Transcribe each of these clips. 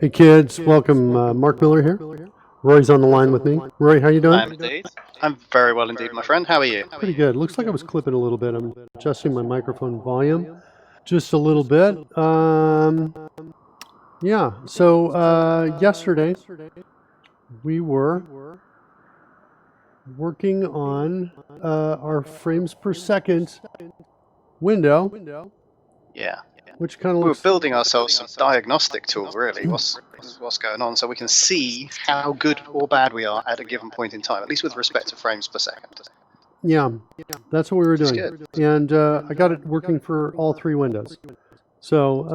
Hey kids, welcome. Mark Miller here. Roy's on the line with me. Roy, how you doing? I am indeed. I'm very well indeed, my friend. How are you? Pretty good. Looks like I was clipping a little bit. I'm adjusting my microphone volume just a little bit. Yeah, so yesterday we were working on our frames per second window. Yeah. Which kind of We were looks... building ourselves some diagnostic tool, really. What's going on, so we can see how good or bad we are at a given point in time, at least with respect to frames per second. Yeah, that's what we were doing. Good. And I got it working for all three windows. So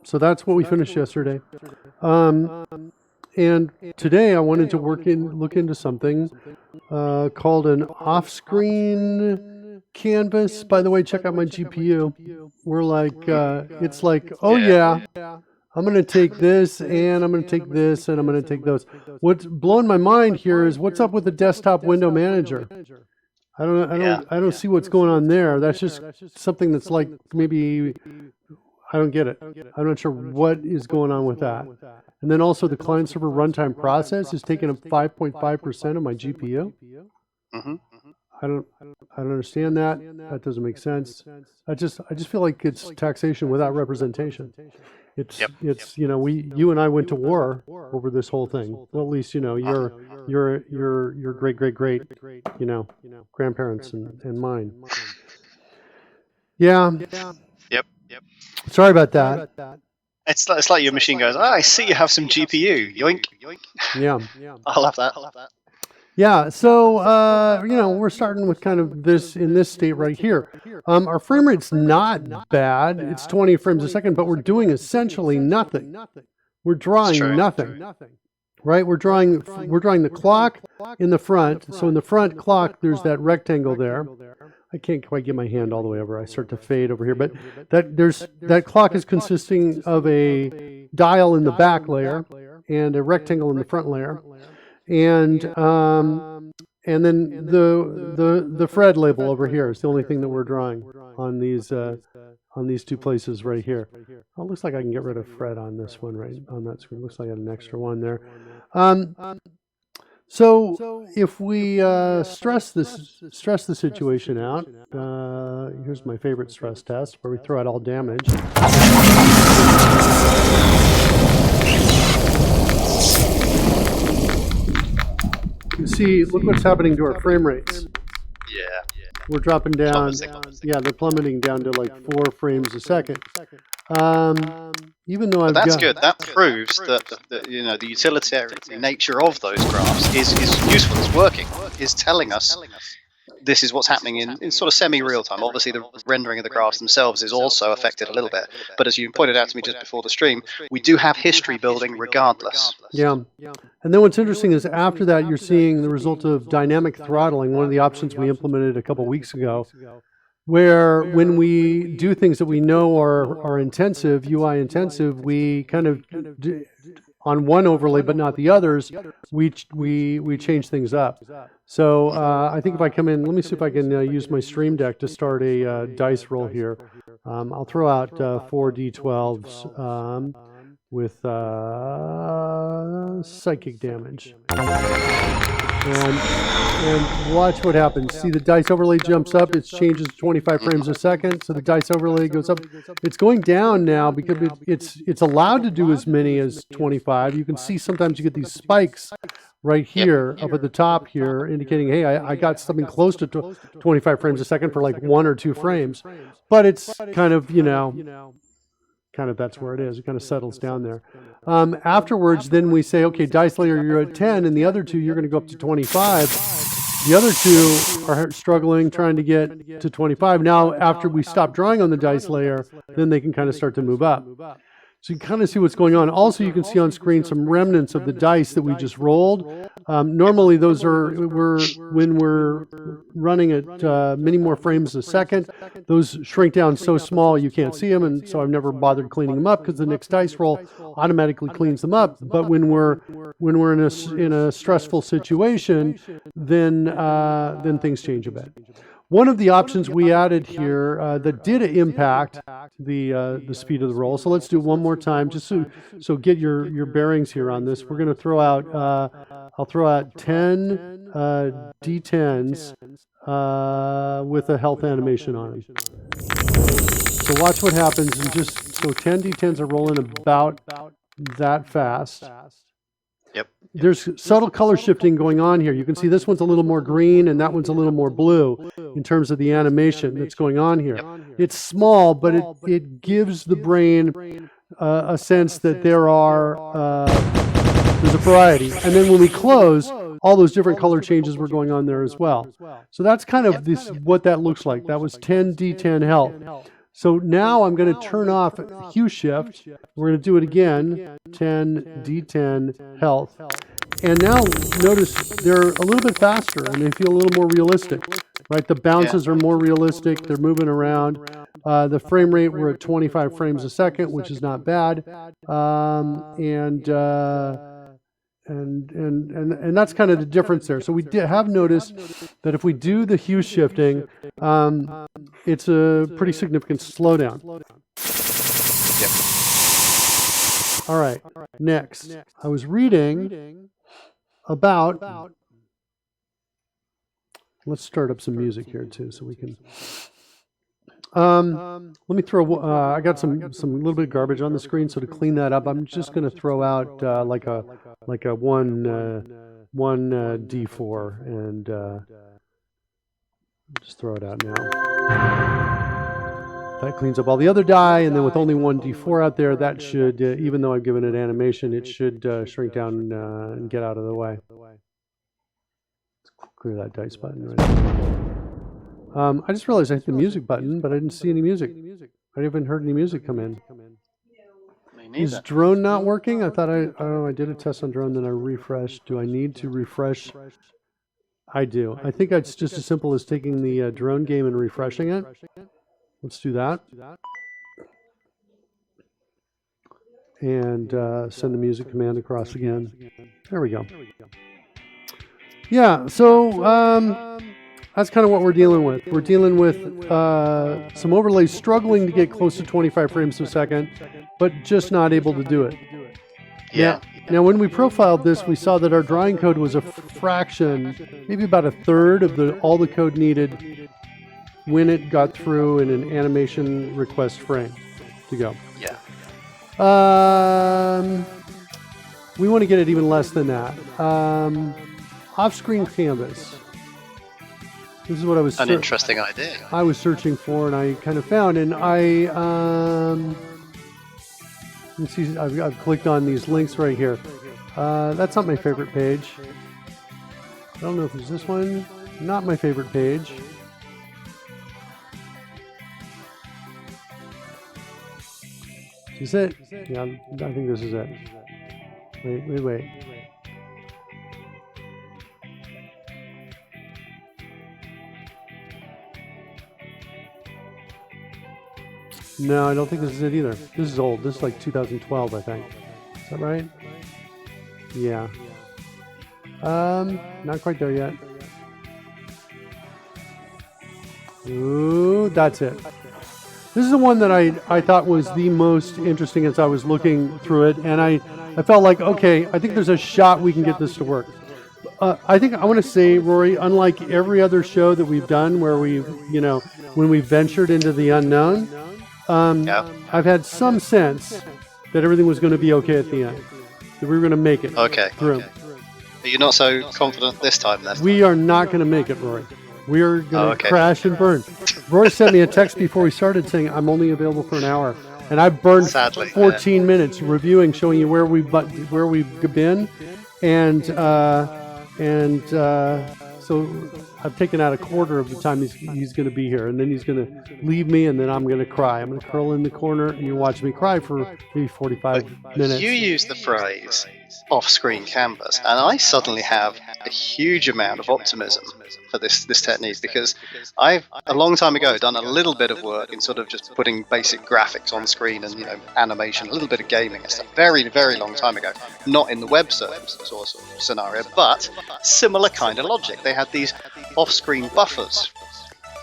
so that's what we finished yesterday. And today I wanted to look into something called an offscreenCanvas. By the way, check out my GPU. We're like, it's like, oh yeah, I'm going to take this and I'm going to take this and I'm going to take those. What's blowing my mind here is what's up with the desktop window manager. I don't see what's going on there. That's just something that's like maybe, I don't get it. I'm not sure what is going on with that. And then also the client server runtime process is taking up 5.5% of my GPU. Mm-hmm. I don't understand that. That doesn't make sense. I just feel like it's taxation without representation. It's you and I went to war over this whole thing. Well, at least your great grandparents and mine. Yeah. Yep. Sorry about that. It's like your machine goes, I see you have some GPU. Yoink. Yeah. I'll have that. Yeah, so we're starting with kind of this in this state right here. Our frame rate's not bad. It's 20 frames a second, but we're doing essentially nothing. We're drawing nothing. Right? We're drawing the clock in the front. So in the front clock, there's that rectangle there. I can't quite get my hand all the way over. I start to fade over here, but that clock is consisting of a dial in the back layer and a rectangle in the front layer. And then the Fred label over here is the only thing that we're drawing on these two places right here. Oh, it looks like I can get rid of Fred on this one right on that screen. Looks like I got an extra one there. So if we stress the situation out, here's my favorite stress test where we throw out all damage. You see, look what's happening to our frame rates. Yeah. We're dropping down. Yeah, they're plummeting down to like 4 frames a second. Even though that's good. That proves that the utilitarian nature of those graphs is useful. It's working. It's telling us this is what's happening in sort of semi-real time. Obviously, the rendering of the graphs themselves is also affected a little bit. But as you pointed out to me just before the stream, we do have history building regardless. Yeah. And then what's interesting is after that, you're seeing the result of dynamic throttling, one of the options we implemented a couple weeks ago, where when we do things that we know are intensive, UI intensive, we kind of on one overlay but not the others, we change things up. So I think if I come in, let me see if I can use my Stream Deck to start a dice roll here. I'll throw out 4 D12s with psychic damage. And watch what happens. See, the dice overlay jumps up. It changes to 25 frames a second. So the dice overlay goes up. It's going down now because it's allowed to do as many as 25. You can see sometimes you get these spikes right here up at the top here indicating, hey, I got something close to 25 frames a second for like 1 or 2 frames. But it's kind of, that's where it is. It kind of settles down there. Afterwards, then we say, okay, dice layer, you're at 10, and the other two, you're going to go up to 25. The other two are struggling, trying to get to 25. Now, after we stop drawing on the dice layer, then they can kind of start to move up. So you kind of see what's going on. Also, you can see on screen some remnants of the dice that we just rolled. Normally, those are when we're running at many more frames a second. Those shrink down so small you can't see them, and so I've never bothered cleaning them up because the next dice roll automatically cleans them up. But when we're in a stressful situation, then things change a bit. One of the options we added here that did impact the speed of the roll. So let's do it one more time, just so get your bearings here on this. We're going to throw out. I'll throw out 10 D10s with a health animation on them. So watch what happens, and just so 10 D10s are rolling about that fast. Yep. There's subtle color shifting going on here. You can see this one's a little more green and that one's a little more blue in terms of the animation that's going on here. Yep. It's small, but it gives the brain a sense that there's a variety. And then when we close, all those different color changes were going on there as well. So that's kind of what that looks like. That was 10 D10 health. So now I'm going to turn off hue shift. We're going to do it again, 10 D10 health. And now notice they're a little bit faster and they feel a little more realistic, right? The bounces are more realistic. They're moving around. The frame rate, we're at 25 frames a second, which is not bad. And that's kind of the difference there. So we have noticed that if we do the hue shifting, it's a pretty significant slowdown. Yep. All right, next. I was reading about, let's start up some music here too so we can, let me throw, I got some little bit of garbage on the screen, so to clean that up, I'm just going to throw out like a one D4 and just throw it out now. That cleans up all the other die, and then with only one D4 out there, that should, even though I've given it animation, it should shrink down and get out of the way. Let's clear that dice button right now. I just realized I hit the music button, but I didn't see any music. I haven't heard any music come in. Is drone not working? I thought I did a test on drone, then I refreshed. Do I need to refresh? I do. I think it's just as simple as taking the drone game and refreshing it. Let's do that. And send the music command across again. There we go. Yeah, so that's kind of what we're dealing with. We're dealing with some overlays struggling to get close to 25 frames per second, but just not able to do it. Yeah. Now, when we profiled this, we saw that our drawing code was a fraction, maybe about a third of all the code needed when it got through in an animation request frame to go. Yeah. We want to get it even less than that. OffscreenCanvas. This is what I was. An interesting idea. I was searching for, and I kind of found, and you see, I've clicked on these links right here. That's not my favorite page. I don't know if it's this one. Not my favorite page. Is it? Yeah, I think this is it. Wait. No, I don't think this is it either. This is old. This is like 2012, I think. Is that right? Yeah. Not quite there yet. Ooh, that's it. This is the one that I thought was the most interesting as I was looking through it, and I felt like, okay, I think there's a shot we can get this to work. I think I want to say, Rory, unlike every other show that we've done where when we ventured into the unknown, I've had some sense that everything was going to be okay at the end, that we were going to make it through. Are you not so confident this time then? We are not going to make it, Rory. We are going to crash and burn. Rory sent me a text before we started saying, I'm only available for an hour. And I burned 14 minutes reviewing, showing you where we've been. And so I've taken out a quarter of the time he's going to be here. And then he's going to leave me, and then I'm going to cry. I'm going to curl in the corner, and you watch me cry for maybe 45 minutes. You use the phrase offscreenCanvas, and I suddenly have a huge amount of optimism for this technique, because I've a long time ago done a little bit of work in sort of just putting basic graphics on screen and animation, a little bit of gaming and stuff, very, very long time ago. Not in the web service sort of scenario, but similar kind of logic. They had these off-screen buffers,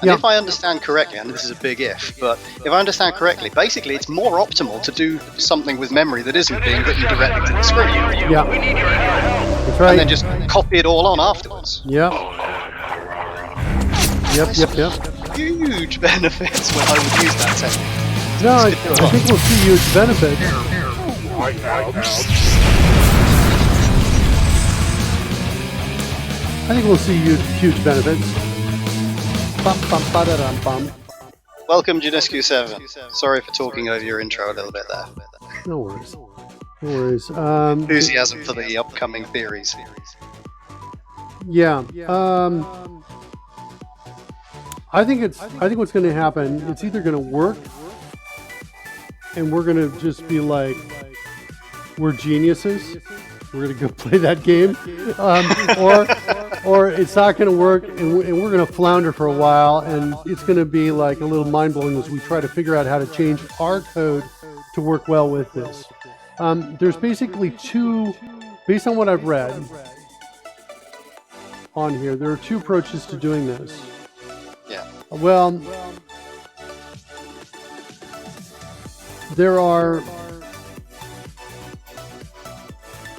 And if I understand correctly, and this is a big if, but if I understand correctly, basically it's more optimal to do something with memory that isn't being written directly to the screen. Yeah. That's right. And then just copy it all on afterwards. Yep. Yep. Huge benefits when I would use that technique. No, I think we'll see huge benefits. I think we'll see huge benefits. Welcome, Janiscu 7. Sorry for talking over your intro a little bit there. No worries. Enthusiasm for the upcoming theories. Yeah. I think what's going to happen, it's either going to work and we're going to just be like, we're geniuses. We're going to go play that game. Or it's not going to work and we're going to flounder for a while, and it's going to be like a little mind-blowing as we try to figure out how to change our code to work well with this. There's basically two, based on what I've read on here, there are two approaches to doing this. Yeah. Well, there are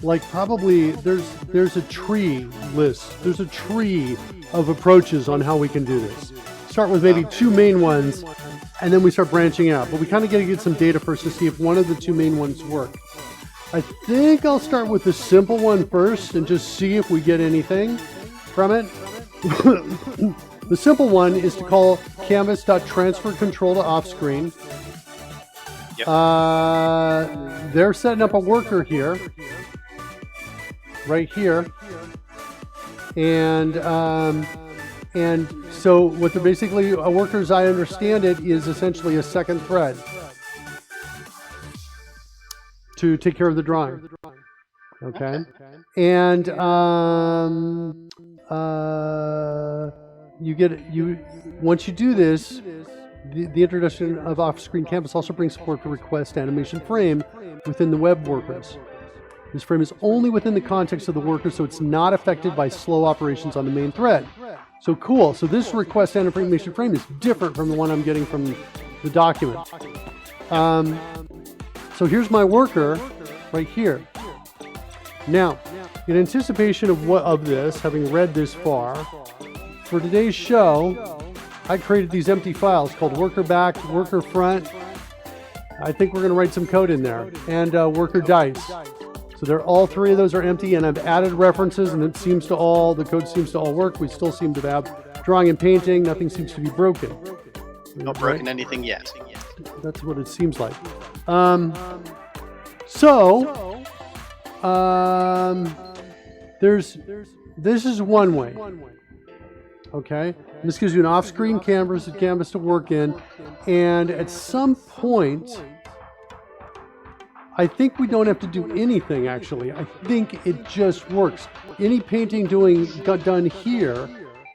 like probably there's a tree list. There's a tree of approaches on how we can do this. Start with maybe two main ones, and then we start branching out. But we kind of got to get some data first to see if one of the two main ones work. I think I'll start with the simple one first and just see if we get anything from it. The simple one is to call canvas.transferControl to offscreen. Yep. They're setting up a worker here, right here, and so what they're basically, a worker, as I understand it, is essentially a second thread to take care of the drawing. Okay. And once you do this, the introduction of offscreenCanvas also brings support for request animation frame within the web workers. This frame is only within the context of the worker, so it's not affected by slow operations on the main thread. So cool. So this request animation frame is different from the one I'm getting from the document. So here's my worker right here. Now, in anticipation of this, having read this far, for today's show, I created these empty files called worker back, worker front. I think we're going to write some code in there, and worker dice. So they're, all three of those are empty, and I've added references, and the code seems to all work. We still seem to have drawing and painting. Nothing seems to be broken. Not broken anything yet. That's what it seems like. This is one way. Okay, and this gives you an off-screen canvas to work in, and at some point, I think we don't have to do anything. Actually, I think it just works. Any painting done here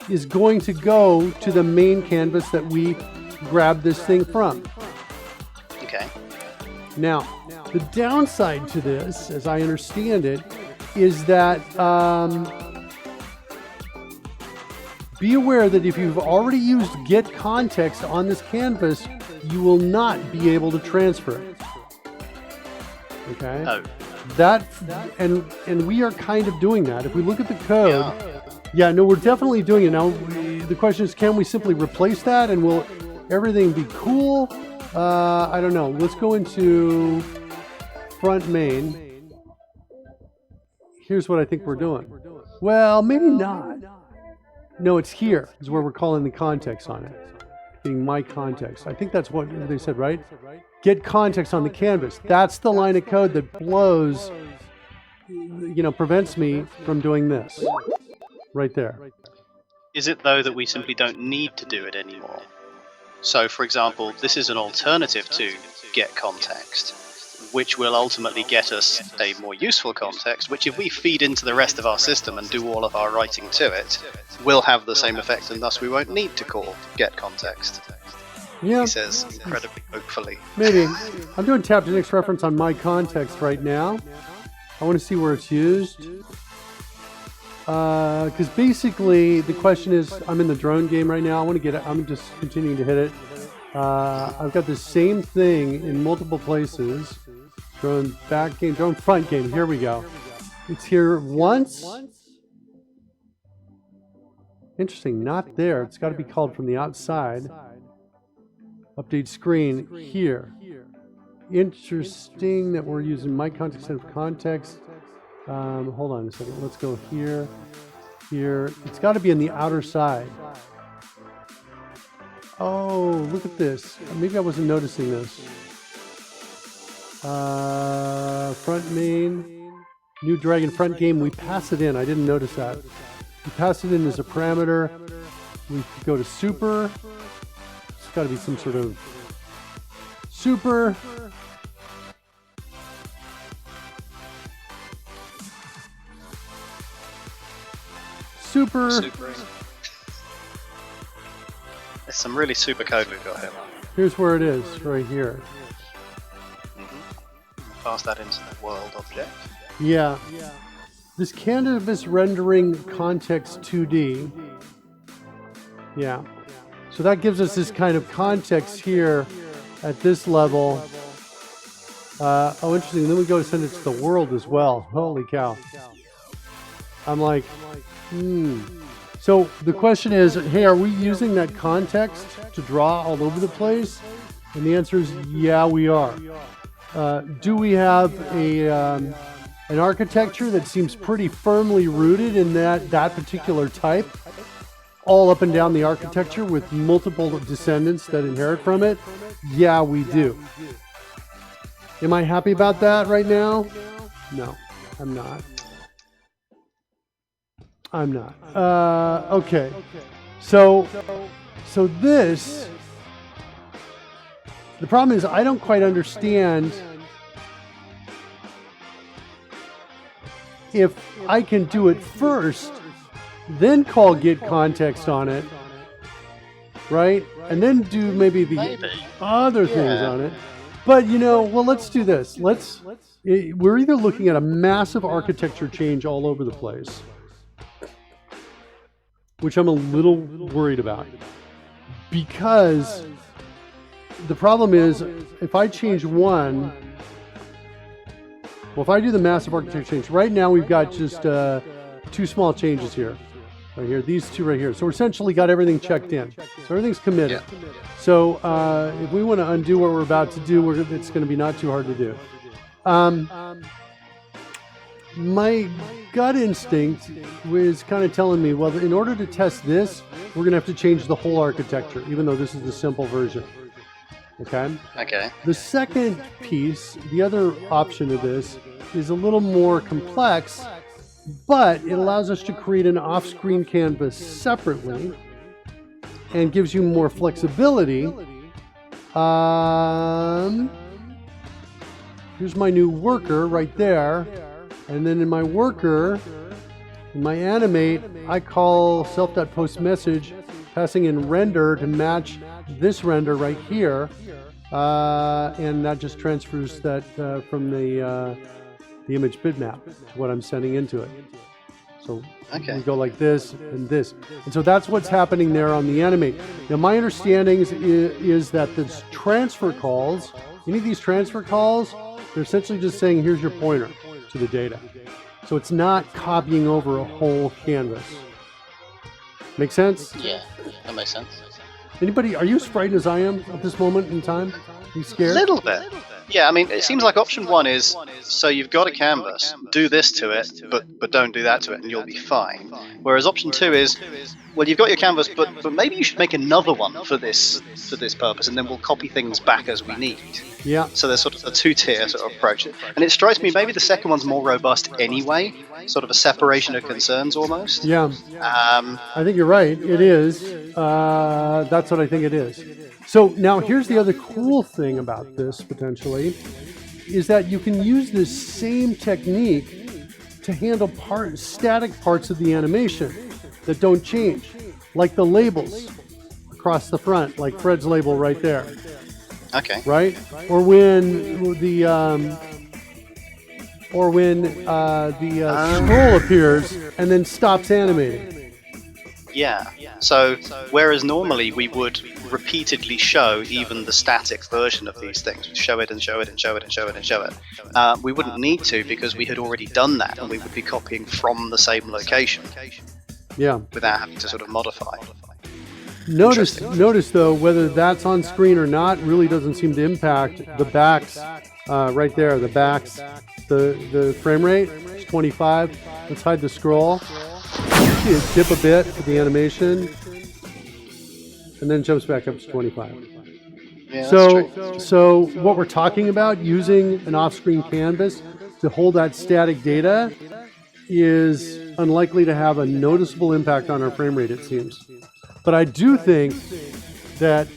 is going to go to the main canvas that we grabbed this thing from. Okay. Now, the downside to this, as I understand it, is that be aware that if you've already used get context on this canvas, you will not be able to transfer it. Okay? Oh. And we are kind of doing that. If we look at the code, we're definitely doing it. Now, the question is, can we simply replace that and will everything be cool? I don't know. Let's go into front main. Here's what I think we're doing. Well, maybe not. No, it's here is where we're calling the context on it. Being my context. I think that's what they said, right? Get context on the canvas. That's the line of code that blows, prevents me from doing this. Right there. Is it, though, that we simply don't need to do it anymore? So, for example, this is an alternative to get context, which will ultimately get us a more useful context, which if we feed into the rest of our system and do all of our writing to it, will have the same effect, and thus we won't need to call get context. Yeah. He says incredibly hopefully. Maybe. I'm doing tap to next reference on my context right now. I want to see where it's used. Because basically the question is, I'm in the drone game right now. I want to get it. I'm just continuing to hit it. I've got the same thing in multiple places. Drone back game, drone front game. Here we go. It's here once. Interesting, not there. It's got to be called from the outside. Update screen here. Interesting that we're using my context instead of context. Hold on a second. Let's go here, here. It's got to be on the outer side. Oh, look at this. Maybe I wasn't noticing this. Front main, new Dragon front game. We pass it in. I didn't notice that. We pass it in as a parameter. We go to super. It's got to be some sort of super. Super. There's some really super code we've got here. Here's where it is, right here. Pass that into the world object. Yeah. This canvas rendering context 2D. Yeah. So that gives us this kind of context here at this level. Oh, interesting. Then we go to send it to the world as well. Holy cow. I'm like, So the question is, hey, are we using that context to draw all over the place? And the answer is, yeah, we are. Do we have an architecture that seems pretty firmly rooted in that particular type, all up and down the architecture with multiple descendants that inherit from it? Yeah, we do. Am I happy about that right now? No, I'm not. I'm not. Okay. So this, the problem is I don't quite understand if I can do it first, then call get context on it, right? And then do maybe the other things on it. But well, let's do this. We're either looking at a massive architecture change all over the place, which I'm a little worried about, because the problem is if I change one, well, if I do the massive architecture change, right now we've got just 2 small changes here, right here, these 2 right here. So we're essentially got everything checked in. So everything's committed. Yeah. So if we want to undo what we're about to do, it's going to be not too hard to do. My gut instinct was kind of telling me, well, in order to test this, we're going to have to change the whole architecture, even though this is the simple version. Okay? Okay. The second piece, the other option of this, is a little more complex, but it allows us to create an off-screen canvas separately and gives you more flexibility. Here's my new worker right there. And then in my worker, in my animate, I call self.postMessage, passing in render to match this render right here. And that just transfers that from the image bitmap to what I'm sending into it. So we go like this and this. And so that's what's happening there on the animate. Now my understanding is that this transfer calls, any of these transfer calls, they're essentially just saying, here's your pointer to the data. So it's not copying over a whole canvas. Make sense? Yeah, that makes sense. Anybody, are you as frightened as I am at this moment in time? Are you scared? A little bit. Yeah, I mean, it seems like option 1 is, so you've got a canvas, do this to it, but don't do that to it, and you'll be fine. Whereas option 2 is, well, you've got your canvas, but maybe you should make another one for this purpose, and then we'll copy things back as we need. Yeah. So there's sort of a 2-tier sort of approach. And it strikes me maybe the second one's more robust anyway, sort of a separation of concerns almost. Yeah. I think you're right. It is. That's what I think it is. So now here's the other cool thing about this, potentially, is that you can use this same technique to handle static parts of the animation that don't change, like the labels across the front, like Fred's label right there. Okay. Right? Or when the or when the scroll appears and then stops animating. Yeah. So whereas normally we would repeatedly show even the static version of these things, we'd show it and show it and show it and show it and show it, we wouldn't need to because we had already done that and we would be copying from the same location. Yeah. Without having to sort of modify. Notice though, whether that's on screen or not really doesn't seem to impact the backs right there. The backs, the frame rate is 25. Let's hide the scroll. See it dip a bit for the animation, and then jumps back up to 25. Yeah, So what we're talking about, using an off-screen canvas to hold that static data, is unlikely to have a noticeable impact on our frame rate, it seems. But I do think that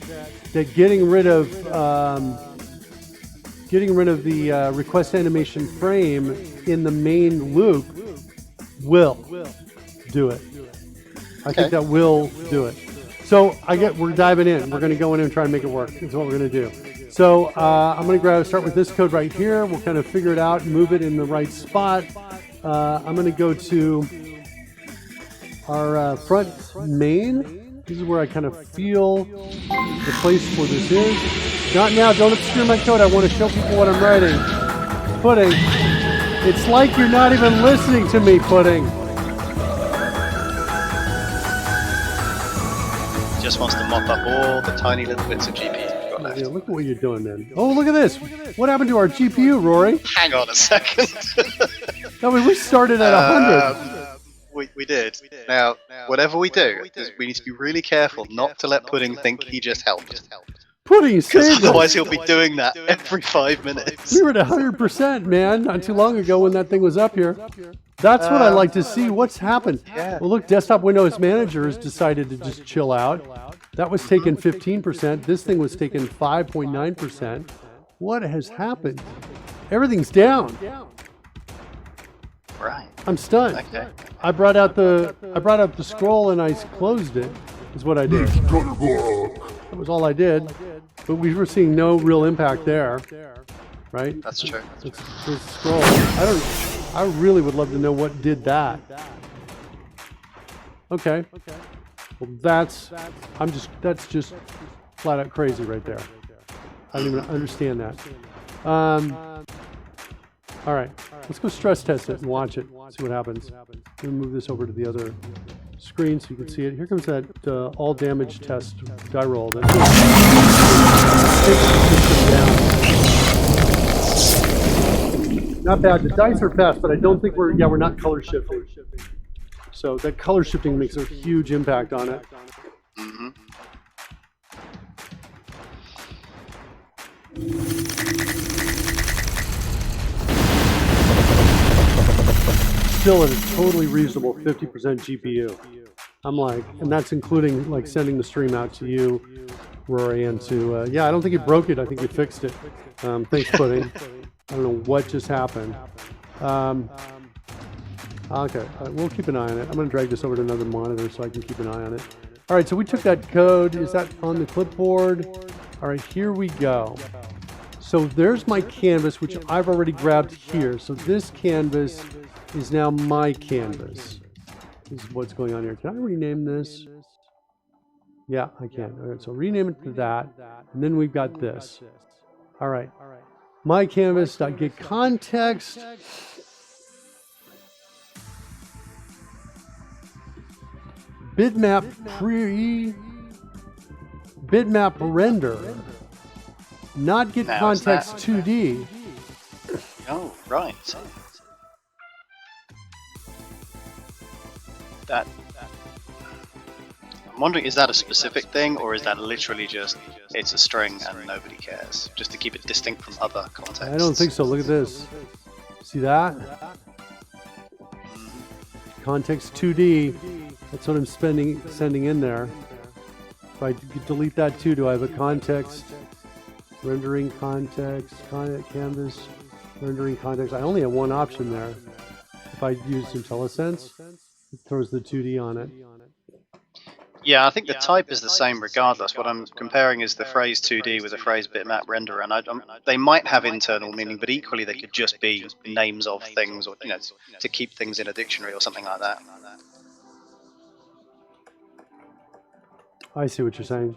getting rid of the request animation frame in the main loop will do it. I think that will do it. So we're diving in. We're going to go in and try and make it work. That's what we're going to do. So I'm going to start with this code right here. We'll kind of figure it out, move it in the right spot. I'm going to go to our front main. This is where I kind of feel the place where this is. Not now. Don't obscure my code. I want to show people what I'm writing. Pudding. It's like you're not even listening to me, Pudding. Just wants to mop up all the tiny little bits of GPU you've got left. Yeah, look at what you're doing, man. Oh, look at this. What happened to our GPU, Rory? Hang on a second. No, we started at 100. We did. Now, whatever we do, we need to be really careful not to let Pudding think he just helped. Pudding Because saved otherwise us. he'll be doing that every 5 minutes. We were at 100%, man, not too long ago when that thing was up here. That's what I like to see. What's happened? Yeah. Well, look, Desktop Windows Manager has decided to just chill out. That was taken 15%. This thing was taken 5.9%. What has happened? Everything's down. Right. I'm stunned. Okay. I brought out the scroll and I closed it. Is what I did. That was all I did. But we were seeing no real impact there, right? That's true. It's scroll. I really would love to know what did that. Okay. Well, that's just flat out crazy right there. I don't even understand that. All right, let's go stress test it and watch it. See what happens. Let me move this over to the other screen so you can see it. Here comes that all damage test die roll. That not bad. The dice are fast, but I don't think we're not color shifting. So that color shifting makes a huge impact on it. Mm-hmm. Still at a totally reasonable 50% GPU. I'm like, and that's including like sending the stream out to you, Rory, and to, I don't think you broke it. I think you fixed it. Thanks, Pudding. I don't know what just happened. Okay, we'll keep an eye on it. I'm going to drag this over to another monitor so I can keep an eye on it. All right, so we took that code. Is that on the clipboard? All right, here we go. So there's my canvas, which I've already grabbed here. So this canvas is now my canvas. This is what's going on here. Can I rename this? Yeah, I can. All right, so rename it to that. And then we've got this. All right. My canvas.get context. Bitmap render. Not get Now, context 2D. Oh, right. That. I'm wondering, is that a specific thing, or is that literally just it's a string and nobody cares, just to keep it distinct from other contexts? I don't think so. Look at this. See that? Context 2D. That's what I'm sending in there. If I delete that too, do I have a context? Rendering context, canvas, rendering context. I only have one option there. If I use IntelliSense, it throws the 2D on it. Yeah, I think the type is the same regardless. What I'm comparing is the phrase 2D with the phrase bitmap renderer, and they might have internal meaning, but equally they could just be names of things, or to keep things in a dictionary or something like that. I see what you're saying.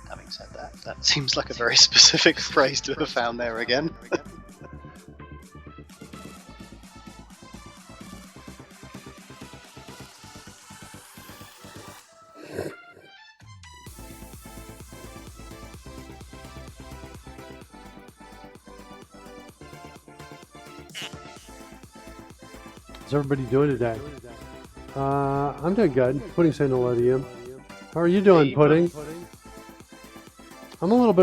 Having said that, that seems like a very specific phrase to have found there again. How's everybody doing today? I'm doing good. Pudding saying hello to you. How are you doing, Pudding? I'm a little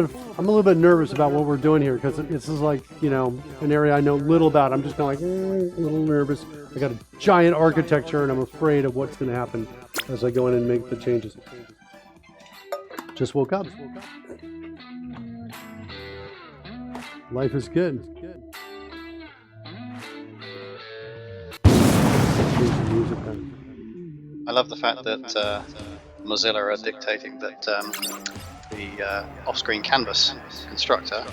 bit nervous about what we're doing here because this is like, an area I know little about. I'm just kind of like a little nervous. I got a giant architecture and I'm afraid of what's going to happen as I go in and make the changes. Just woke up. Life is good. I love the fact that Mozilla are dictating that the offscreenCanvas constructor,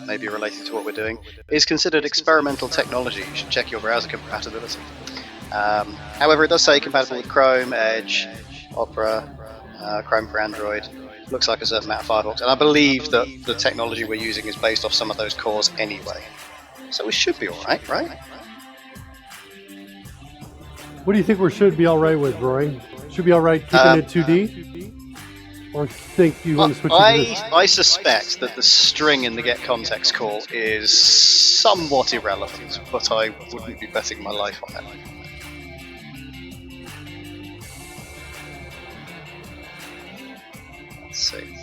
maybe related to what we're doing, is considered experimental technology. You should check your browser compatibility. However, it does say compatible with Chrome, Edge, Opera, Chrome for Android. Looks like a certain amount of firewalls, and I believe that the technology we're using is based off some of those cores anyway. So we should be alright, right? What do you think we should be alright with, Roy? Should be alright keeping it 2D? Or think you want to switch to this? I suspect that the string in the get context call is somewhat irrelevant, but I wouldn't be betting my life on it. Let's see.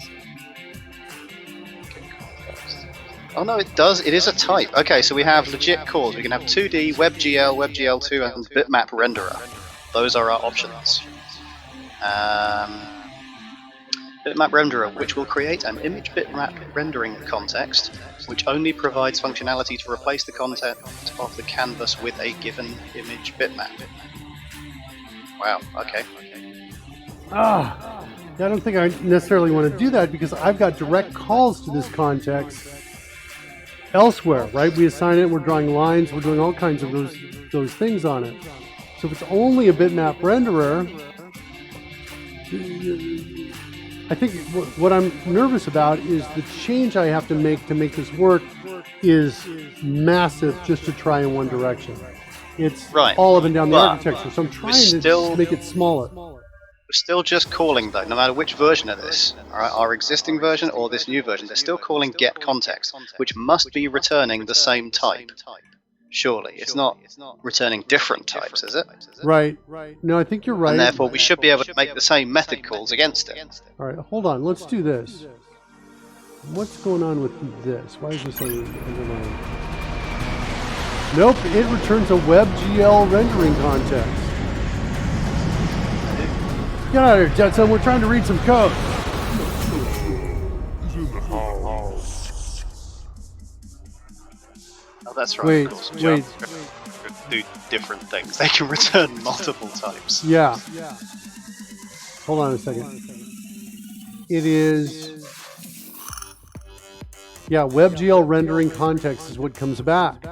Oh no, it does. It is a type. Okay, so we have legit calls. We can have 2D, WebGL, WebGL2, and bitmap renderer. Those are our options. Bitmap renderer, which will create an image bitmap rendering context, which only provides functionality to replace the content of the canvas with a given image bitmap. Wow. Okay. I don't think I necessarily want to do that because I've got direct calls to this context elsewhere, right? We assign it, we're drawing lines, we're doing all kinds of those things on it. So if it's only a bitmap renderer, I think what I'm nervous about is the change I have to make this work is massive just to try in one direction. It's all up and down the architecture, so I'm trying to just make it smaller. We're still just calling, though, no matter which version of this, our existing version or this new version, they're still calling get context, which must be returning the same type. Surely. It's not returning different types, is it? Right. No, I think you're right. And therefore, we should be able to make the same method calls against it. All right, hold on. Let's do this. What's going on with this? Why is this underlined? Nope, it returns a WebGL rendering context. Get out of here, Jetson. We're trying to read some code. Oh, that's right. Wait, of course. wait. Do different things. They can return multiple types. Yeah. Hold on a second. It is... Yeah, WebGL rendering context is what comes back.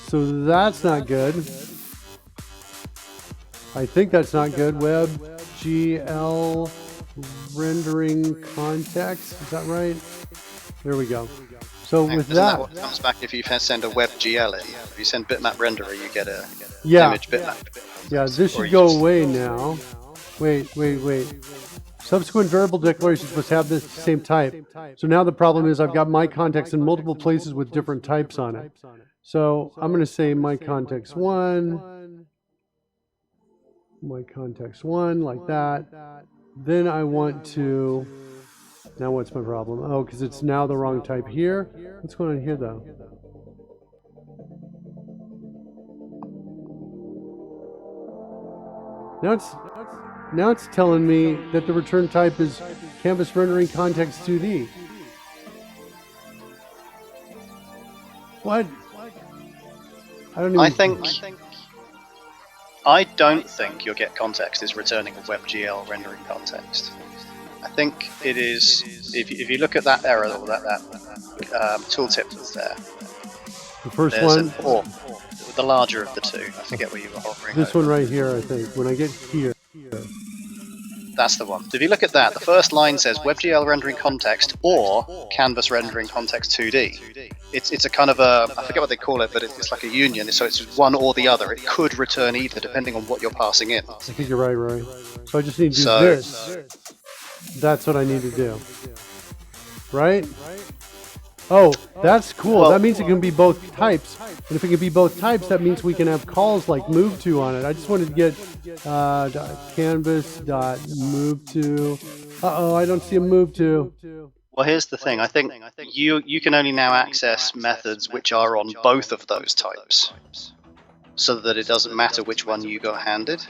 So that's not good. I think that's not good. WebGL rendering context. Is that right? There we go. So with Isn't that what comes back if you send a WebGL in? If you send bitmap renderer, you get a image bitmap. Yeah, this should go away now. Wait. Subsequent variable declarations must have this same type. So now the problem is I've got my context in multiple places with different types on it. So I'm going to say my context 1, my context 1, like that. Then I want to, now what's my problem? Oh, because it's now the wrong type here. What's going on here though? Now it's telling me that the return type is canvas rendering context 2D. What? I don't even... I don't think your get context is returning a WebGL rendering context. I think it is, if you look at that error, or that tooltip that's there. The first there's one? Or the larger of the two. I forget where you were hovering. This one right here, I think. When I get here. That's the one. So if you look at that, the first line says WebGL rendering context or Canvas rendering context 2D. It's a kind of a, I forget what they call it, but it's like a union, so it's one or the other. It could return either, depending on what you're passing in. I think you're right, Roy. So I just need to do this. That's what I need to do. Right? Oh, that's cool. Well, that means it can be both types. And if it can be both types, that means we can have calls like move to on it. I just wanted to get canvas.move to. Uh-oh, I don't see a move to. Well, here's the thing. I think you can only now access methods which are on both of those types, so that it doesn't matter which one you got handed.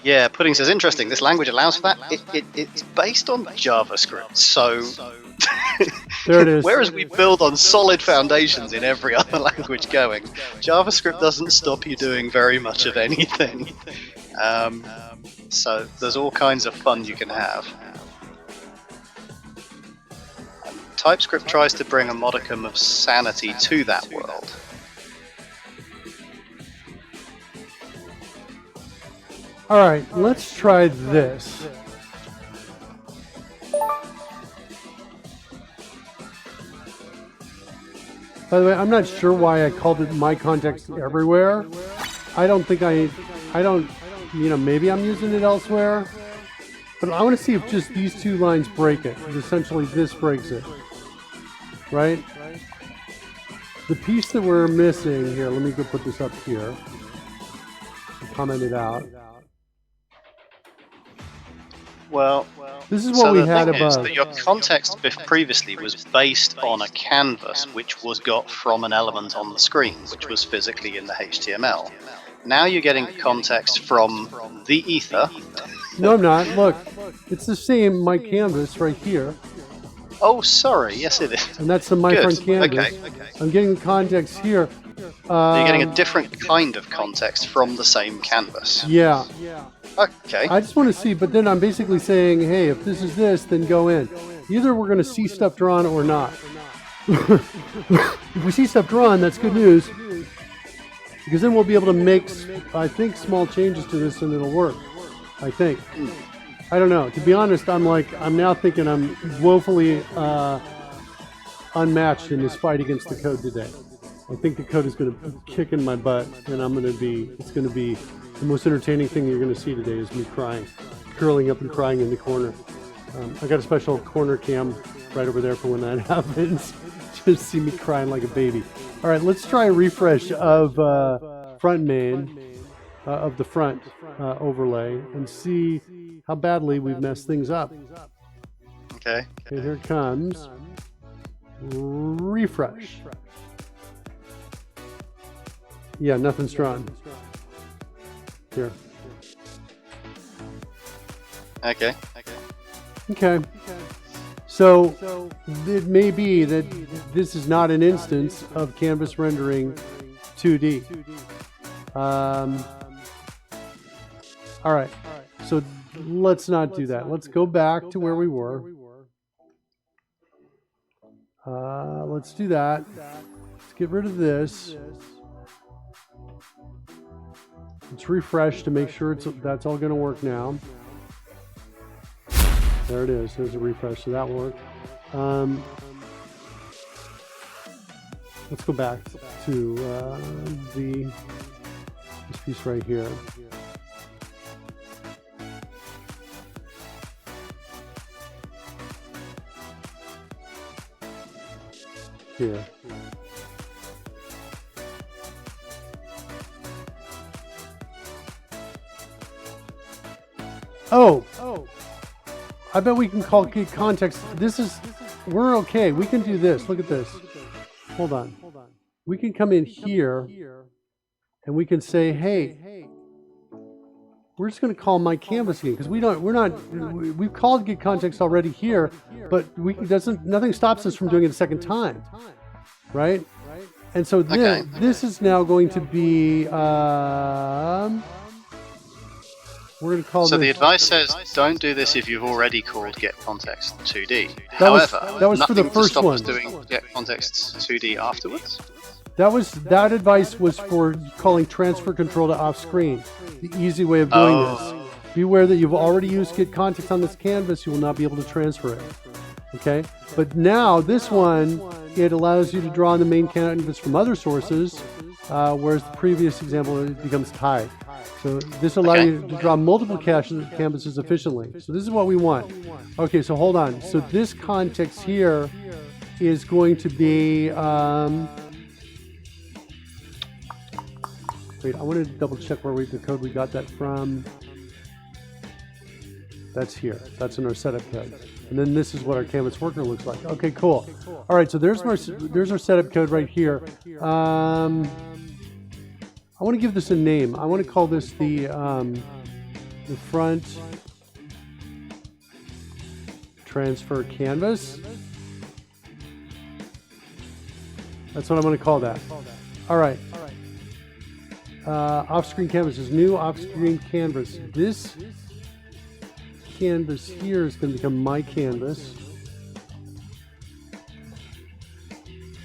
Yeah, Pudding says, interesting, this language allows for that. It's based on JavaScript, so there it is. Whereas we build on solid foundations in every other language going, JavaScript doesn't stop you doing very much of anything. So there's all kinds of fun you can have. TypeScript tries to bring a modicum of sanity to that world. All right, let's try this. By the way, I'm not sure why I called it my context everywhere. I don't think maybe I'm using it elsewhere. But I want to see if just these two lines break it. Essentially, this breaks it. Right? The piece that we're missing here, let me go put this up here. Comment it out. Well, this is what we had above. That your context previously was based on a canvas which was got from an element on the screen, which was physically in the HTML. Now you're getting context from the ether. No, I'm not. Look, it's the same my canvas right here. Oh, sorry. Yes, it is. And that's the my front canvas. Okay. I'm getting the context here. You're getting a different kind of context from the same canvas. Yeah. Okay. I just want to see, but then I'm basically saying, hey, if this is this, then go in. Either we're going to see stuff drawn or not. If we see stuff drawn, that's good news. Because then we'll be able to make, I think, small changes to this and it'll work. I think. I don't know. To be honest, I'm now thinking I'm woefully unmatched in this fight against the code today. I think the code is going to kick in my butt, and it's going to be the most entertaining thing you're going to see today is me crying, curling up and crying in the corner. I got a special corner cam right over there for when that happens. Just see me crying like a baby. All right, let's try a refresh of front main, of the front overlay, and see how badly we've messed things up. Okay. And here it comes. Refresh. Yeah, nothing's drawn. Here. Okay. Okay. So it may be that this is not an instance of Canvas rendering 2D. All right. So let's not do that. Let's go back to where we were. Let's do that. Let's get rid of this. Let's refresh to make sure that's all going to work now. There it is. There's a refresh, so that worked. Let's go back to this piece right here. Here. Oh, I bet we can call context. We're okay. We can do this. Look at this. Hold on. We can come in here and we can say, hey, we're just going to call my canvas again because we've called get context already here, but nothing stops us from doing it a second time, right? And so this is now going to be, we're going to call So this. the advice says, don't do this if you've already called get_context_2D. That was However, for the nothing to first stop one. us doing get_context_2D afterwards. That advice was for calling transfer control to off screen. The easy way of doing this. Beware that you've already used get context on this canvas. You will not be able to transfer it. Okay, but now this one, it allows you to draw on the main canvas from other sources, whereas the previous example it becomes tied. So this will allow you to draw multiple canvases efficiently. So this is what we want. Okay, so hold on. So this context here is going to be, wait, I want to double check where the code we got that from. That's here. That's in our setup code. And then this is what our canvas worker looks like. Okay, cool. All right, so there's our setup code right here. I want to give this a name. I want to call this the front transfer canvas. That's what I'm going to call that. All right. Off-screen canvas is new. Off-screen canvas. This canvas here is going to become my canvas.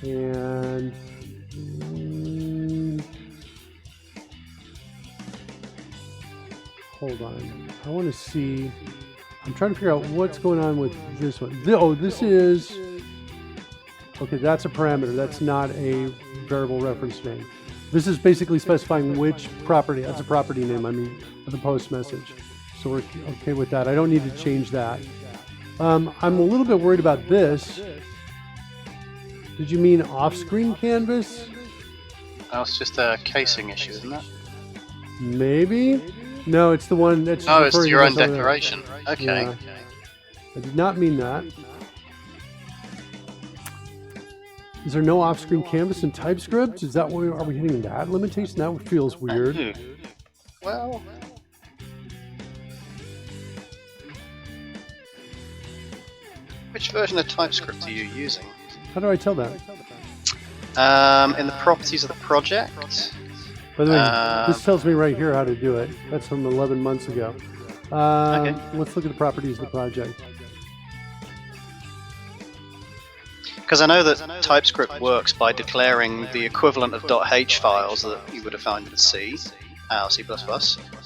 And hold on. I want to see. I'm trying to figure out what's going on with this one. This is. Okay, that's a parameter. That's not a variable reference name. This is basically specifying which property. That's a property name, I mean, for the post message. So we're okay with that. I don't need to change that. I'm a little bit worried about this. Did you mean off-screen canvas? That's just a casing issue, isn't it? Maybe? No, it's the one that's... Oh, it's your own declaration. Okay. Yeah. I did not mean that. Is there no off-screen canvas in TypeScript? Is that where are we hitting that limitation? That feels weird. Well, which version of TypeScript are you using? How do I tell that? In the properties of the project. By the way, this tells me right here how to do it. That's from 11 months ago. Let's look at the properties of the project. Because I know that TypeScript works by declaring the equivalent of .h files that you would have found in C, or C++,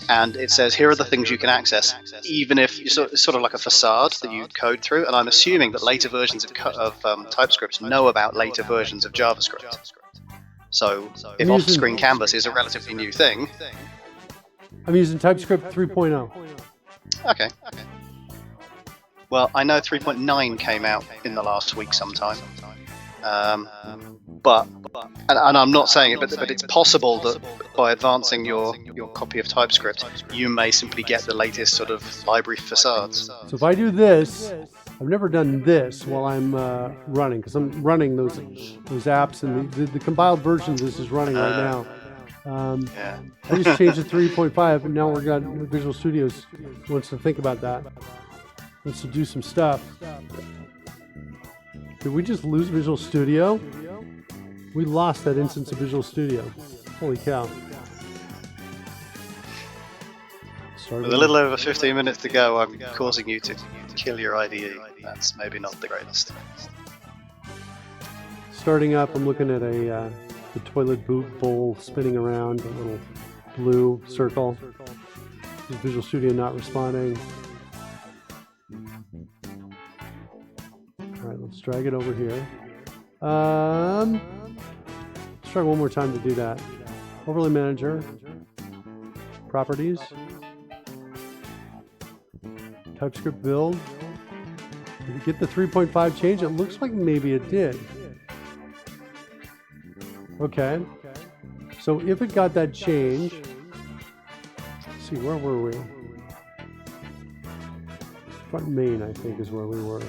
and it says here are the things you can access, even if it's sort of like a facade that you code through. And I'm assuming that later versions of TypeScript know about later versions of JavaScript. So if off-screen canvas is a relatively new thing, I'm using TypeScript 3.0. Okay. Well, I know 3.9 came out in the last week sometime, but I'm not saying it, but it's possible that by advancing your copy of TypeScript, you may simply get the latest sort of library facades. So if I do this, I've never done this while I'm running, because I'm running those apps, and the compiled version of this is running right now. I just changed to 3.5, and now we've got Visual Studio wants to think about that. Wants to do some stuff. Did we just lose Visual Studio? We lost that instance of Visual Studio. Holy cow. With a little over 15 minutes to go, I'm causing you to kill your IDE. That's maybe not the greatest. Starting up, I'm looking at the toilet bowl spinning around, a little blue circle. Is Visual Studio not responding? All right, let's drag it over here. Let's try one more time to do that. Overlay Manager, Properties, TypeScript build. Did it get the 3.5 change? It looks like maybe it did. Okay. So if it got that change, let's see, where were we? Front main, I think, is where we were.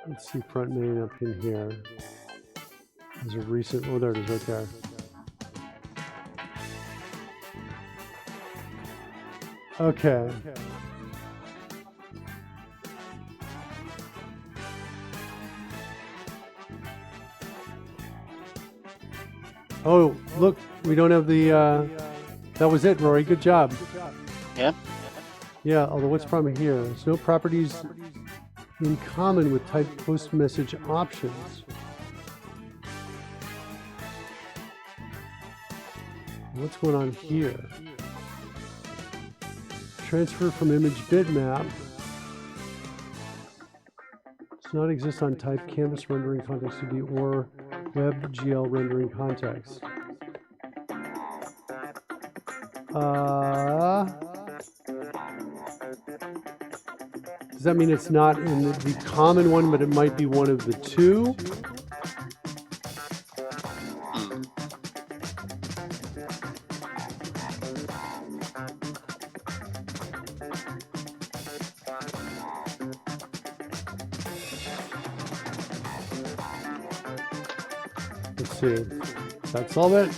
Let's see front main up in here. There's a recent, oh, there it is right there. Okay. Oh, look, we don't have the, that was it, Rory. Good job. Yeah. Yeah, although what's the problem here? There's no properties in common with type post message options. What's going on here? Transfer from image bitmap does not exist on type canvas rendering context 2D or WebGL rendering context. Does that mean it's not in the common one, but it might be one of the two? Let's see. Does that solve it?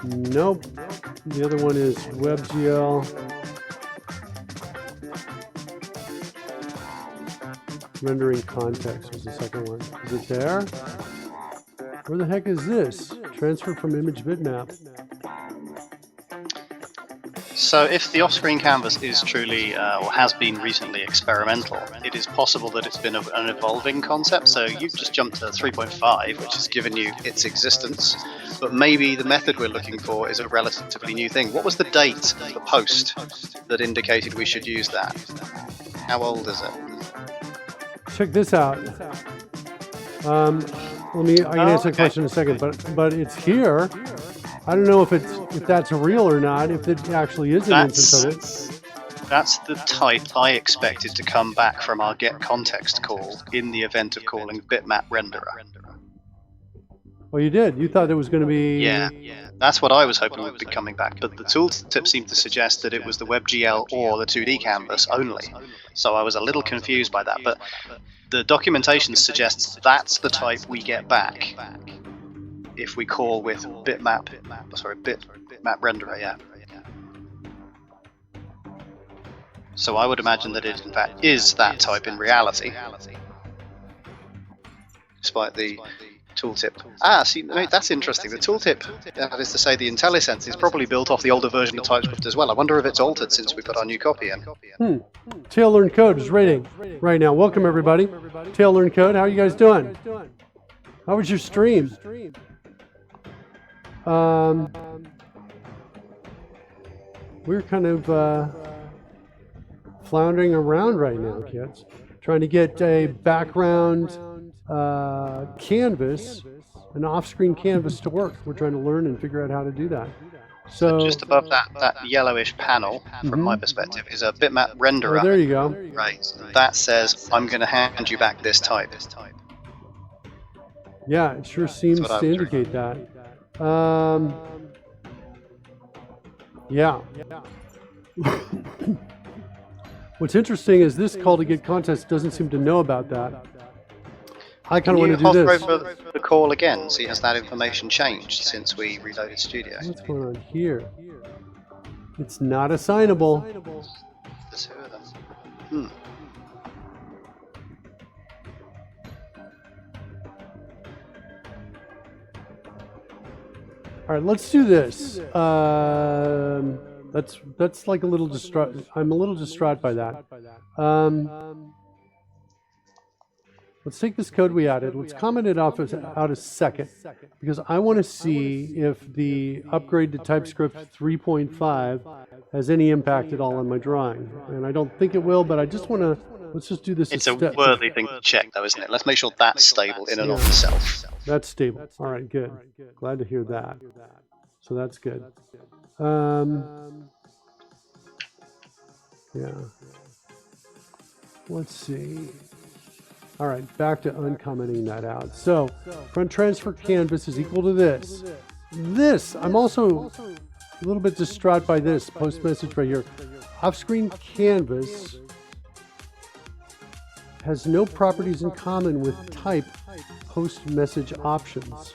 Nope. The other one is WebGL. Rendering context was the second one. Is it there? Where the heck is this? Transfer from image bitmap. So if the off-screen canvas is truly, or has been recently experimental, it is possible that it's been an evolving concept. So you've just jumped to 3.5, which has given you its existence, but maybe the method we're looking for is a relatively new thing. What was the date of the post that indicated we should use that? How old is it? Check this out. I can answer the question in a second, but it's here. I don't know if that's real or not, if it actually is an instance of it. That's the type I expected to come back from our getContext call in the event of calling bitmap renderer. Well, you did. You thought it was going to be... Yeah, that's what I was hoping would be coming back, but the tooltip seemed to suggest that it was the WebGL or the 2D canvas only. So I was a little confused by that, but the documentation suggests that's the type we get back if we call with bitmap renderer, yeah. So I would imagine that it in fact is that type in reality, despite the tooltip. See, mate, that's interesting. The tooltip, that is to say the IntelliSense, is probably built off the older version of TypeScript as well. I wonder if it's altered since we put our new copy in. Tail Learn Code is rating right now. Welcome, everybody. Tail Learn Code, how are you guys doing? How was your stream? We're kind of floundering around right now, kids. Trying to get a background canvas, an off-screen canvas to work. We're trying to learn and figure out how to do that. So just above that yellowish panel, from my perspective, is a bitmap renderer. Oh, there you go. Right. That says, I'm going to hand you back this type. Yeah, it sure seems to indicate that. Yeah. What's interesting is this call to get context doesn't seem to know about that. I kind of want to do this. Can you hover over the call again, see has that information changed since we reloaded Studio? What's going on here? It's not assignable. The two of them. All right, let's do this. That's like a little distraught. I'm a little distraught by that. Let's take this code we added. Let's comment it out a second, because I want to see if the upgrade to TypeScript 3.5 has any impact at all on my drawing. And I don't think it will, but I just want to. Let's just do this. It's a worthy thing to check, though, isn't it? Let's make sure that's stable in and of itself. That's stable. All right, good. Glad to hear that. So that's good. Yeah. Let's see. All right, back to uncommenting that out. So front transfer canvas is equal to this. I'm also a little bit distraught by this post message right here. Off-screen canvas has no properties in common with type post message options.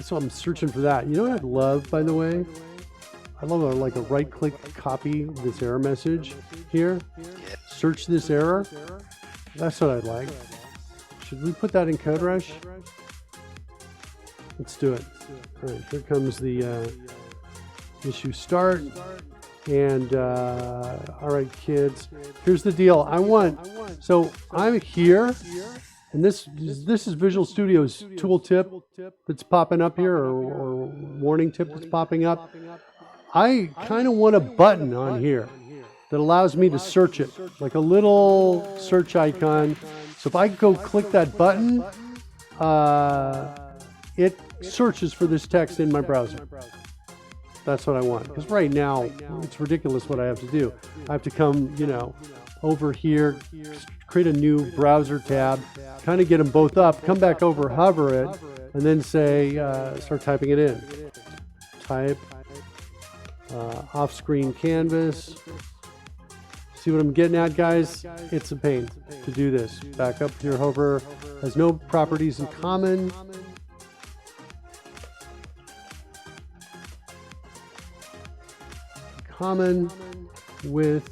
So I'm searching for that. You know what I'd love, by the way? I love like a right-click copy this error message here. Search this error. That's what I'd like. Should we put that in CodeRush? Let's do it. All right, here comes the issue start. And all right, kids, here's the deal. So I'm here, and this is Visual Studio's tooltip that's popping up here, or warning tip that's popping up. I kind of want a button on here that allows me to search it, like a little search icon. So if I go click that button, it searches for this text in my browser. That's what I want. Because right now, it's ridiculous what I have to do. I have to come, over here, create a new browser tab, kind of get them both up, come back over, hover it, and then say, start typing it in. Type offscreenCanvas. See what I'm getting at, guys? It's a pain to do this. Back up to your hover. Has no properties in common. Common with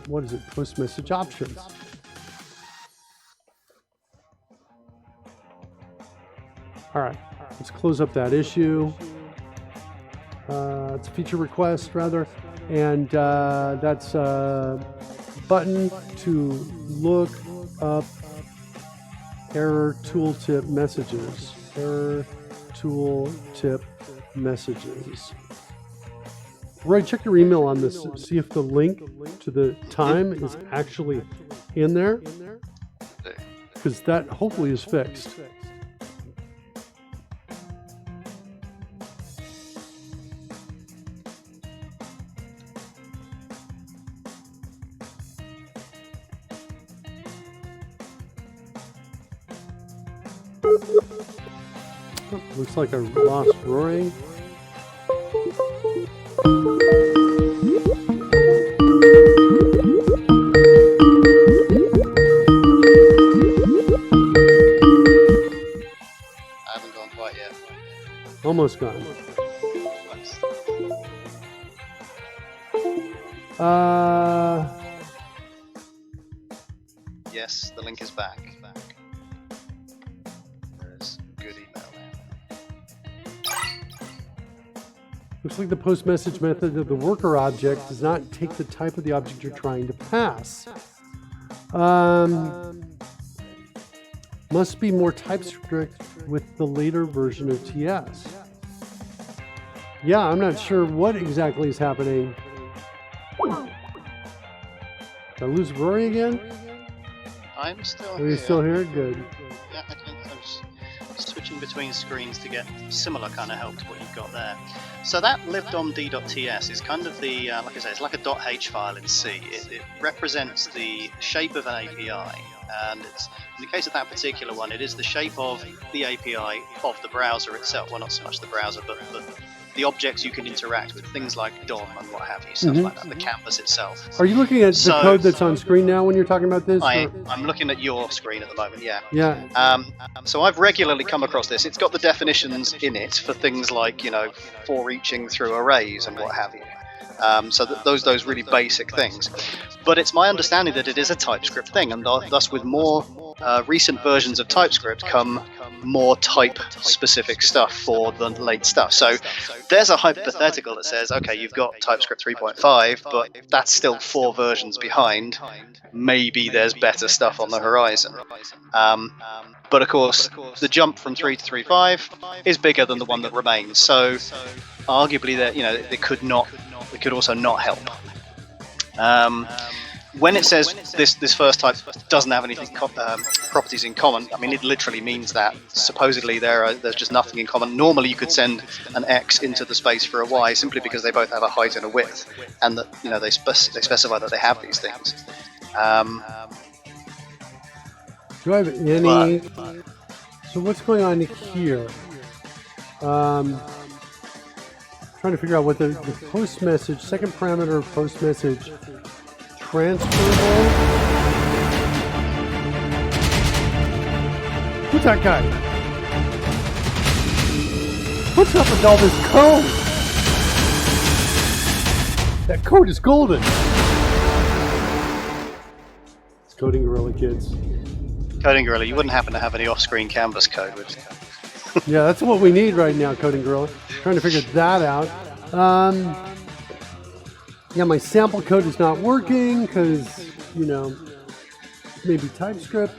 what is it? Post message options. All right, let's close up that issue. It's a feature request rather, and that's a button to look up error tooltip messages. Error tooltip messages. Roy, check your email on this. See if the link to the time is actually in there, because that hopefully is fixed. Oh, looks like I lost Rory. Almost gone. Yes, the link is back. There's good email there. Looks like the post message method of the worker object does not take the type of the object you're trying to pass. Must be more TypeScript with the later version of TS. Yeah, I'm not sure what exactly is happening. Did I lose Rory again? I'm still Are here. you still here? Good. Yeah, I'm just switching between screens to get similar kind of help to what you've got there. So that libdom.ts is kind of the, like I say, it's like a .h file in C. It represents the shape of an API. And it's, in the case of that particular one, it is the shape of the API of the browser itself. Well, not so much the browser, but the objects you can interact with, things like DOM and what have you, stuff like that, the canvas itself. Are you looking at the code that's on screen now when you're talking about this? I'm looking at your screen at the moment, yeah. Yeah. So I've regularly come across this. It's got the definitions in it for things like, for reaching through arrays and what have you. So those really basic things. But it's my understanding that it is a TypeScript thing, and thus with more recent versions of TypeScript come more type-specific stuff for the late stuff. So there's a hypothetical that says, okay, you've got TypeScript 3.5, but that's still 4 versions behind. Maybe there's better stuff on the horizon. But of course, the jump from 3 to 3.5 is bigger than the one that remains. So arguably, that it could also not help. When it says this first type doesn't have anything properties in common, I mean, it literally means that supposedly there's just nothing in common. Normally, you could send an X into the space for a Y simply because they both have a height and a width, and that they specify that they have these things. Do I have any? So what's going on here? Trying to figure out what the post message, second parameter of post message, transferable. that guy? What's up with all this code? That code is golden. It's Coding Gorilla, kids. Coding Gorilla, you wouldn't happen to have any off-screen canvas code, would you? Yeah, that's what we need right now, Coding Gorilla. Trying to figure that out. Yeah, my sample code is not working because, you know, maybe TypeScript.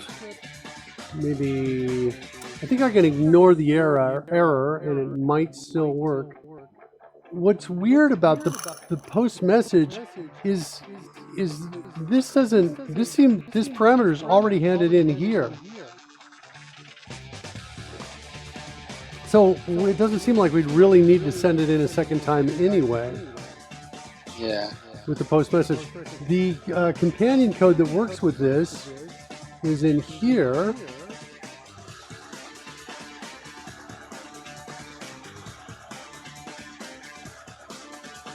Maybe I think I can ignore the error and it might still work. What's weird about the post message is this parameter is already handed in here. So it doesn't seem like we'd really need to send it in a second time anyway. Yeah. With the post message. The companion code that works with this is in here.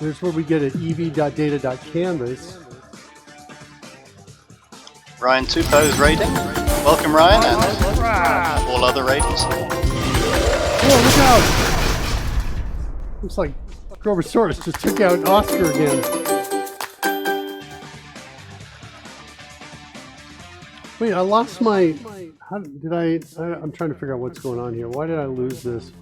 Here's where we get at ev.data.canvas. Ryan Tupou's rating. Welcome, Ryan, and all other ratings. Whoa, look out! Looks like Groversaurus just took out Oscar again. Wait, I lost my... How did I'm trying to figure out what's going on here. Why did I lose this?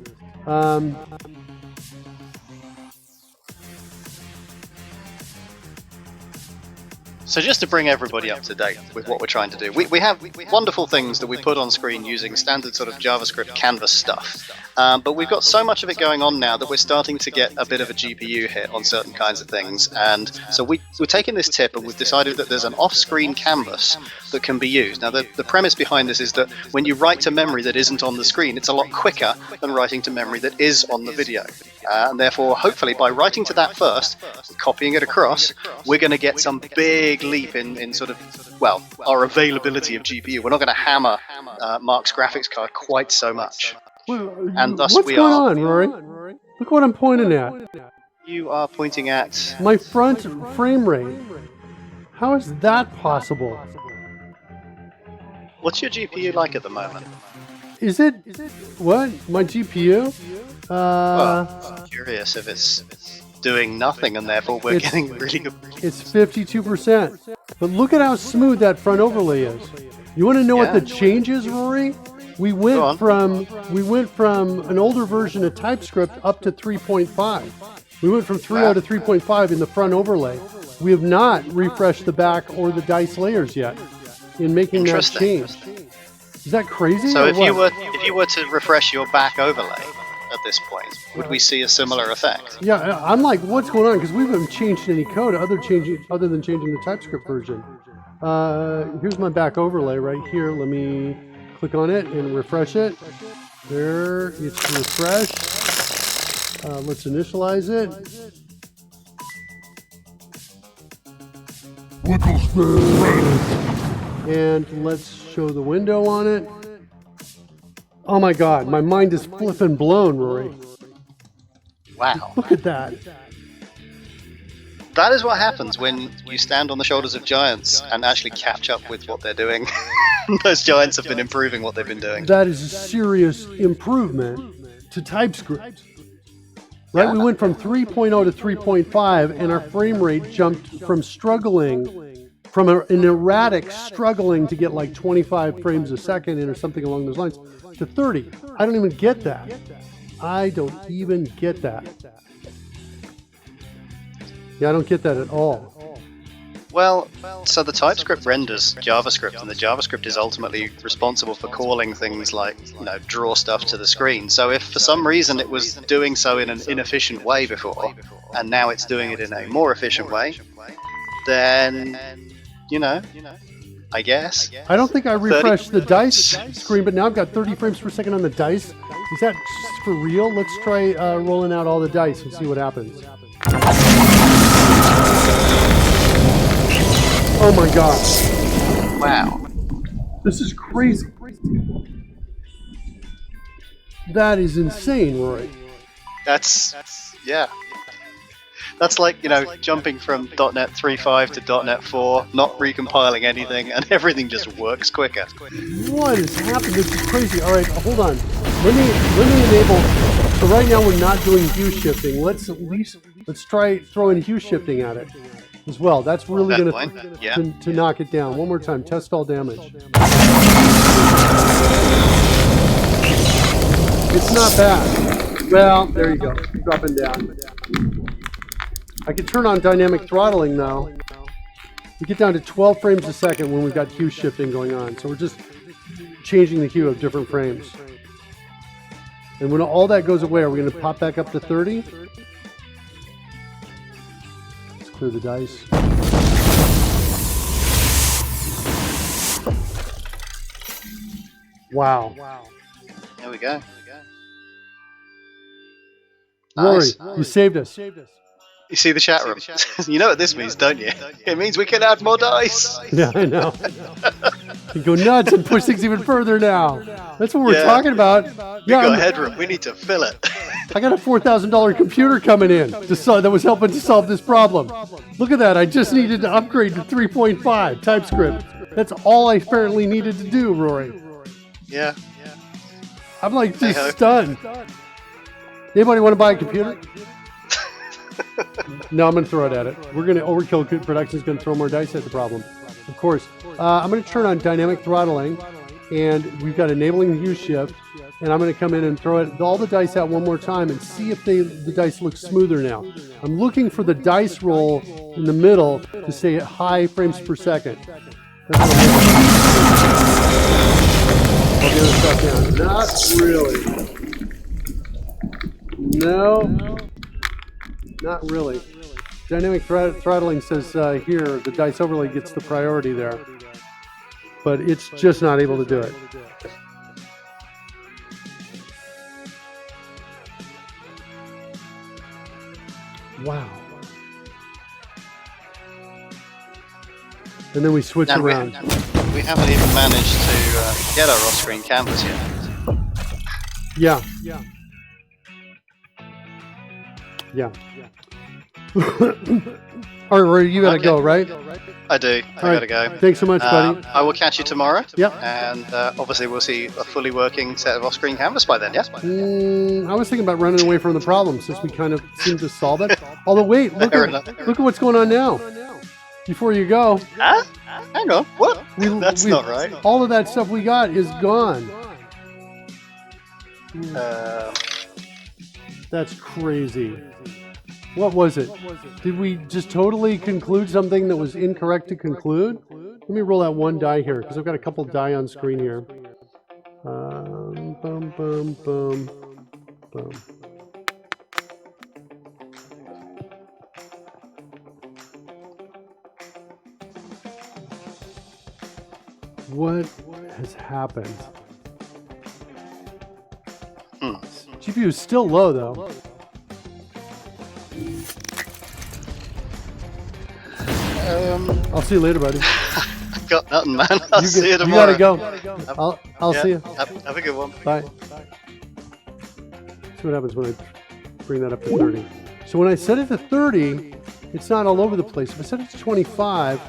So just to bring everybody up to date with what we're trying to do, we have wonderful things that we put on screen using standard sort of JavaScript canvas stuff. But we've got so much of it going on now that we're starting to get a bit of a GPU hit on certain kinds of things. And so we're taking this tip and we've decided that there's an off-screen canvas that can be used. Now, the premise behind this is that when you write to memory that isn't on the screen, it's a lot quicker than writing to memory that is on the video. And therefore, hopefully, by writing to that first, copying it across, we're going to get some big leap in sort of, well, our availability of GPU. We're not going to hammer Mark's graphics card quite so much. And thus what's we going are... on, Rory? Look what I'm pointing at. You are pointing at... My front frame rate. How is that possible? What's your GPU like at the moment? Is it... What? My GPU? Well, I'm curious if it's doing nothing and therefore we're getting really good... It's 52%. But look at how smooth that front overlay is. You want to know what the change is, Rory? We went from an older version of TypeScript up to 3.5. We went from 3.0 to 3.5 in the front overlay. We have not refreshed the back or the dice layers yet in making that change. Is that crazy? So if you were to refresh your back overlay at this point, would we see a similar effect? Yeah, I'm like, what's going on? Because we haven't changed any code other than changing the TypeScript version. Here's my back overlay right here. Let me click on it and refresh it. There, it's refreshed. Let's initialize it. And let's show the window on it. Oh my God, my mind is flipping blown, Rory. Wow. Look at that. That is what happens when you stand on the shoulders of giants and actually catch up with what they're doing. Those giants have been improving what they've been doing. That is a serious improvement to TypeScript. Right? We went from 3.0 to 3.5 and our frame rate jumped from an erratic struggling to get like 25 frames a second or something along those lines to 30. I don't even get that. I don't even get that. Yeah, I don't get that at all. Well, so the TypeScript renders JavaScript, and the JavaScript is ultimately responsible for calling things like, draw stuff to the screen. So if for some reason it was doing so in an inefficient way before, and now it's doing it in a more efficient way, then, I guess. I don't think I refreshed the dice screen, but now I've got 30 frames per second on the dice. Is that for real? Let's try rolling out all the dice and see what happens. Oh my God. Wow. This is crazy. That is insane, Roy. That's That's like, jumping from .NET 3.5 to .NET 4, not recompiling anything, and everything just works quicker. What is happening? This is crazy. All right, hold on. Let me enable. So right now we're not doing hue shifting. Let's try throwing hue shifting at it as well. That's really going to knock it down. One more time. Test all damage. It's not bad. Well, there you go. Dropping down. I can turn on dynamic throttling now. We get down to 12 frames a second when we've got hue shifting going on. So we're just changing the hue of different frames. And when all that goes away, are we going to pop back up to 30? Let's clear the dice. Wow. There we go. Rory, Nice. you saved us. You see the chat room? You know what this means, don't you? It means we can add more dice. Yeah, I know. You go nuts and push things even further now. That's what we're Yeah. talking about. We've Yeah, got headroom. We need to fill it. I got a $4,000 computer coming in that was helping to solve this problem. Look at that. I just needed to upgrade to 3.5 TypeScript. That's all I apparently needed to do, Rory. Yeah. I'm like just Hey-ho. stunned. Anybody want to buy a computer? No, I'm going to throw it at it. We're going to overkill production's going to throw more dice at the problem. Of course. I'm going to turn on dynamic throttling, and we've got enabling hue shift, and I'm going to come in and throw all the dice out one more time and see if the dice look smoother now. I'm looking for the dice roll in the middle to say high frames per second. That's what I'm looking for. I'll get this stuff down. Not really. No. Not really. Dynamic throttling says here the dice overlay gets the priority there, but it's just not able to do it. Wow. And then we switch And around. we haven't even managed to get our off-screen canvas yet. Yeah. Yeah. All right, Rory, you gotta Okay. go, right? I do. I All right. gotta go. Thanks so much, buddy. I will catch you tomorrow. Yep. And obviously we'll see a fully working set of off-screen canvas by then, yes? I was thinking about running away from the problem since we kind of seem to solve it. Although, wait, look Fair at enough. what's going on now. Before you go, Huh? Hang on. What? That's we- not right. all of that stuff we got is gone. That's crazy. What was it? Did we just totally conclude something that was incorrect to conclude? Let me roll out one die here because I've got a couple die on screen here. Boom, boom, boom, boom. What has happened? GPU is still low though. I'll see you later, buddy. Got nothing, man. I'll see you You tomorrow. gotta go. I'll see you. Have a good one. Bye. See what happens when I bring that up to 30. So when I set it to 30, it's not all over the place. If I set it to 25,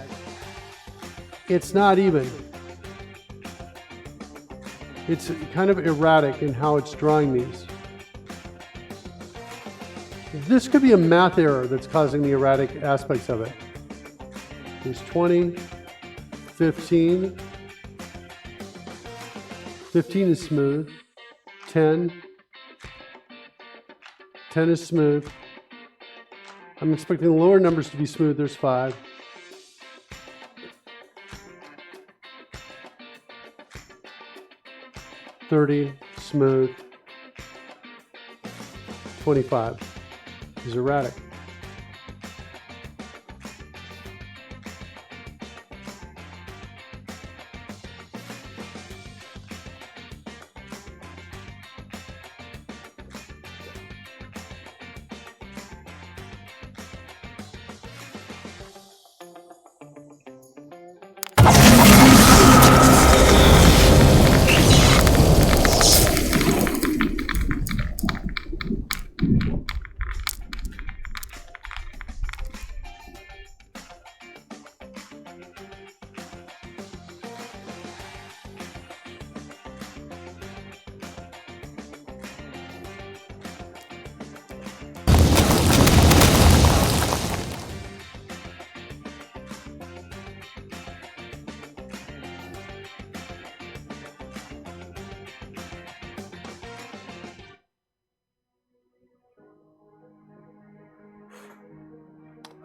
it's not even. It's kind of erratic in how it's drawing these. This could be a math error that's causing the erratic aspects of it. There's 20, 15. 15 is smooth. 10. 10 is smooth. I'm expecting the lower numbers to be smooth. There's 5. $30, smooth. 25 is erratic.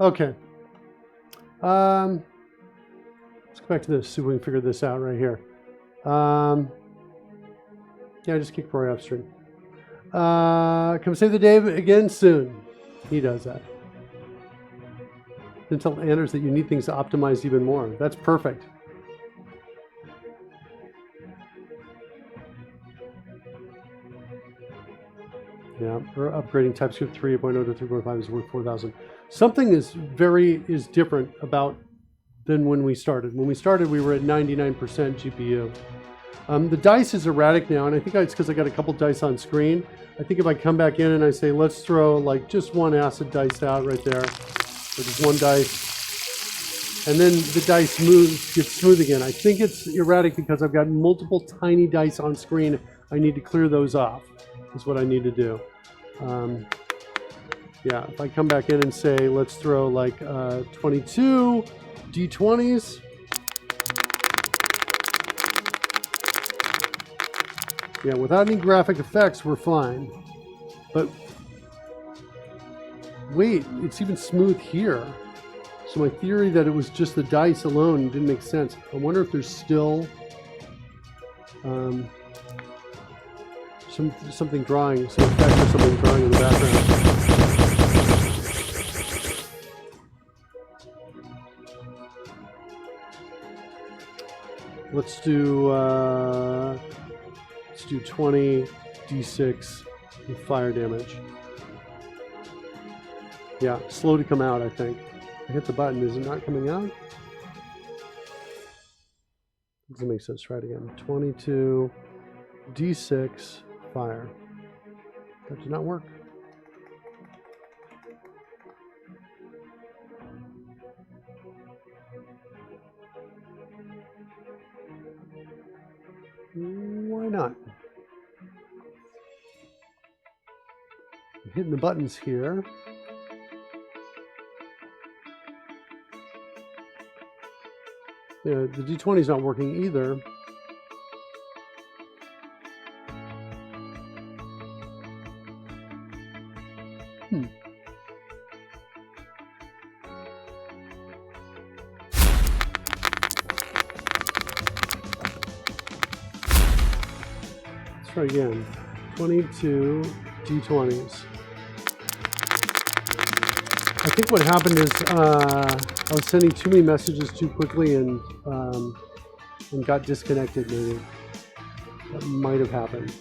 Okay. Let's go back to this, see if we can figure this out right here. Yeah, just kick Roy off stream. Come save the day again soon. He does that. Then tell Anders that you need things to optimize even more. That's perfect. Yeah, we're upgrading TypeScript 3.0 to 3.5 is worth 4,000. Something is different about than when we started. When we started, we were at 99% GPU. The dice is erratic now, and I think it's because I got a couple dice on screen. I think if I come back in and I say, let's throw like just one acid dice out right there, or just one dice, and then the dice gets smooth again. I think it's erratic because I've got multiple tiny dice on screen. I need to clear those off, is what I need to do. Yeah, if I come back in and say, let's throw like 22 D20s. Yeah, without any graphic effects, we're fine. But wait, it's even smooth here. So my theory that it was just the dice alone didn't make sense. I wonder if there's still something drawing, some effect or something drawing in the background. Let's do 20 D6 with fire damage. Yeah, slow to come out, I think. I hit the button. Is it not coming out? Doesn't make sense. Try it again. 22 D6 fire. That did not work. Why not? I'm hitting the buttons here. Yeah, the D20 is not working either. Let's try again. 22 D20s. I think what happened is I was sending too many messages too quickly and got disconnected, maybe. That might have happened.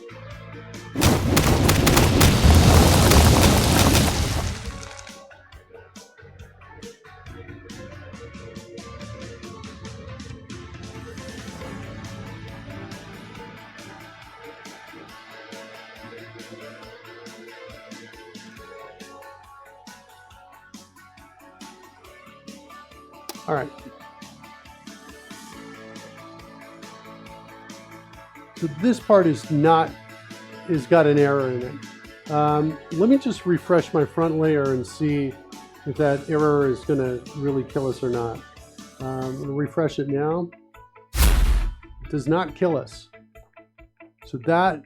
All right. So this part is got an error in it. Let me just refresh my front layer and see if that error is going to really kill us or not. I'm going to refresh it now. It does not kill us. So that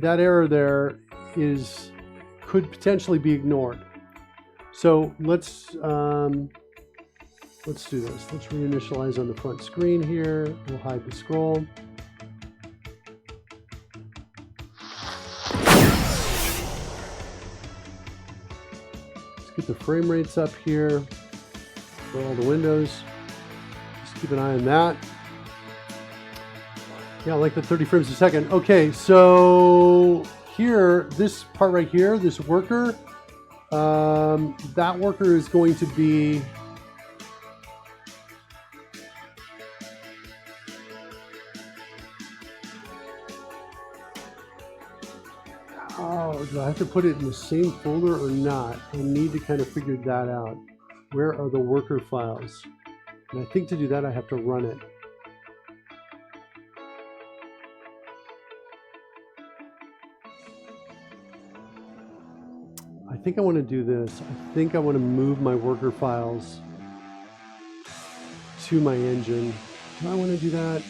error there could potentially be ignored. So let's do this. Let's reinitialize on the front screen here. We'll hide the scroll. Let's get the frame rates up here for all the windows. Just keep an eye on that. Yeah, I like the 30 frames a second. Okay, so here, this part right here, this worker, that worker is going to be do I have to put it in the same folder or not? I need to kind of figure that out. Where are the worker files? And I think to do that, I have to run it. I think I want to do this. I think I want to move my worker files to my engine. Do I want to do that?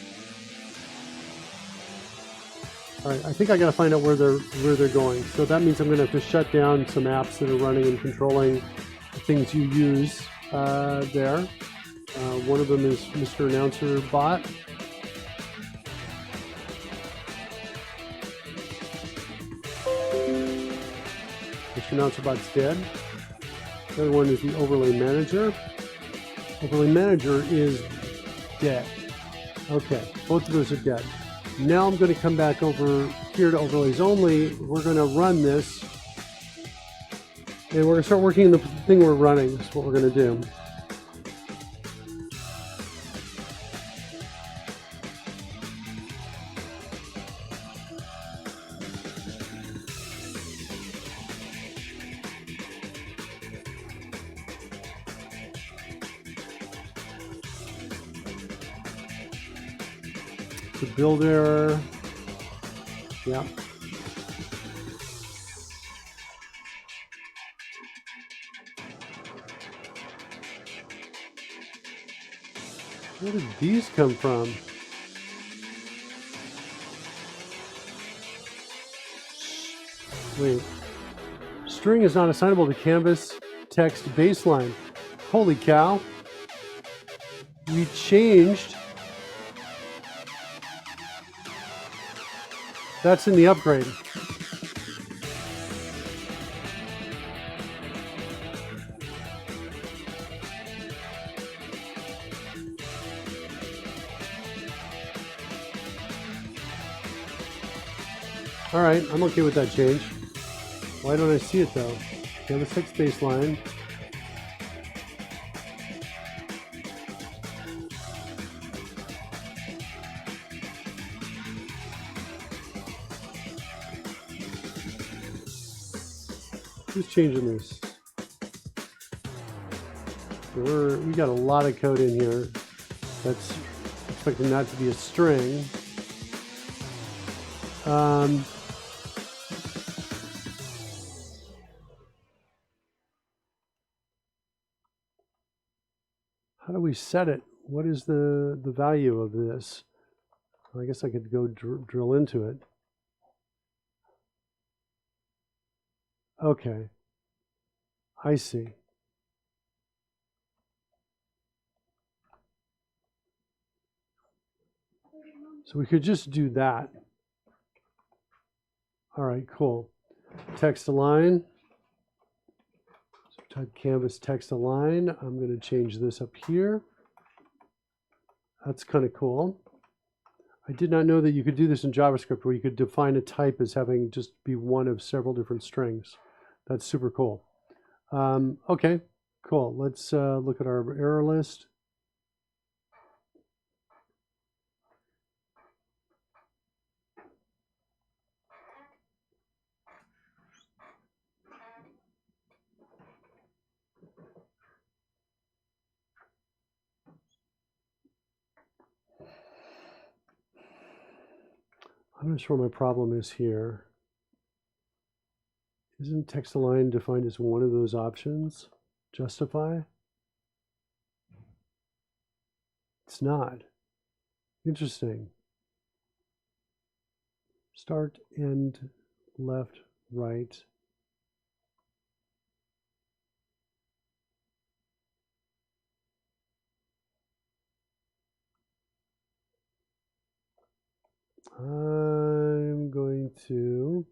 All right, I think I got to find out where they're going. So that means I'm going to have to shut down some apps that are running and controlling the things you use. there. One of them is Mr. Announcer Bot. Mr. Announcer Bot's dead. The other one is the Overlay Manager. Overlay Manager is dead. Okay, both of those are dead. Now I'm going to come back over here to Overlays Only. We're going to run this. And we're going to start working on the thing we're running. That's what we're going to do. The build error. Yeah. Where did these come from? Wait. String is not assignable to canvas text baseline. Holy cow. We changed. That's in the upgrade. All right, I'm okay with that change. Why don't I see it though? Canvas text baseline. Who's changing this? We got a lot of code in here. That's expecting that to be a string. How do we set it? What is the value of this? I guess I could go drill into it. Okay, I see. So we could just do that. All right, cool. Text align. So type canvas text align. I'm going to change this up here. That's kind of cool. I did not know that you could do this in JavaScript where you could define a type as having just be one of several different strings. That's super cool. Okay, cool. Let's look at our error list. I'm not sure what my problem is here. Isn't text align defined as one of those options? Justify? It's not. Interesting. Start, end, left, right. I'm going to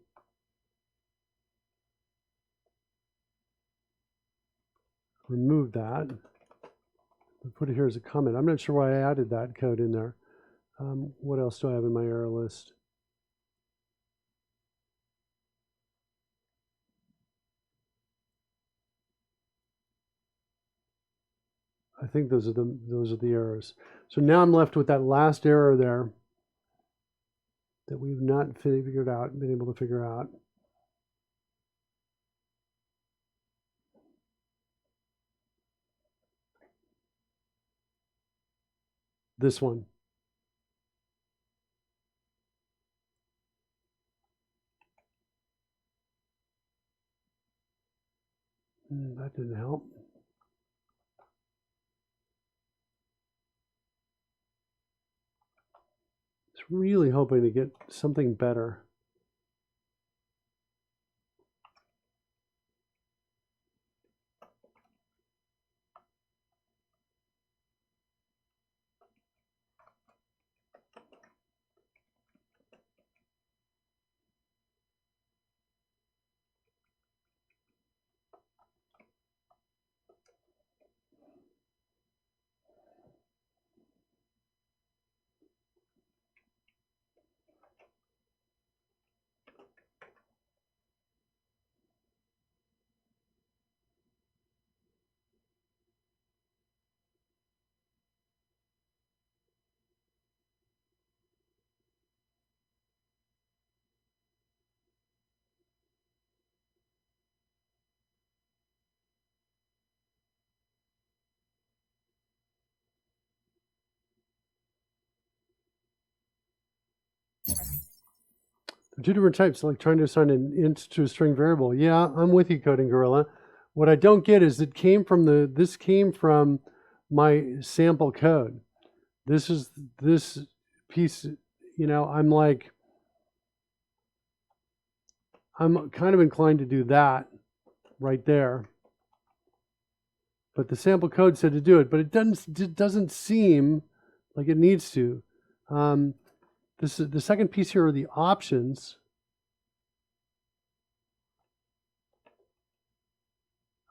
remove that. I'll put it here as a comment. I'm not sure why I added that code in there. What else do I have in my error list? I think those are the errors. So now I'm left with that last error there that we've not been able to figure out. This one. That didn't help. It's really hoping to get something better. Two different types, like trying to assign an int to a string variable. Yeah, I'm with you, Coding Gorilla. What I don't get is this came from my sample code. This piece, I'm kind of inclined to do that right there. But the sample code said to do it, but it doesn't seem like it needs to. This is the second piece here are the options.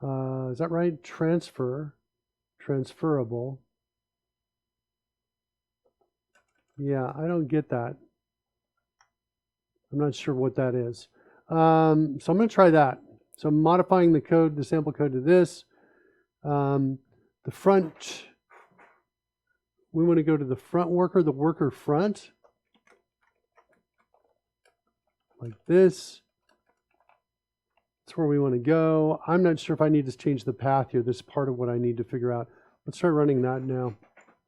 Is that right? Transferable. Yeah, I don't get that. I'm not sure what that is. So I'm going to try that. So I'm modifying the code, the sample code to this. The front, we want to go to the front worker, the worker front. Like this. That's where we want to go. I'm not sure if I need to change the path here. This is part of what I need to figure out. Let's try running that now.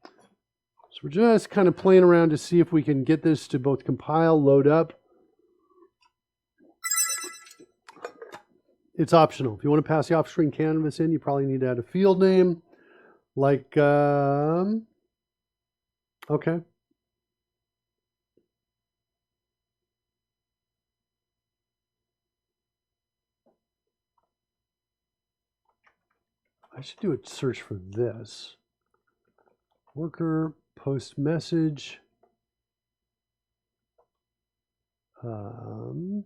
So we're just kind of playing around to see if we can get this to both compile, load up. It's optional. If you want to pass the off-screen canvas in, you probably need to add a field name. Like, okay. I should do a search for this. Worker, post message. Init,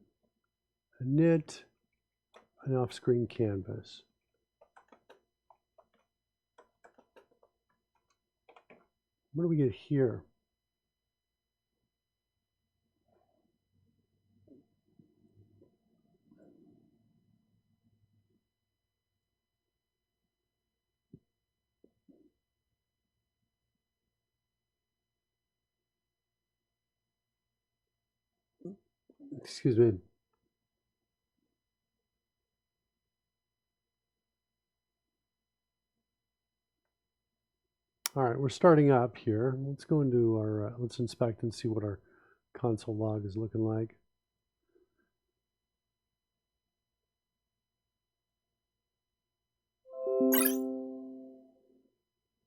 an off-screen canvas. What do we get here? Excuse me. All right, we're starting up here. Let's go into our, let's inspect and see what our console log is looking like.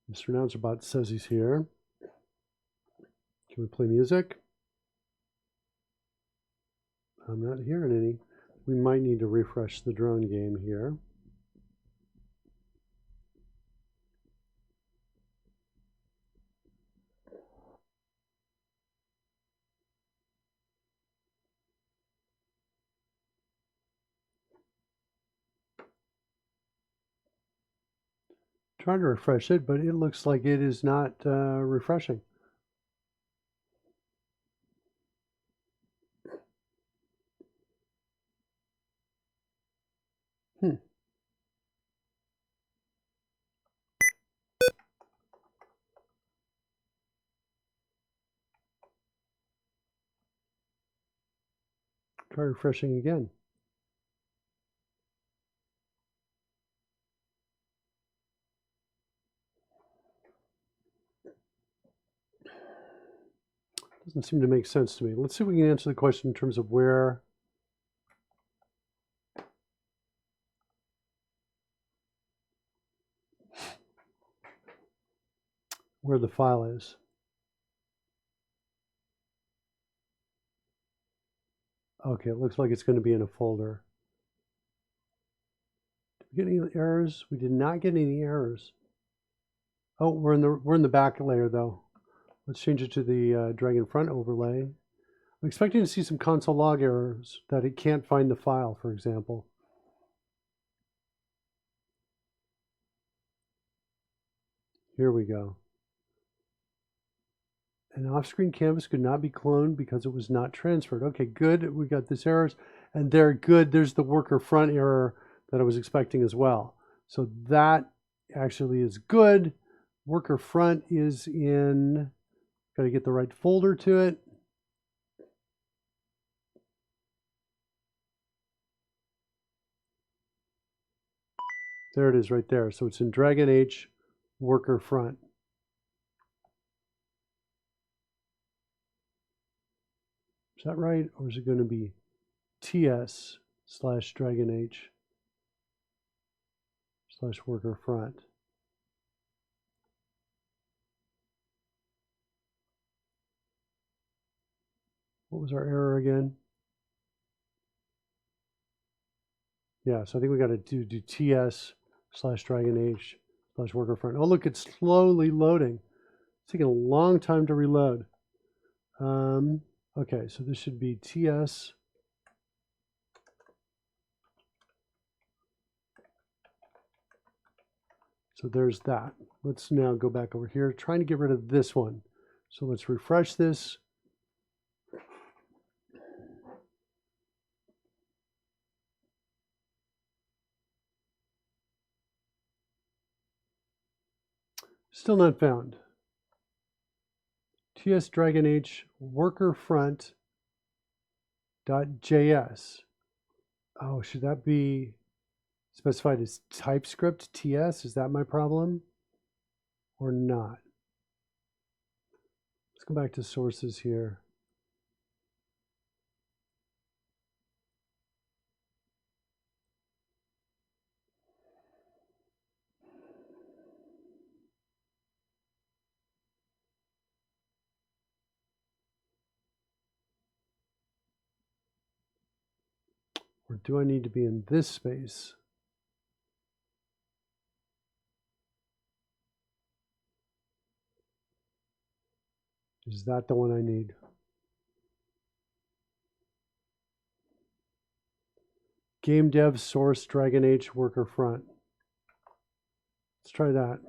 Mr. AnnouncerBot says he's here. Can we play music? I'm not hearing any. We might need to refresh the drone game here. Trying to refresh it, but it looks like it is not refreshing. Try refreshing again. Doesn't seem to make sense to me. Let's see if we can answer the question in terms of where the file is. Okay, it looks like it's going to be in a folder. Did we get any errors? We did not get any errors. Oh, we're in the back layer though. Let's change it to the drag and front overlay. I'm expecting to see some console log errors that it can't find the file, for example. Here we go. An off-screen canvas could not be cloned because it was not transferred. Okay, good. We got this errors, and they're good. There's the worker front error that I was expecting as well. So that actually is good. Worker front is in, got to get the right folder to it. There it is right there. So it's in Dragon H worker front. that right? Or is it going to be TS/DragonH/worker front? What was our error again? Yeah, so I think we got to do TS/DragonH/worker front. Oh, look, it's slowly loading. It's taking a long time to reload. Okay, so this should be TS. So there's that. Let's now go back over here, trying to get rid of this one. So let's refresh this. Still not found. TS/DragonH worker front.js. Oh, should that be specified as TypeScript TS? Is that my problem or not? Let's go back to sources here. Or do I need to be in this space? Is that the one I need? Game dev source DragonH worker front. Let's try that.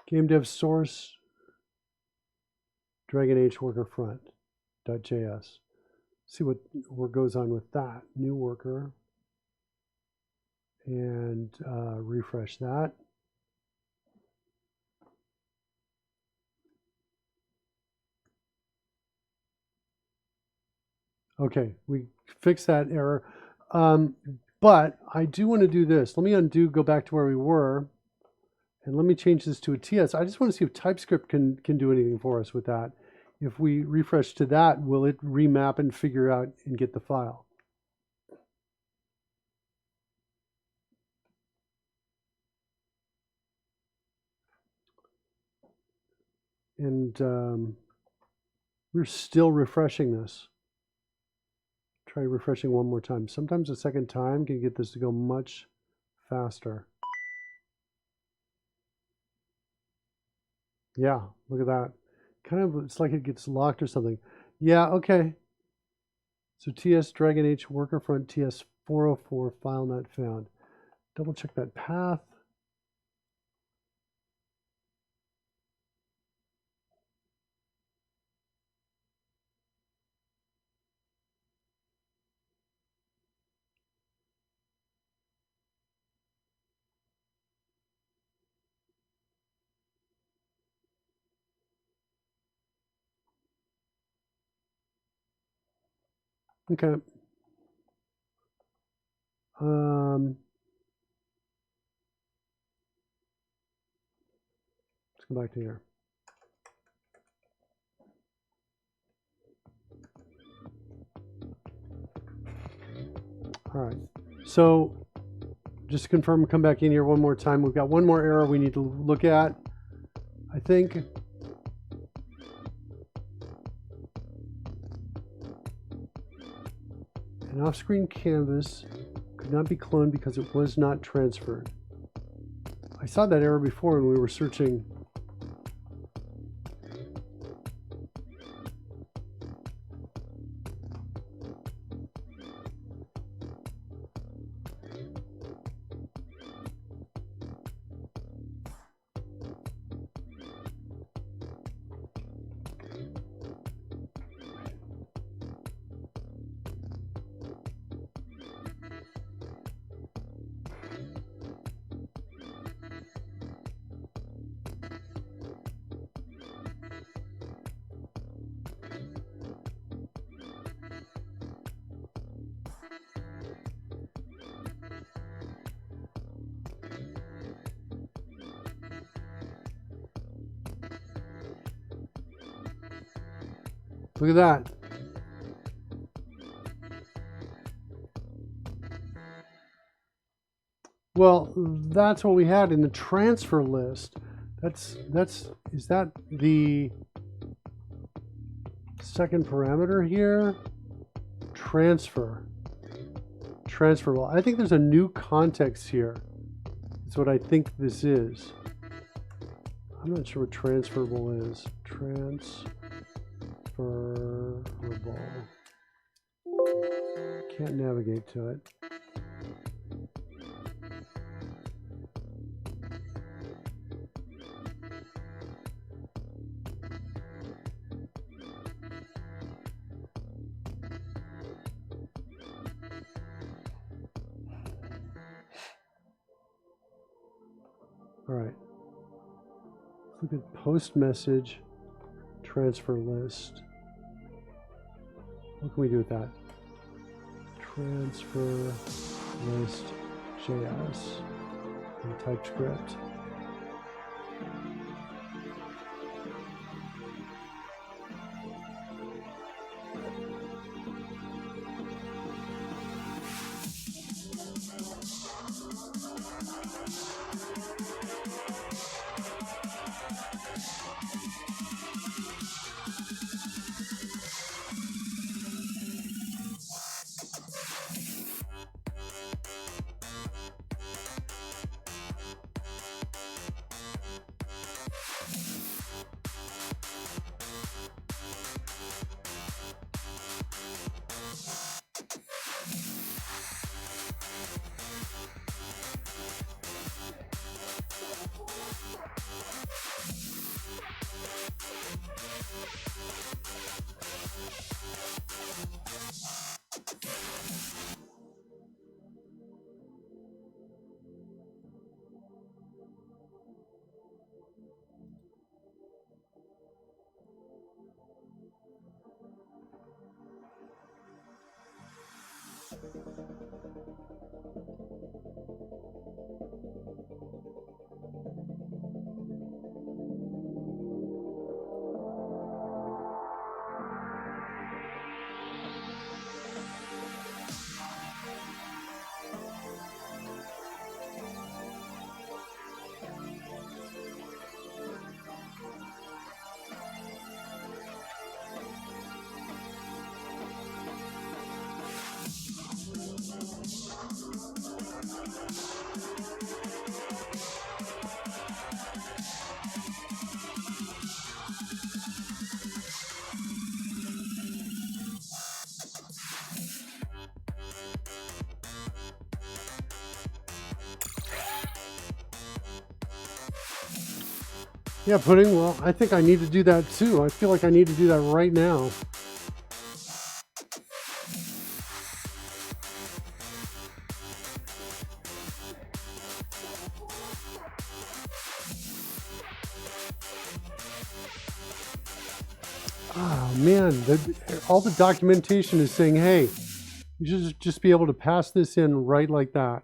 Game dev source DragonH worker front.js. See what goes on with that. New worker. And refresh that. Okay, we fixed that error. But I do want to do this. Let me undo, go back to where we were, and let me change this to a TS. I just want to see if TypeScript can do anything for us with that. If we refresh to that, will it remap and figure out and get the file? And we're still refreshing this. Try refreshing one more time. Sometimes a second time can get this to go much faster. Yeah, look at that. Kind of, it's like it gets locked or something. Yeah, okay. So TS/DragonH worker front TS404 file not found. Double check that path. Okay. Let's go back to here. All right. So just to confirm, come back in here one more time. We've got one more error we need to look at, I think. An off-screen canvas could not be cloned because it was not transferred. I saw that error before when we were searching. Look at that. Well, that's what we had in the transfer list. Is that the second parameter here? Transfer. Transferable. I think there's a new context here. That's what I think this is. I'm not sure what transferable is. Transferable. Can't navigate to it. All right. Look at post message transfer list. What can we do with that? Transfer list JS and TypeScript. Yeah, pudding. Well, I think I need to do that too. I feel like I need to do that right now. Oh man, all the documentation is saying, hey, you should just be able to pass this in right like that.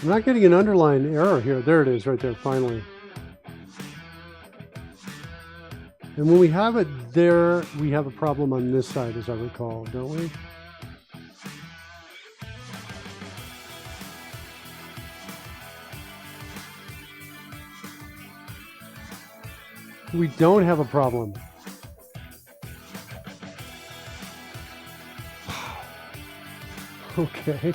I'm not getting an underline error here. There it is right there, finally. And when we have it there, we have a problem on this side, as I recall, don't we? We don't have a problem. Okay.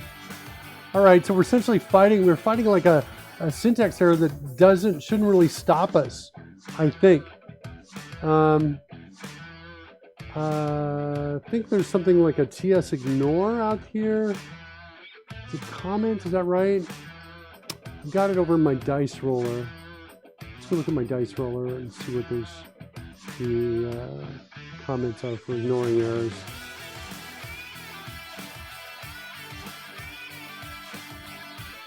All right, so we're essentially fighting. We're fighting like a syntax error that shouldn't really stop us, I think. I think there's something like a TS ignore out here. It's a comment, is that right? I've got it over in my dice roller. Let's go look at my dice roller and see what the comments are for ignoring errors.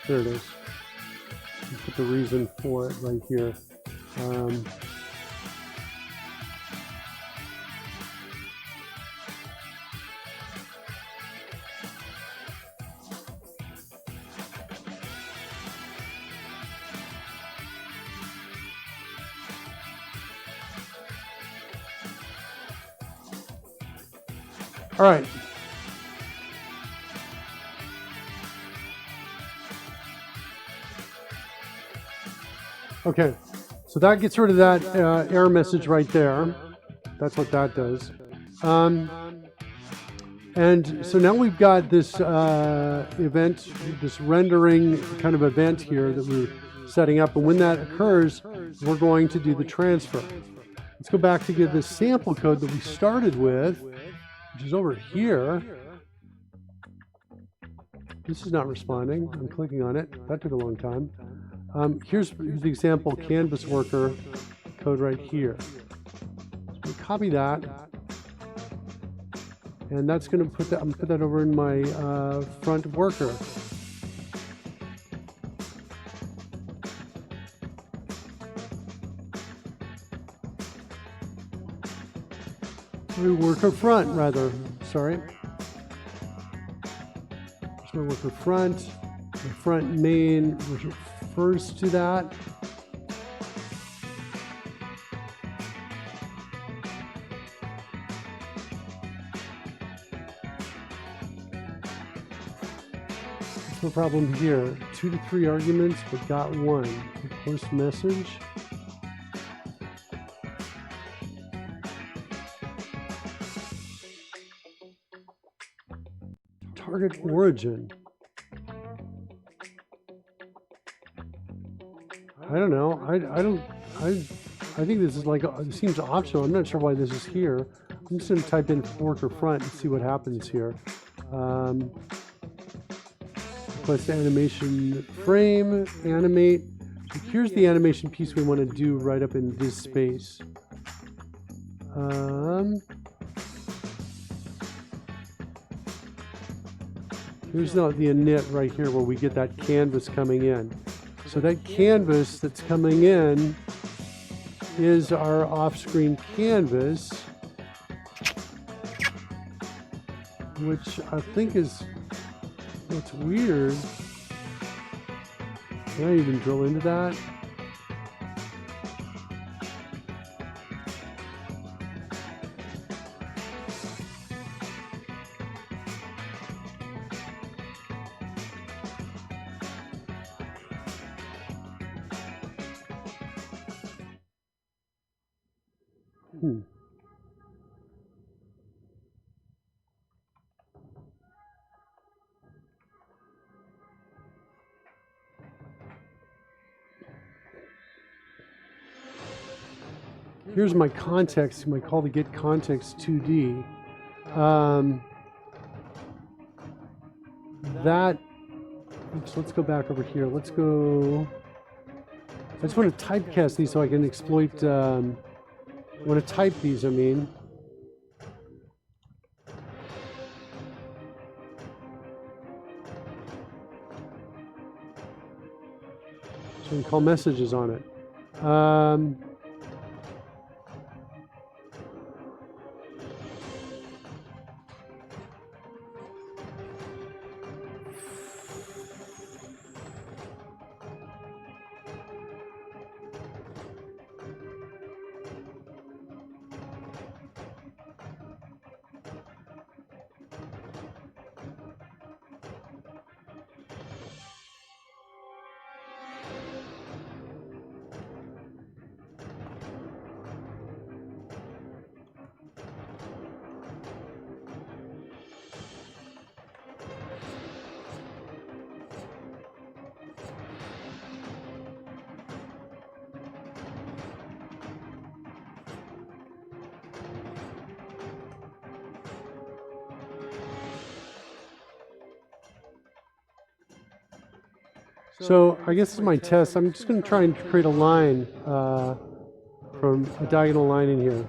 There it is. You put the reason for it right here. All right. Okay, so that gets rid of that error message right there. That's what that does. And so now we've got this event, this rendering kind of event here that we're setting up. And when that occurs, we're going to do the transfer. Let's go back to get this sample code that we started with, which is over here. This is not responding. I'm clicking on it. That took a long time. Here's the example canvas worker code right here. So we copy that. And that's going to put that. I'm going to put that over in my front worker. Worker front, rather. Sorry. So worker front. The front main refers to that. No problem here. 2 to 3 arguments, but got 1. Post message. Target origin. I don't know. I think this is like, it seems optional. I'm not sure why this is here. I'm just going to type in worker front and see what happens here. Request animation frame, animate. Here's the animation piece we want to do right up in this space. Here's the init right here where we get that canvas coming in. So that canvas that's coming in is our off-screen canvas, which I think is what's weird. Can I even drill into that? Here's my context, my call to get context 2D. Let's go back over here. Let's go. I just want to typecast these so I can exploit. I want to type these, I mean. So I can call messages on it. So I guess this is my test. I'm just going to try and create a line from a diagonal line in here.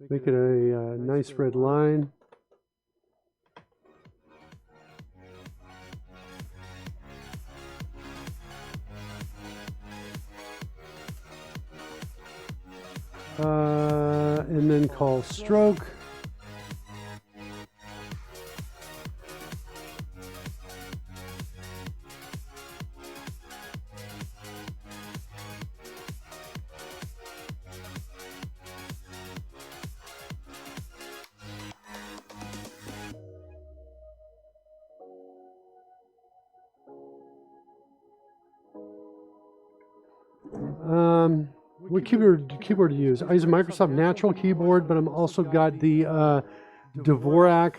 Make it a nice red line. And then call stroke. What keyboard to use? I use a Microsoft Natural keyboard, but I'm also got the Dvorak.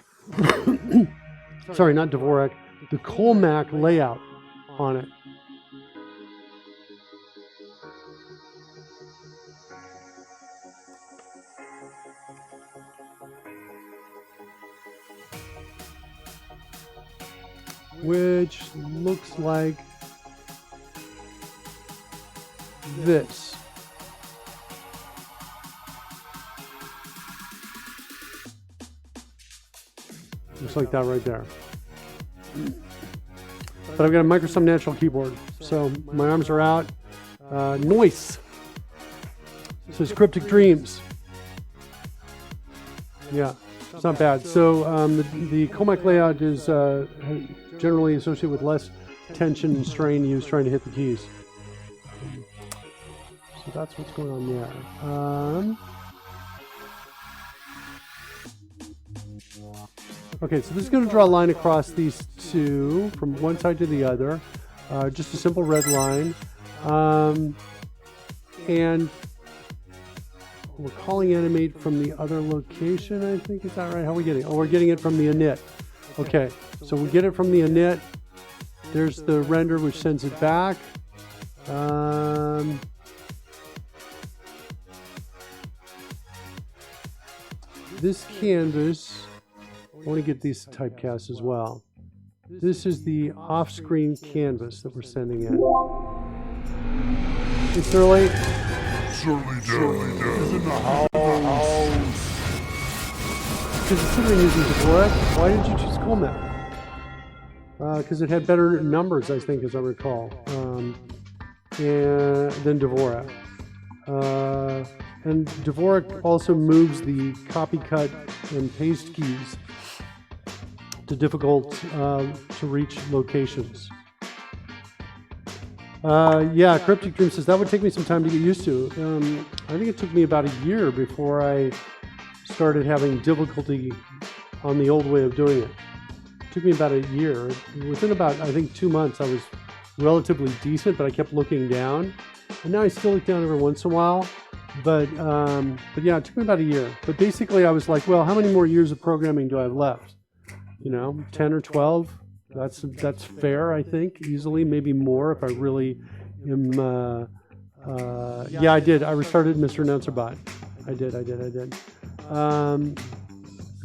Sorry, not Dvorak. The Colmac layout on it. Which looks like this. Looks like that right there. But I've got a Microsoft Natural keyboard, so my arms are out. Noise. It says Cryptic Dreams. Yeah, it's not bad. So the Colmac layout is generally associated with less tension and strain used trying to hit the keys. So that's what's going on there. Okay, so this is going to draw a line across these two from one side to the other. Just a simple red line. And we're calling animate from the other location, I think. Is that right? How are we getting it? Oh, we're getting it from the init. Okay, so we get it from the init. There's the render, which sends it back. This canvas, I want to get these typecast as well. This is the off-screen canvas that we're sending in. It's early. Shirley is in the house. Considering using Dvorak, why did you choose Colmac? Because it had better numbers, I think, as I recall, than Dvorak. And Dvorak also moves the copy, cut, and paste keys to difficult to reach locations. Yeah, Cryptic Dream says that would take me some time to get used to. I think it took me about a year before I started having difficulty on the old way of doing it. It took me about a year. Within about, I think, 2 months, I was relatively decent, but I kept looking down. And now I still look down every once in a while. But yeah, it took me about a year. But basically, I was like, well, how many more years of programming do I have left? You know, 10 or 12? That's fair, I think, easily, maybe more if I really am. Yeah, I did. I restarted Mr. Announcer Bot. I did.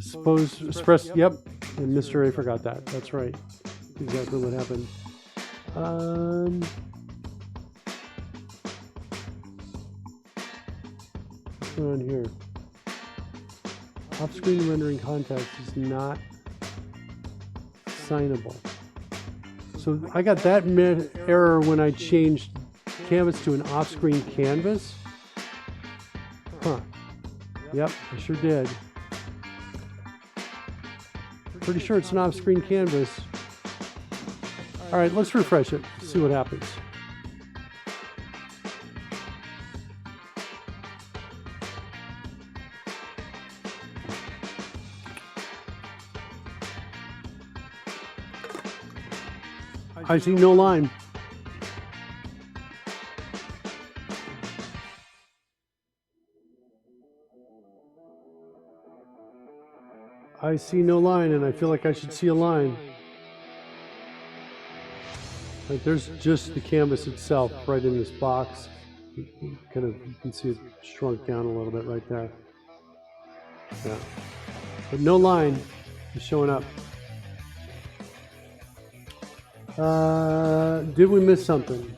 Suppose express. Yep, and Mr. A forgot that. That's right. Exactly what happened. What's going on here? Off-screen rendering context is not signable. So I got that error when I changed canvas to an off-screen canvas. Huh. Yep, I sure did. Pretty sure it's an off-screen canvas. All right, let's refresh it, see what happens. I see no line. I see no line, and I feel like I should see a line. Like there's just the canvas itself right in this box. You can see it shrunk down a little bit right there. Yeah. But no line is showing up. Did we miss something?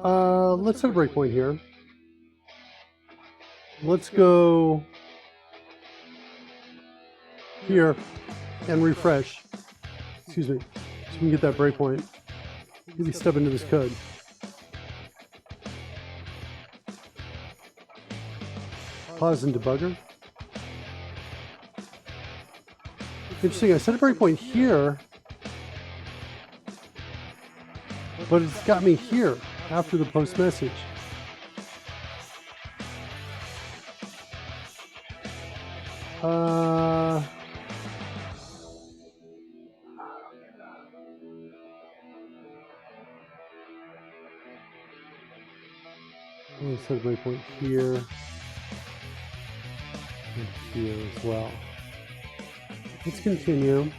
Let's set a breakpoint here. Let's go here and refresh. Excuse me. So we can get that breakpoint. Maybe step into this code. Pause and debugger. Interesting. I set a breakpoint here, but it's got me here after the post message. I'll set a breakpoint here and here as well. Let's continue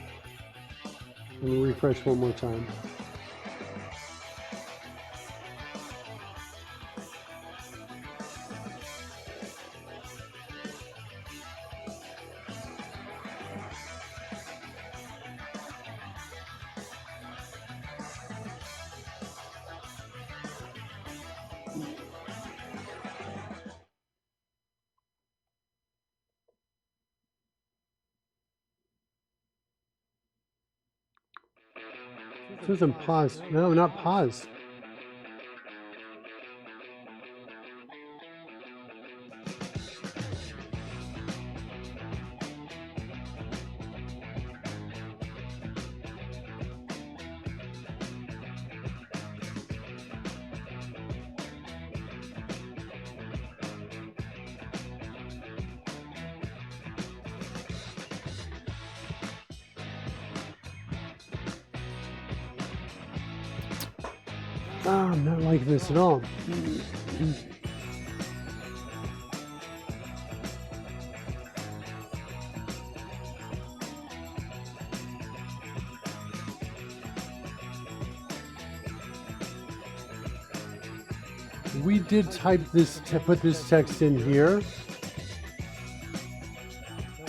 and refresh one more time. It says I'm paused. No, not paused. Oh, I'm not liking this at all. We did type this, put this text in here.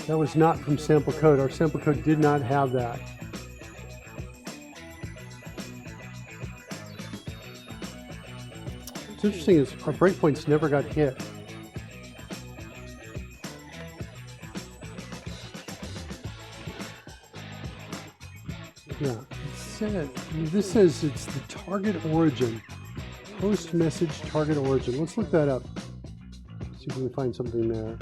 That was not from sample code. Our sample code did not have that. What's interesting is our breakpoints never got hit. Yeah, this says it's the target origin. Post message target origin. Let's look that up. See if we can find something there.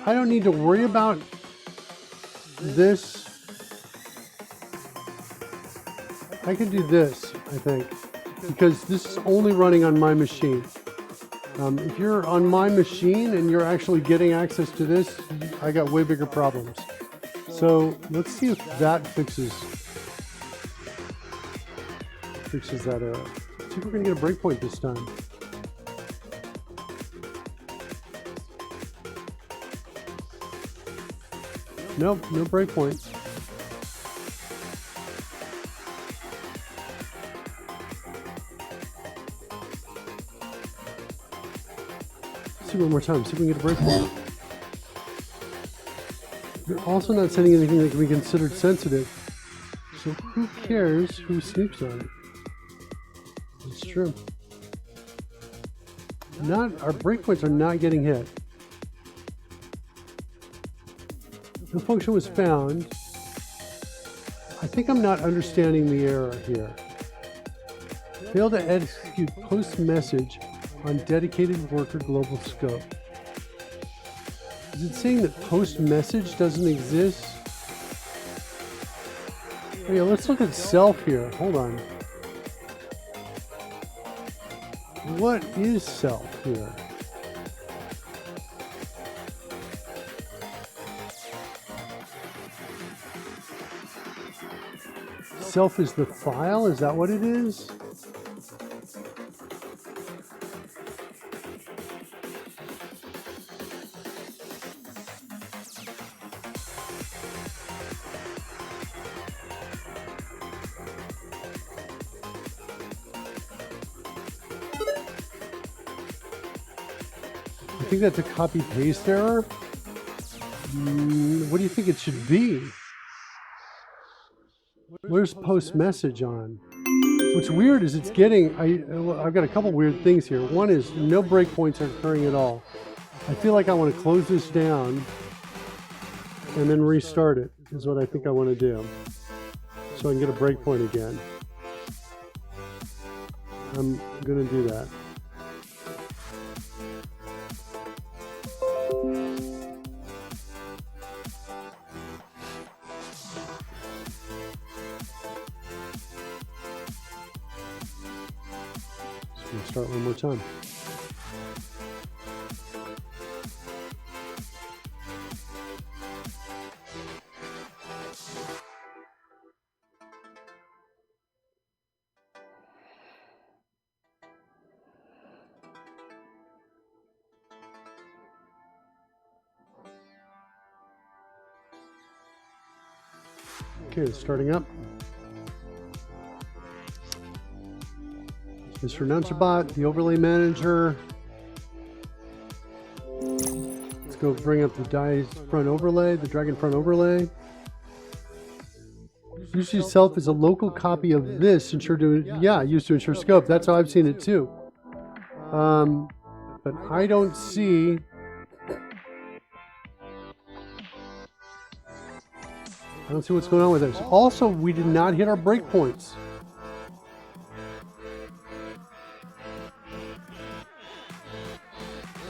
I don't need to worry about this. I can do this, I think, because this is only running on my machine. If you're on my machine and you're actually getting access to this, I got way bigger problems. So let's see if that fixes that error. Let's see if we're going to get a breakpoint this time. Nope, no breakpoints. See one more time, see if we can get a breakpoint. You're also not setting anything that can be considered sensitive. So who cares who sleeps on it? It's true. Our breakpoints are not getting hit. The function was found. I think I'm not understanding the error here. Failed to execute post message on dedicated worker global scope. Is it saying that post message doesn't exist? Oh yeah, let's look at self here. Hold on. What is self here? Self is the file? Is that what it is? I think that's a copy-paste error. What do you think it should be? Where's post message on? What's weird is it's getting, I've got a couple weird things here. One is no breakpoints are occurring at all. I feel like I want to close this down and then restart it is what I think I want to do. So I can get a breakpoint again. I'm going to do that. Start one more time. Okay, it's starting up. Mr. Announcerbot, the overlay manager. Let's go bring up the dice front overlay, the dragon front overlay. Use yourself as a local copy of this, ensure to, yeah, used to ensure scope. That's how I've seen it too. But I don't see. I don't see what's going on with this. Also, we did not hit our breakpoints.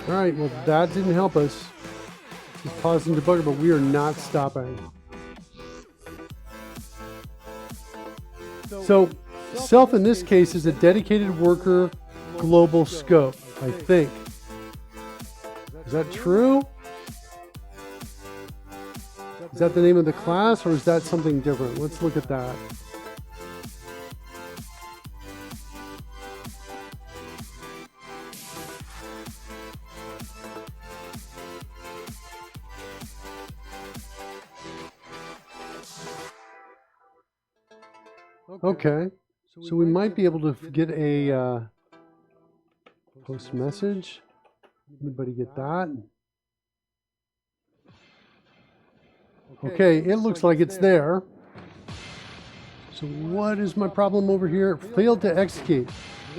All right, well, that didn't help us. Just pausing debugger, but we are not stopping. So, self in this case is a dedicated worker global scope, I think. Is that true? Is that the name of the class, or is that something different? Let's look at that. Okay, so we might be able to get a post message. Anybody get that? Okay, it looks like it's there. So what is my problem over here? Failed to execute.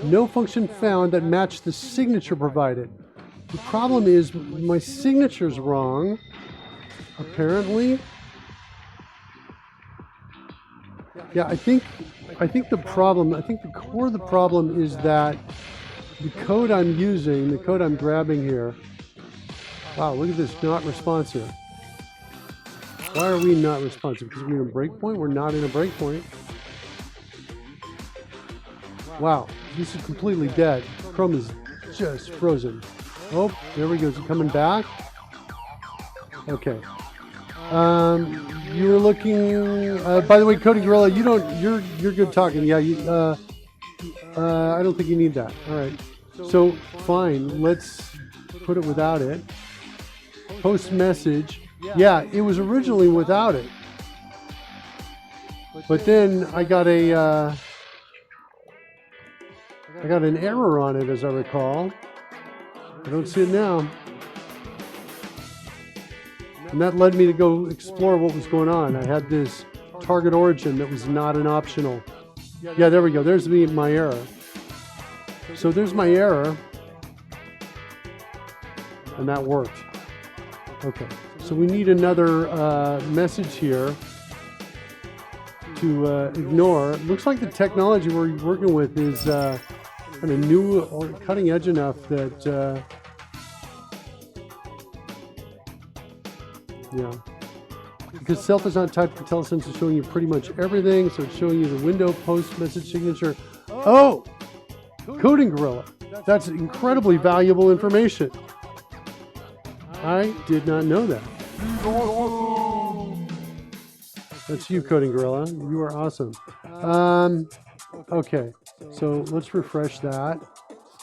No function found that matched the signature provided. The problem is my signature's wrong, apparently. Yeah, I think the problem, I think the core of the problem is that the code I'm using, the code I'm grabbing here, wow, look at this, not responsive. Why are we not responsive? Because we're in a breakpoint? We're not in a breakpoint. Wow, this is completely dead. Chrome is just frozen. Oh, there we go, is it coming back? Okay. You were looking. By the way, Cody Gorilla, you don't. You're good talking. Yeah. I don't think you need that. All right. So fine. Let's put it without it. Post message. Yeah, it was originally without it, but then I got an error on it, as I recall. I don't see it now. And that led me to go explore what was going on. I had this target origin that was not an optional. Yeah, there we go. There's my error. So there's my error. And that worked. Okay. So we need another message here to ignore. Looks like the technology we're working with is kind of new or cutting edge enough that, yeah. Because self is not typed, IntelliSense is showing you pretty much everything. So it's showing you the window, post, message signature. Oh, Coding Gorilla. That's incredibly valuable information. I did not know that. That's you, Coding Gorilla. You are awesome. Okay, so let's refresh that.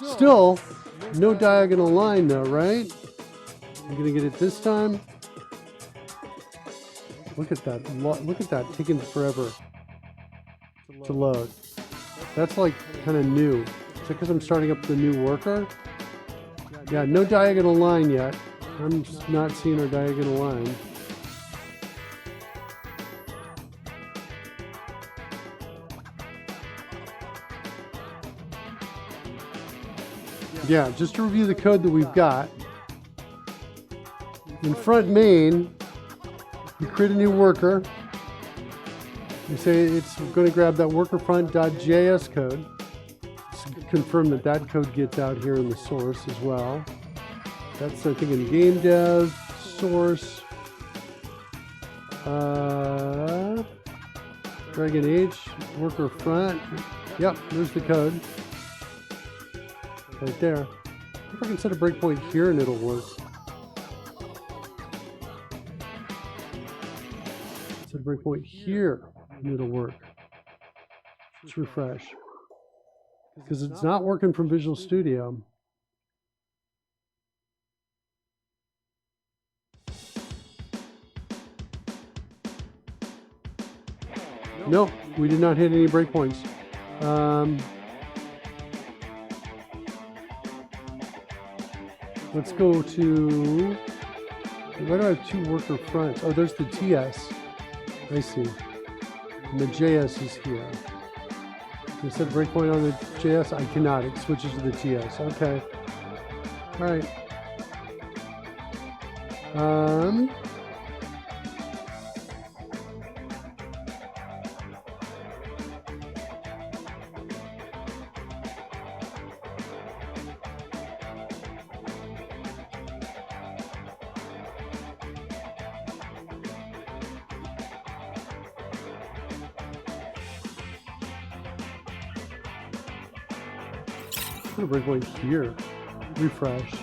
Still, no diagonal line though, right? I'm gonna get it this time. Look at that. Look at that, taking forever to load. That's like kind of new. Is that because I'm starting up the new worker? Yeah, no diagonal line yet. I'm not seeing our diagonal line. Yeah, just to review the code that we've got. In front main, you create a new worker. You say it's going to grab that worker front.js code. Just confirm that that code gets out here in the source as well. That's, I think, in game dev, source, Dragon H, worker front. Yep, there's the code. Right there. If I can set a breakpoint here and it'll work. Set a breakpoint here and it'll work. Let's refresh. Because it's not working from Visual Studio. Nope, we did not hit any breakpoints. Let's go to, why do I have two worker fronts? Oh, there's the TS. I see. And the JS is here. Can I set a breakpoint on the JS? I cannot. It switches to the TS. Okay. All right. Put a breakpoint here. Refresh.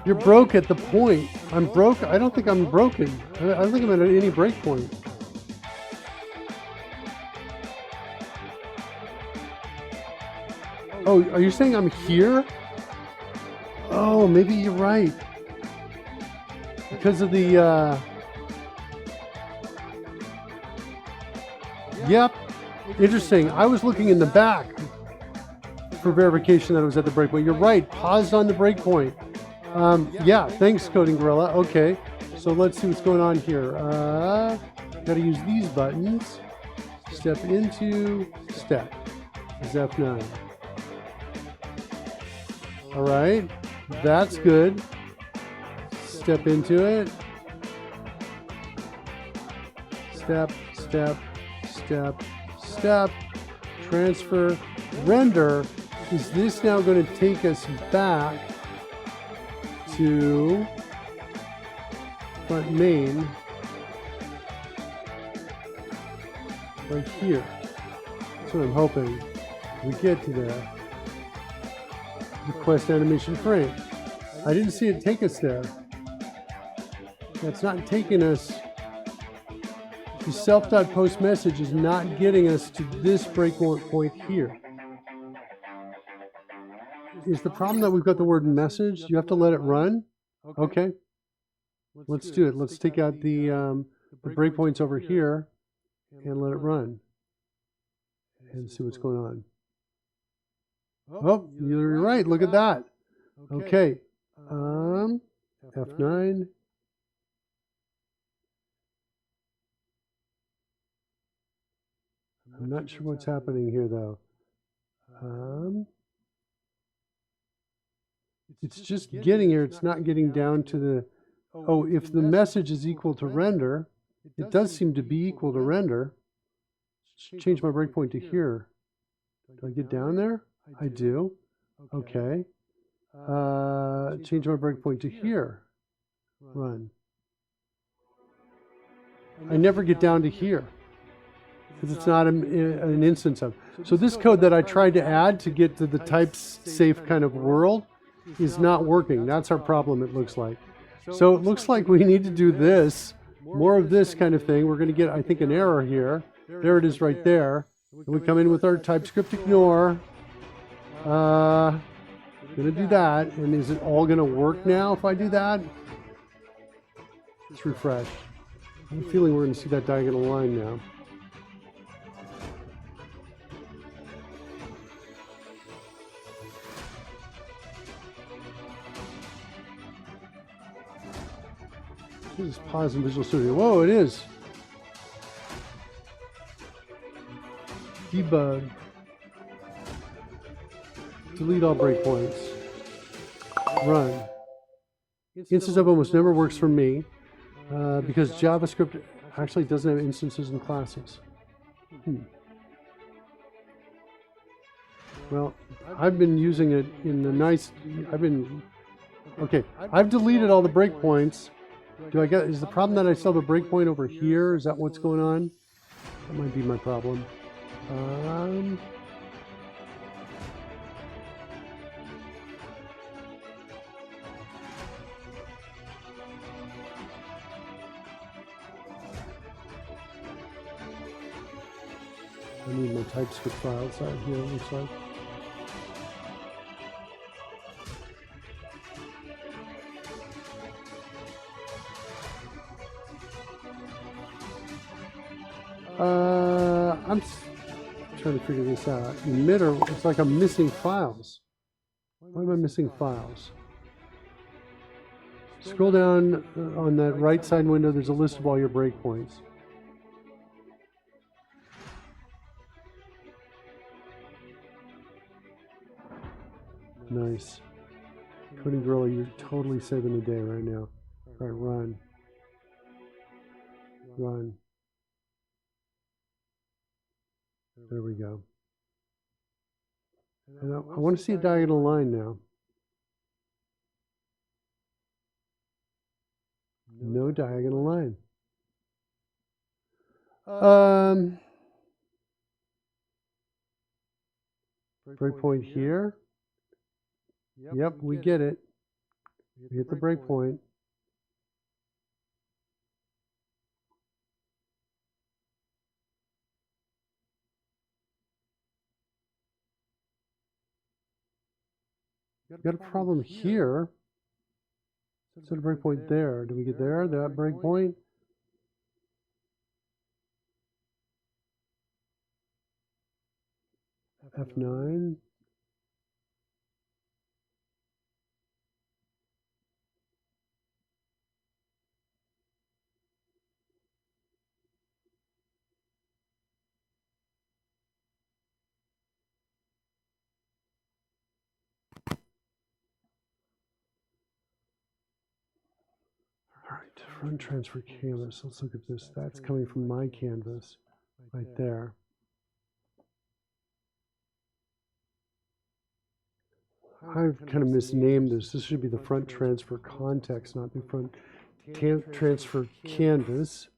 You're broke at the point. I'm broke. I don't think I'm broken. I don't think I'm at any breakpoint. Oh, are you saying I'm here? Oh, maybe you're right. Because of the, Yep. Interesting. I was looking in the back for verification that it was at the breakpoint. You're right. Paused on the breakpoint. Yeah, thanks, Coding Gorilla. Okay, so let's see what's going on here. Got to use these buttons. Step into step is F9. All right, that's good. Step into it. Step, step, step, step. Transfer, render. Is this now going to take us back to front main right here? That's what I'm hoping we get to there. Request animation frame. I didn't see it take us there. That's not taking us. The self.post message is not getting us to this breakpoint point here. Is the problem that we've got the word message? You have to let it run? Okay. Let's do it. Let's take out the breakpoints over here and let it run. And see what's going on. Oh, you're right. Look at that. Okay. F9. I'm not sure what's happening here, though. It's just getting here. It's not getting down to the... Oh, if the message is equal to render, it does seem to be equal to render. change my breakpoint to here. Do I get down there? I do. Okay. Change my breakpoint to here. Run. I never get down to here because it's not an instance of. So this code that I tried to add to get to the types safe kind of world is not working. That's our problem, it looks like. So it looks like we need to do this, more of this kind of thing. We're going to get, I think, an error here. There it is right there. And we come in with our TypeScript ignore. Going to do that. And is it all going to work now if I do that? Let's refresh. I have a feeling we're going to see that diagonal line now. This is pause in Visual Studio. Whoa, it is. Debug. Delete all breakpoints. Run. Instance of almost never works for me because JavaScript actually doesn't have instances and classes. Well, I've been using it in the nice. Okay, I've deleted all the breakpoints. Is the problem that I still have a breakpoint over here? Is that what's going on? That might be my problem. I need my TypeScript files out here, it looks like. I'm trying to figure this out. Emitter, it's like I'm missing files. Why am I missing files? Scroll down on that right side window, there's a list of all your breakpoints. Nice. Coding Gorilla, you're totally saving the day right now. All right, run. Run. There we go. And I want to see a diagonal line now. No diagonal line. Breakpoint here. Yep, we get it. We hit the breakpoint. Got a problem here. Set a breakpoint there. Do we get there? That breakpoint? F9. All right, front transfer canvas. Let's look at this. That's coming from my canvas right there. I've kind of misnamed this. This should be the front transfer context, not the front transfer canvas.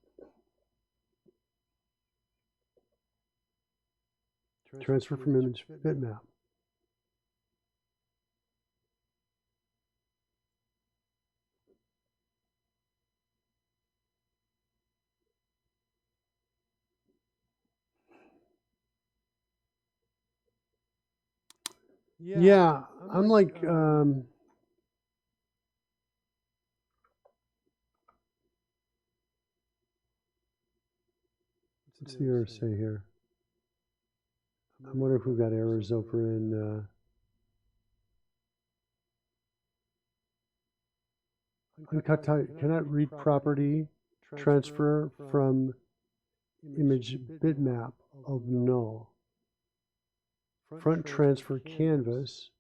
Transfer from image bitmap. Yeah, I'm like, what's the error say here? I wonder if we've got errors over in, cannot read property transfer from image bitmap of null. Front transfer canvas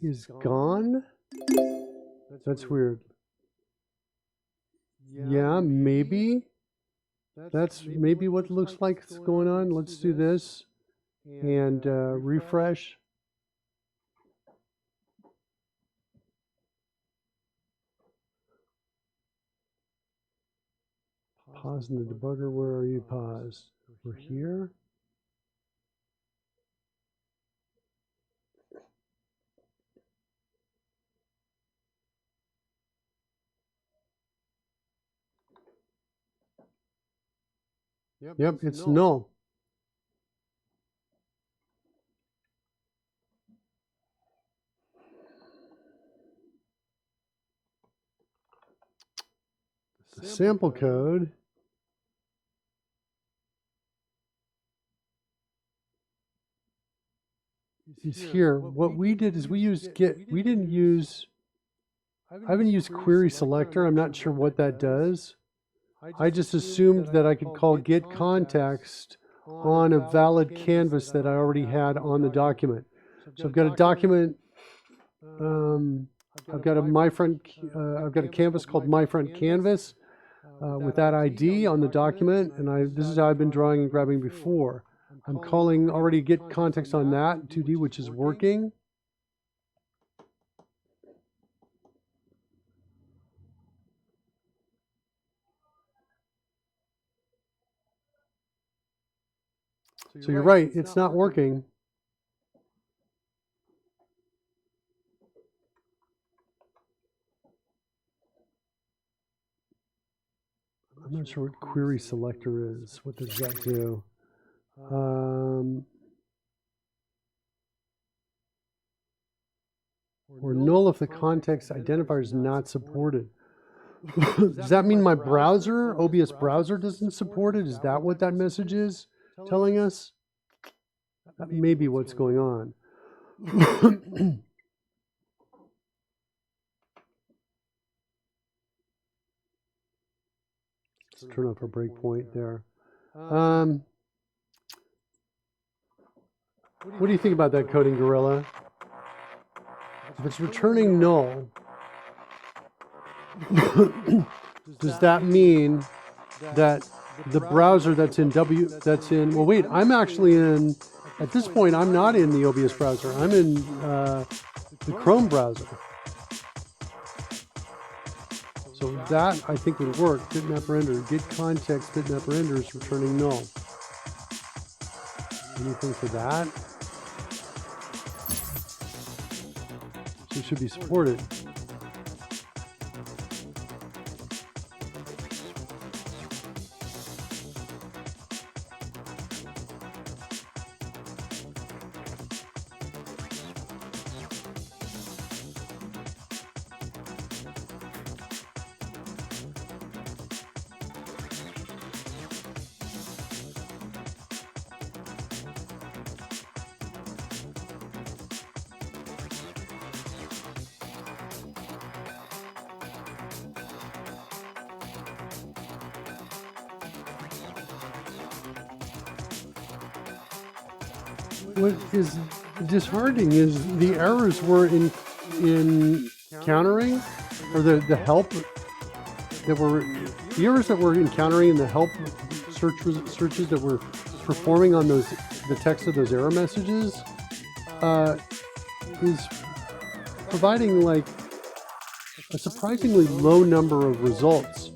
is gone? That's weird. Yeah, maybe. That's maybe what it looks like is going on. Let's do this and refresh. Pause in the debugger. Where are you? Pause. We're here. Yep, it's null. The sample code is here. What we did is we used get. We didn't use. I haven't used query selector. I'm not sure what that does. I just assumed that I could call get context on a valid canvas that I already had on the document. So I've got a document. I've got a canvas called My Front Canvas with that ID on the document, and this is how I've been drawing and grabbing before. I'm calling already get context on that 2D, which is working. So you're right, it's not working. I'm not sure what query selector is. What does that do? Or null if the context identifier is not supported. Does that mean my browser, OBS browser, doesn't support it? Is that what that message is telling us? That may be what's going on. Let's turn off our breakpoint there. What do you think about that, Coding Gorilla? If it's returning null, does that mean that the browser that's in well, wait, I'm actually in, at this point, I'm not in the OBS browser. I'm in the Chrome browser. So that, I think, would work. Bitmap render, get context, bitmap render is returning null. Anything for that? So it should be supported. What is disheartening is the errors were in countering, or the help that were, the errors that we're encountering in the help searches that we're performing on the text of those error messages is providing like a surprisingly low number of results,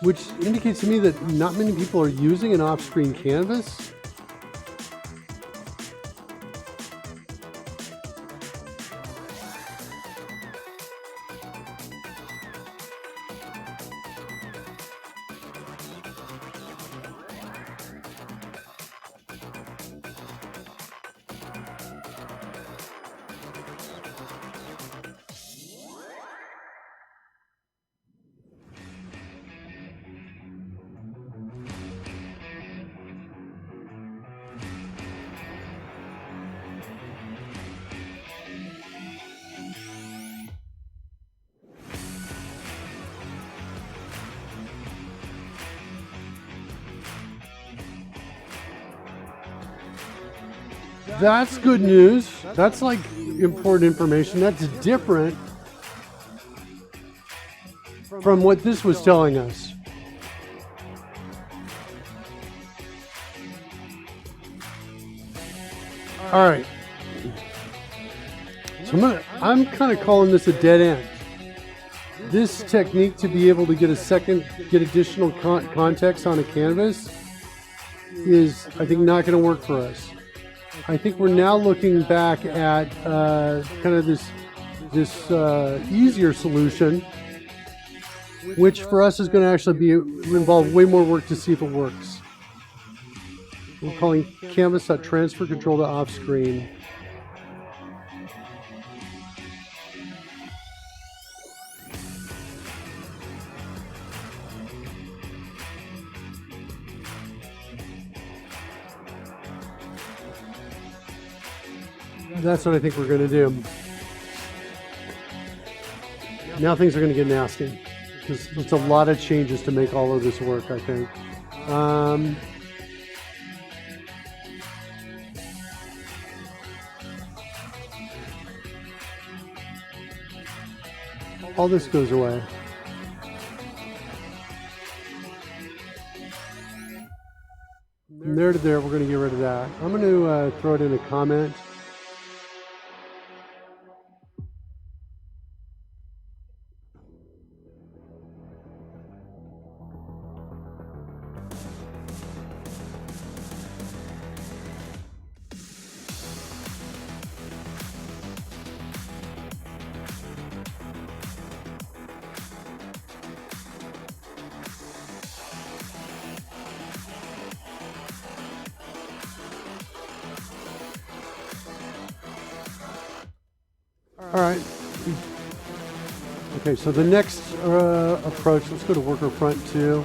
which indicates to me that not many people are using an off-screen canvas. That's good news. That's like important information. That's different from what this was telling us. All right. So I'm kind of calling this a dead end. This technique to be able to get additional context on a canvas is, I think, not going to work for us. I think we're now looking back at kind of this easier solution, which for us is going to actually involve way more work to see if it works. We're calling canvas.transfer control to off screen. That's what I think we're going to do. Now things are going to get nasty, because it's a lot of changes to make all of this work, I think. All this goes away. From there to there, we're going to get rid of that. I'm going to throw it in a comment. All right. Okay, so the next approach, let's go to worker front 2.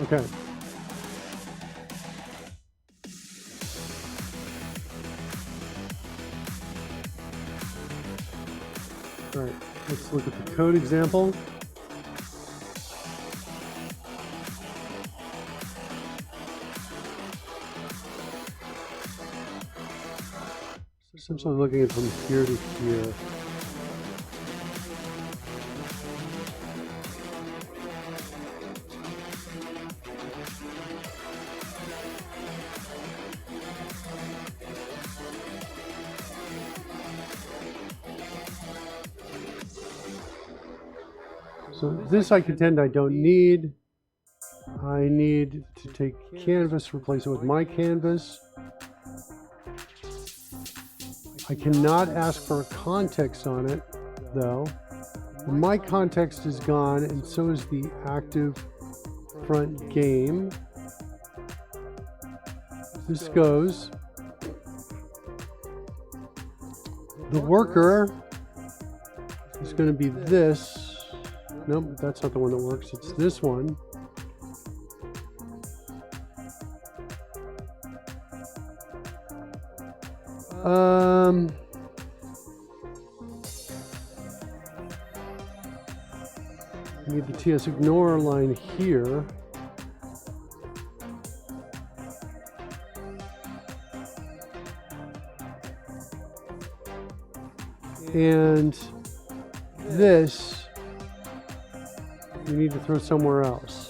Okay. All right, let's look at the code example. So I'm looking at from here to here. So this I contend I don't need. I need to take canvas, replace it with my canvas. I cannot ask for a context on it, though. My context is gone, and so is the active front game. This goes. The worker is going to be this. Nope, that's not the one that works. It's this one. I need the TS ignore line here. And this, we need to throw somewhere else.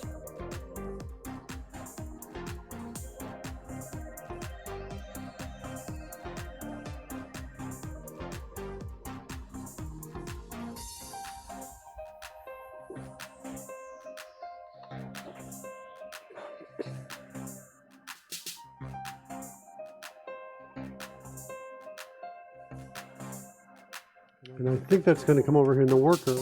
And I think that's going to come over here in the worker.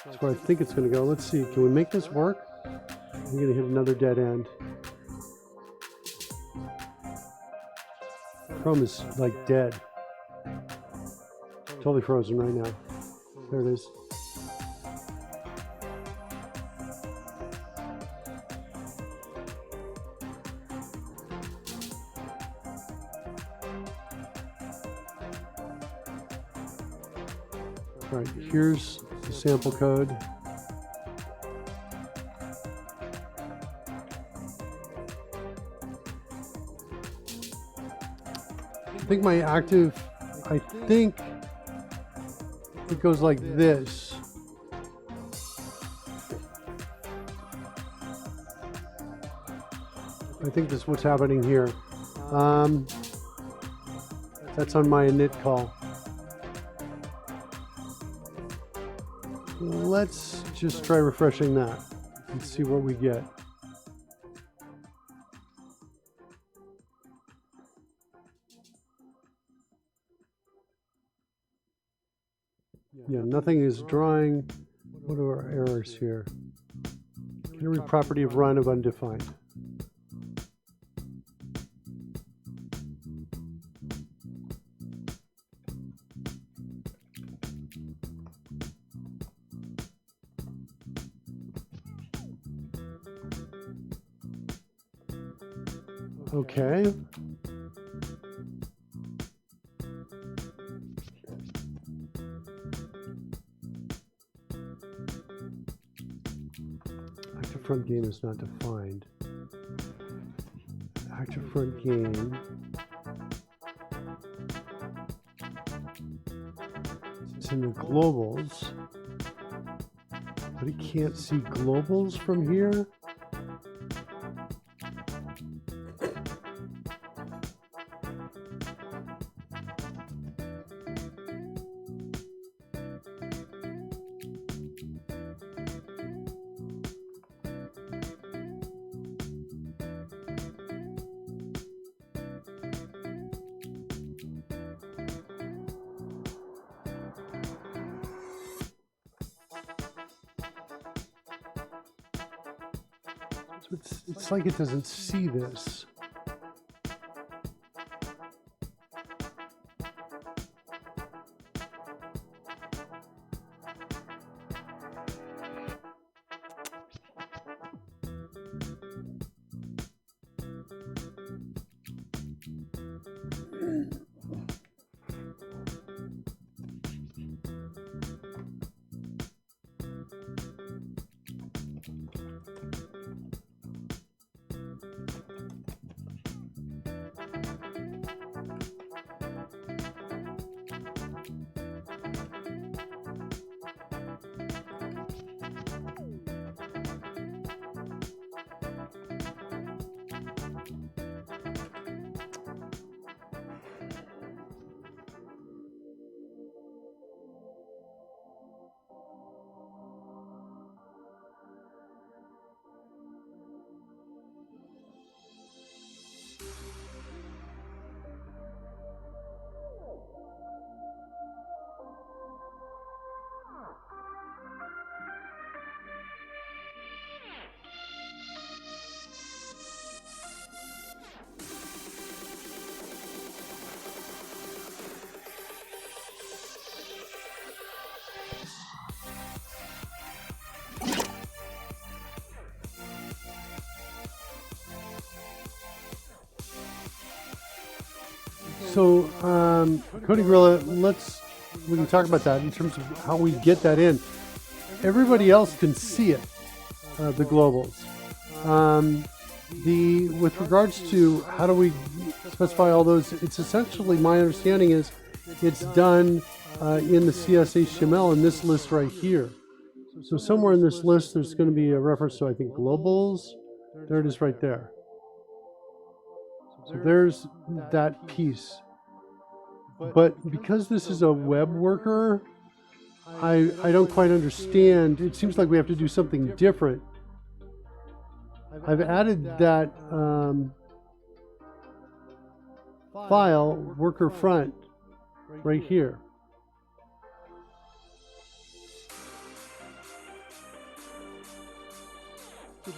That's where I think it's going to go. Let's see. Can we make this work? I'm going to hit another dead end. Chrome is like dead. Totally frozen right now. There it is. All right, here's the sample code. I think my active, I think it goes like this. I think that's what's happening here. That's on my init call. Let's just try refreshing that and see what we get. Yeah, nothing is drawing. What are our errors here? Every property of run of undefined. Okay. Active front game is not defined. Active front game. It's in the globals, but it can't see globals from here. It's like it doesn't see this. So, Cody Gorilla, we can talk about that in terms of how we get that in. Everybody else can see it, the globals. With regards to how do we specify all those, it's essentially, my understanding is, it's done in the CS.HTML in this list right here. So somewhere in this list, there's going to be a reference to, I think, globals. There it is right there. So there's that piece. But because this is a web worker, I don't quite understand. It seems like we have to do something different. I've added that file, worker front, right here.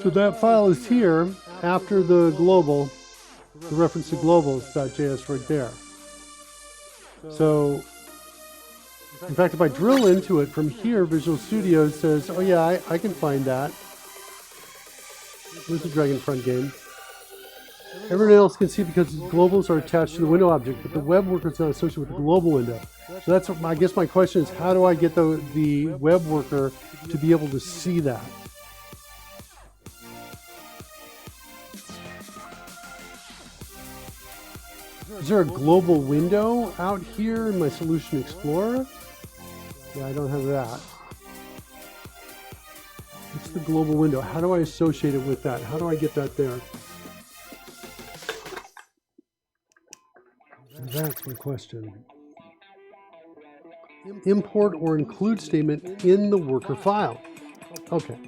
So that file is here after the global, the reference to globals.js right there. So, in fact, if I drill into it from here, Visual Studio says, oh yeah, I can find that. There's the Dragon Front game. Everyone else can see because globals are attached to the window object, but the web worker is not associated with the global window. So that's what I guess my question is, how do I get the web worker to be able to see that? Is there a global window out here in my Solution Explorer? Yeah, I don't have that. It's the global window. How do I associate it with that? How do I get that there? That's my question. Import or include statement in the worker file. Okay.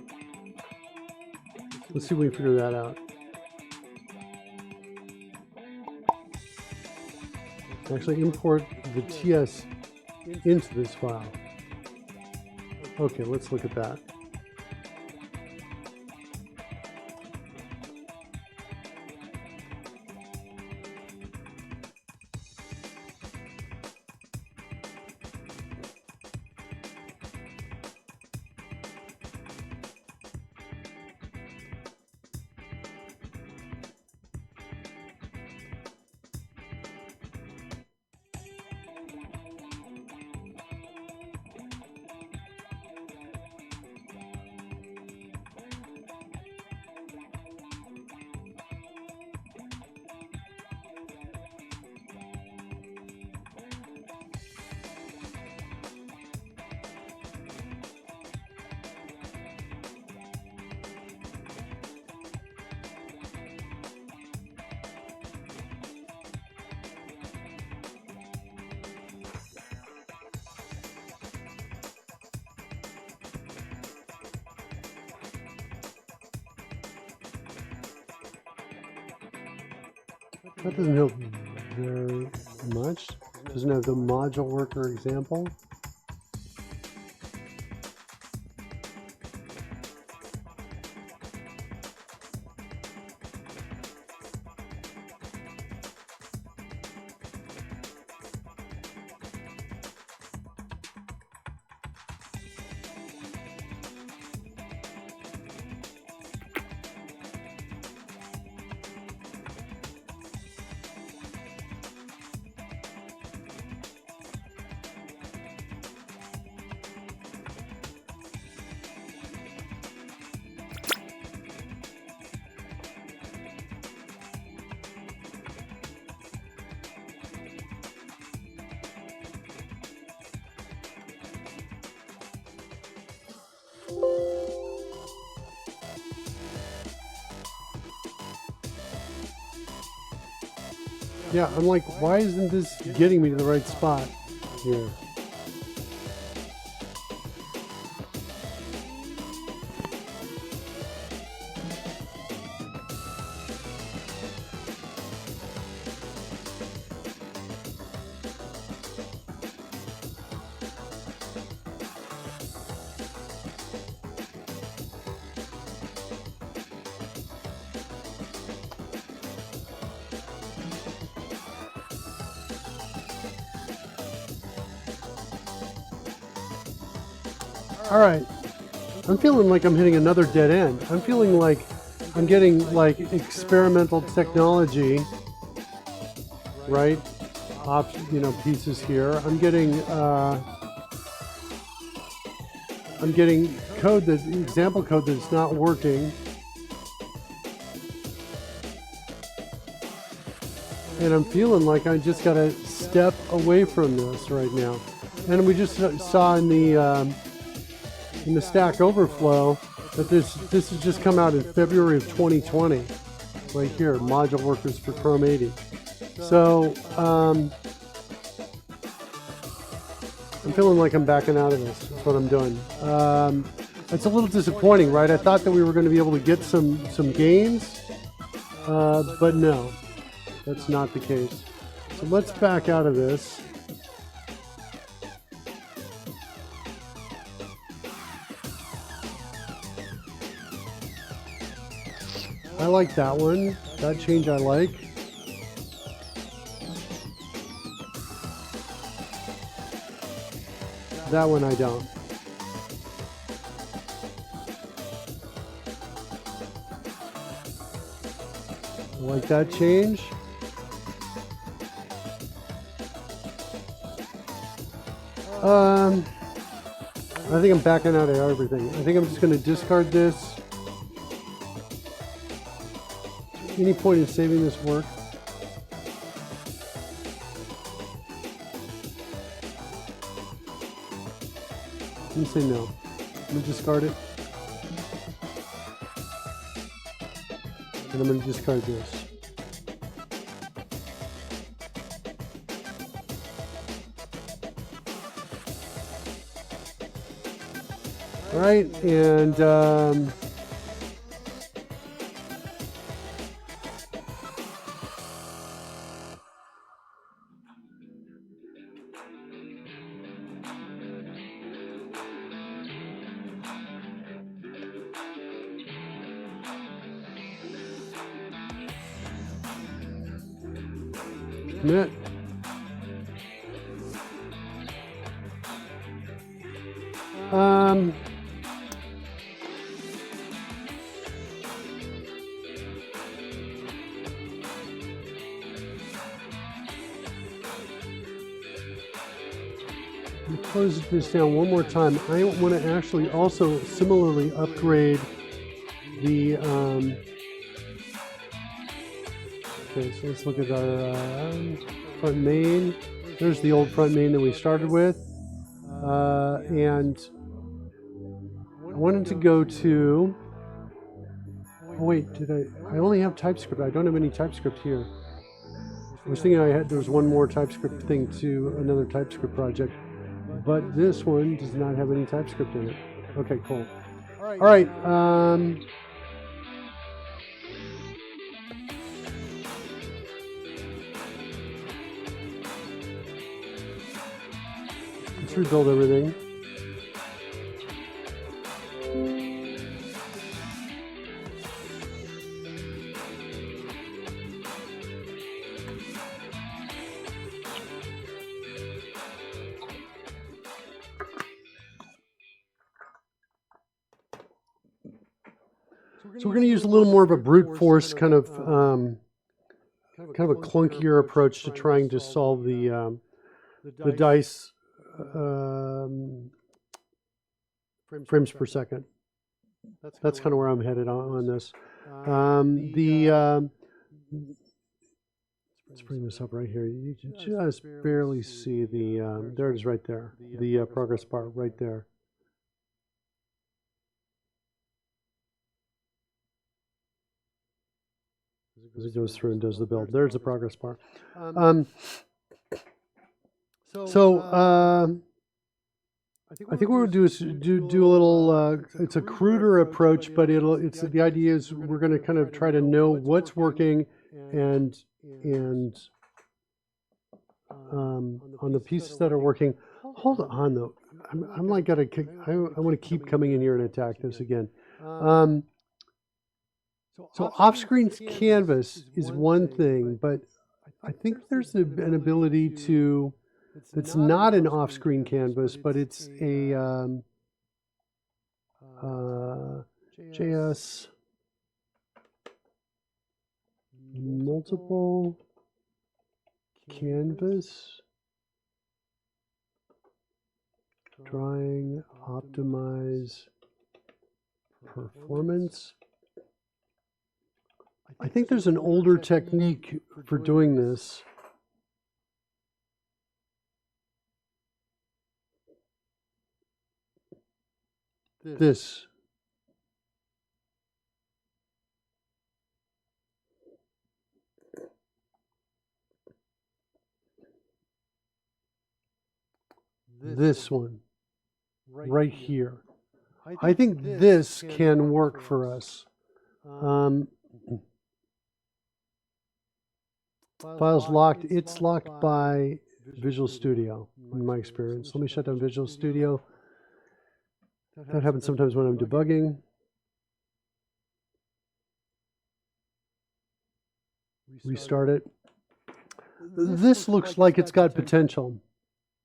Let's see if we can figure that out. Actually import the TS into this file. Okay, let's look at that. That doesn't help very much. Doesn't have the module worker example. Yeah, I'm like, why isn't this getting me to the right spot here? All right, I'm feeling like I'm hitting another dead end. I'm feeling like I'm getting like experimental technology, right? Pieces here. I'm getting code example code that's not working. And I'm feeling like I just got to step away from this right now. And we just saw in the Stack Overflow that this has just come out in February of 2020, right here, module workers for Chrome 80. So I'm feeling like I'm backing out of this. That's what I'm doing. It's a little disappointing, right? I thought that we were going to be able to get some gains, but no, that's not the case. So let's back out of this. I like that one. That change I like. That one I don't. I like that change. I think I'm backing out of everything. I think I'm just going to discard this. Any point in saving this work? I'm going to say no. I'm going to discard it. And I'm going to discard this. All right, and commit. Close this down one more time. I want to actually also similarly upgrade the okay, so let's look at our front main. There's the old front main that we started with, and I wanted to go to, oh wait, I only have TypeScript. I don't have any TypeScript here. I was thinking there was one more TypeScript thing to another TypeScript project, but this one does not have any TypeScript in it. Okay, cool. All right. Let's rebuild everything. So we're going to use a little more of a brute force kind of a clunkier approach to trying to solve the dice frames per second. That's kind of where I'm headed on this. Let's bring this up right here. You can just barely see the, there it is right there, the progress bar right there. As it goes through and does the build. There's the progress bar. I think what we'll do is do a little, it's a cruder approach, but the idea is we're going to kind of try to know what's working and on the pieces that are working. Hold on though. I'm like I want to keep coming in here and attack this again. So offscreenCanvas is one thing, but I think there's an ability to, it's not an offscreenCanvas, but it's a JS multiple canvas drawing optimize performance. I think there's an older technique for doing this. This. This one. Right here. I think this can work for us. Files locked. It's locked by Visual Studio, in my experience. Let me shut down Visual Studio. That happens sometimes when I'm debugging. Restart it. This looks like it's got potential.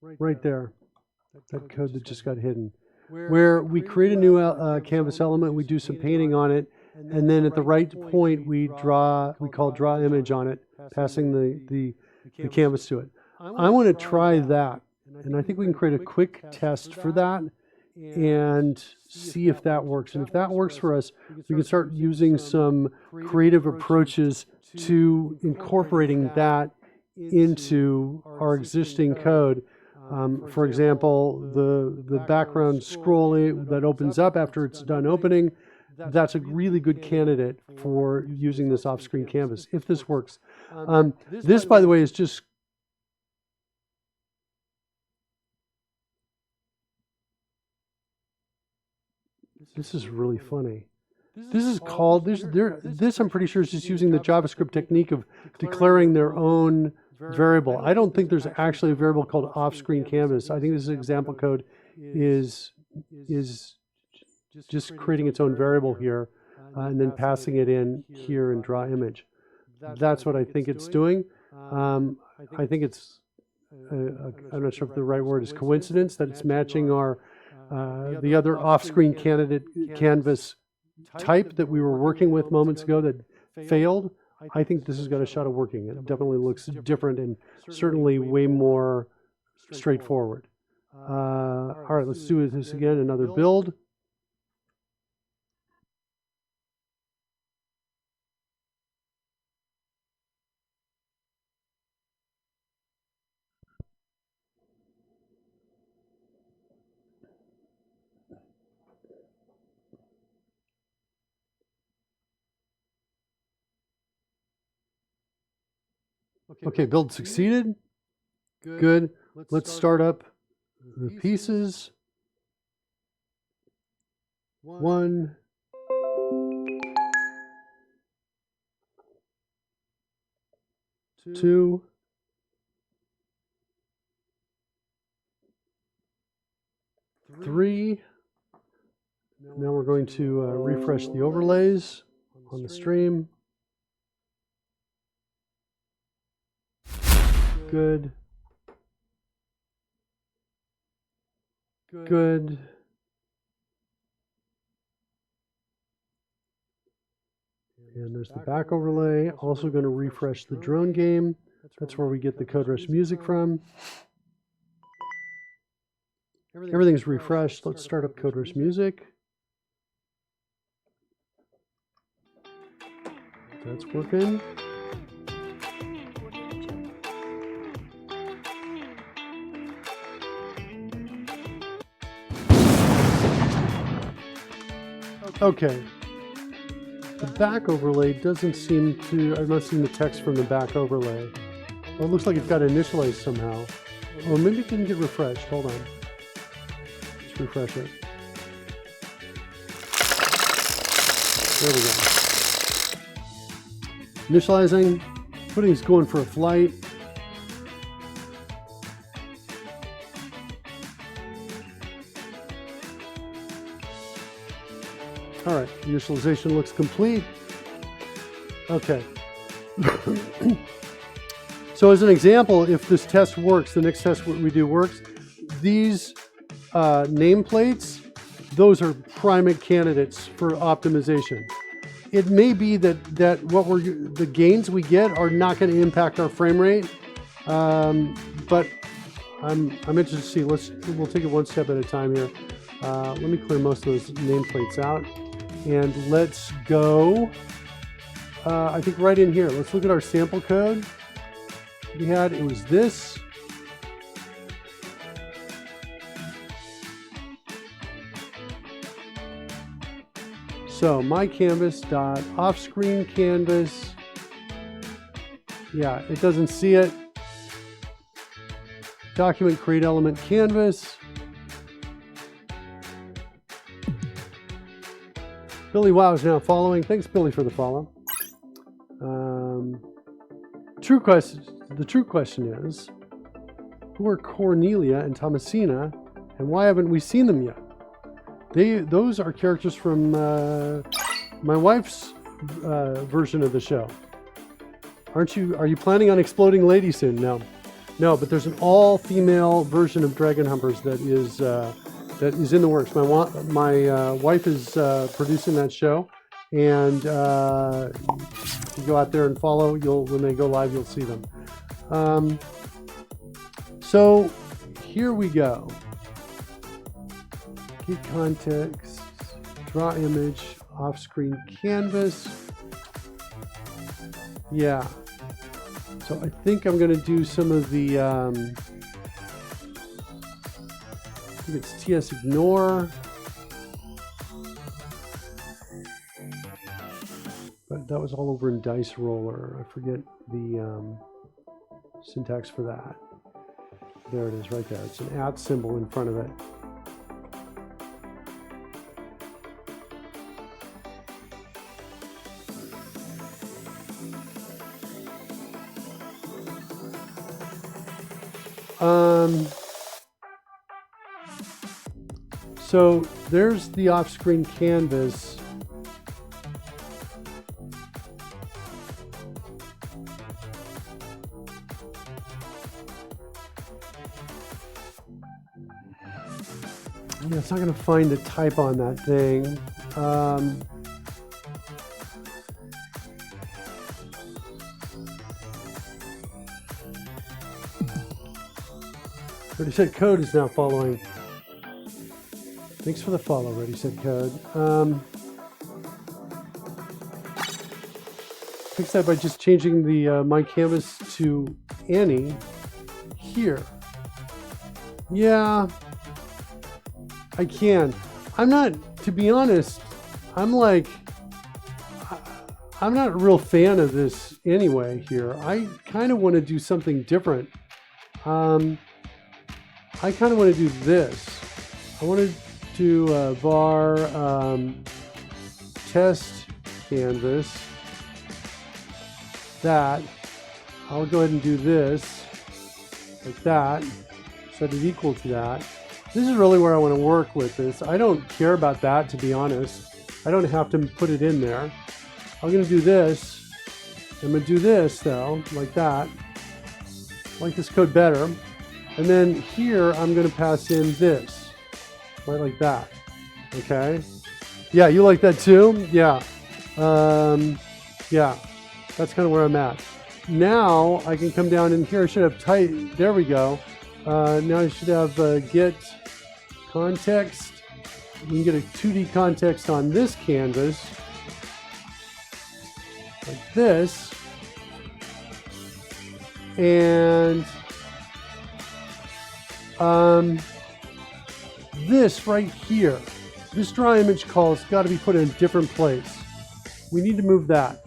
Right there. That code that just got hidden. Where we create a new canvas element, we do some painting on it, and then at the right point we call draw image on it, passing the canvas to it. I want to try that And I think we can create a quick test for that and see if that works. And if that works for us, we can start using some creative approaches to incorporating that into our existing code. For example, the background scroll that opens up after it's done opening, that's a really good candidate for using this off-screen canvas, if this works. This, by the way, is just... This is really funny. This is called, this I'm pretty sure is just using the JavaScript technique of declaring their own variable. I don't think there's actually a variable called offscreenCanvas. I think this example code is just creating its own variable here and then passing it in here in draw image. That's what I think it's doing. I think it's, I'm not sure if the right word is coincidence, that it's matching our the other off-screen canvas type that we were working with moments ago that failed. I think this has got a shot of working. It definitely looks different and certainly way more straightforward. All right, let's do this again, another build. Okay, build succeeded. Good. Let's start up the pieces. 1, 2, 3. Now we're going to refresh the overlays on the stream. Good. Good. And there's the back overlay. Also going to refresh the drone game. That's where we get the CodeRush music from. Everything's refreshed. Let's start up CodeRush music. That's working. Okay. The back overlay doesn't seem to, I'm not seeing the text from the back overlay. Well, it looks like it got initialized somehow. Or maybe it didn't get refreshed. Hold on. Let's refresh it. There we go. Initializing. Pudding's going for a flight. All right, initialization looks complete. Okay. So as an example, if this test works, the next test we do works, these nameplates, those are prime candidates for optimization. It may be that the gains we get are not going to impact our frame rate, but I'm interested to see. We'll take it one step at a time here. Let me clear most of those nameplates out. And let's go, I think right in here. Let's look at our sample code we had. It was this. So my canvas.offscreenCanvas. Yeah, it doesn't see it. Document create element canvas. Billy Wow is now following. Thanks, Billy, for the follow. The true question is, who are Cornelia and Thomasina, and why haven't we seen them yet? Those are characters from my wife's version of the show. Are you planning on exploding lady soon? No, but there's an all-female version of Dragon Humpers that is in the works. My wife is producing that show, and if you go out there and follow, when they go live, you'll see them. So here we go. Get context, draw image, off-screen canvas. Yeah. So I think I'm going to do some of the, I think it's TS ignore. But that was all over in Dice Roller. I forget the syntax for that. There it is right there. It's an @ symbol in front of it. So there's the off-screen canvas. Yeah, it's not going to find a type on that thing. Ready Set Code is now following. Thanks for the follow, Ready Set Code. Fix that by just changing the my canvas to any here. Yeah, I can. I'm not, to be honest, I'm not a real fan of this anyway here. I kind of want to do something different. I kind of want to do this. I want to do var test canvas. That. I'll go ahead and do this like that. Set it equal to that. This is really where I want to work with this. I don't care about that, to be honest. I don't have to put it in there. I'm going to do this. I'm going to do this though, like that. I like this code better. And then here, I'm going to pass in this, right like that, okay? Yeah, you like that too? Yeah. Yeah, that's kind of where I'm at. Now, I can come down and here I should have type, there we go. Now I should have get context. We can get a 2D context on this canvas, like this. And this right here, this draw image call has got to be put in a different place. We need to move that.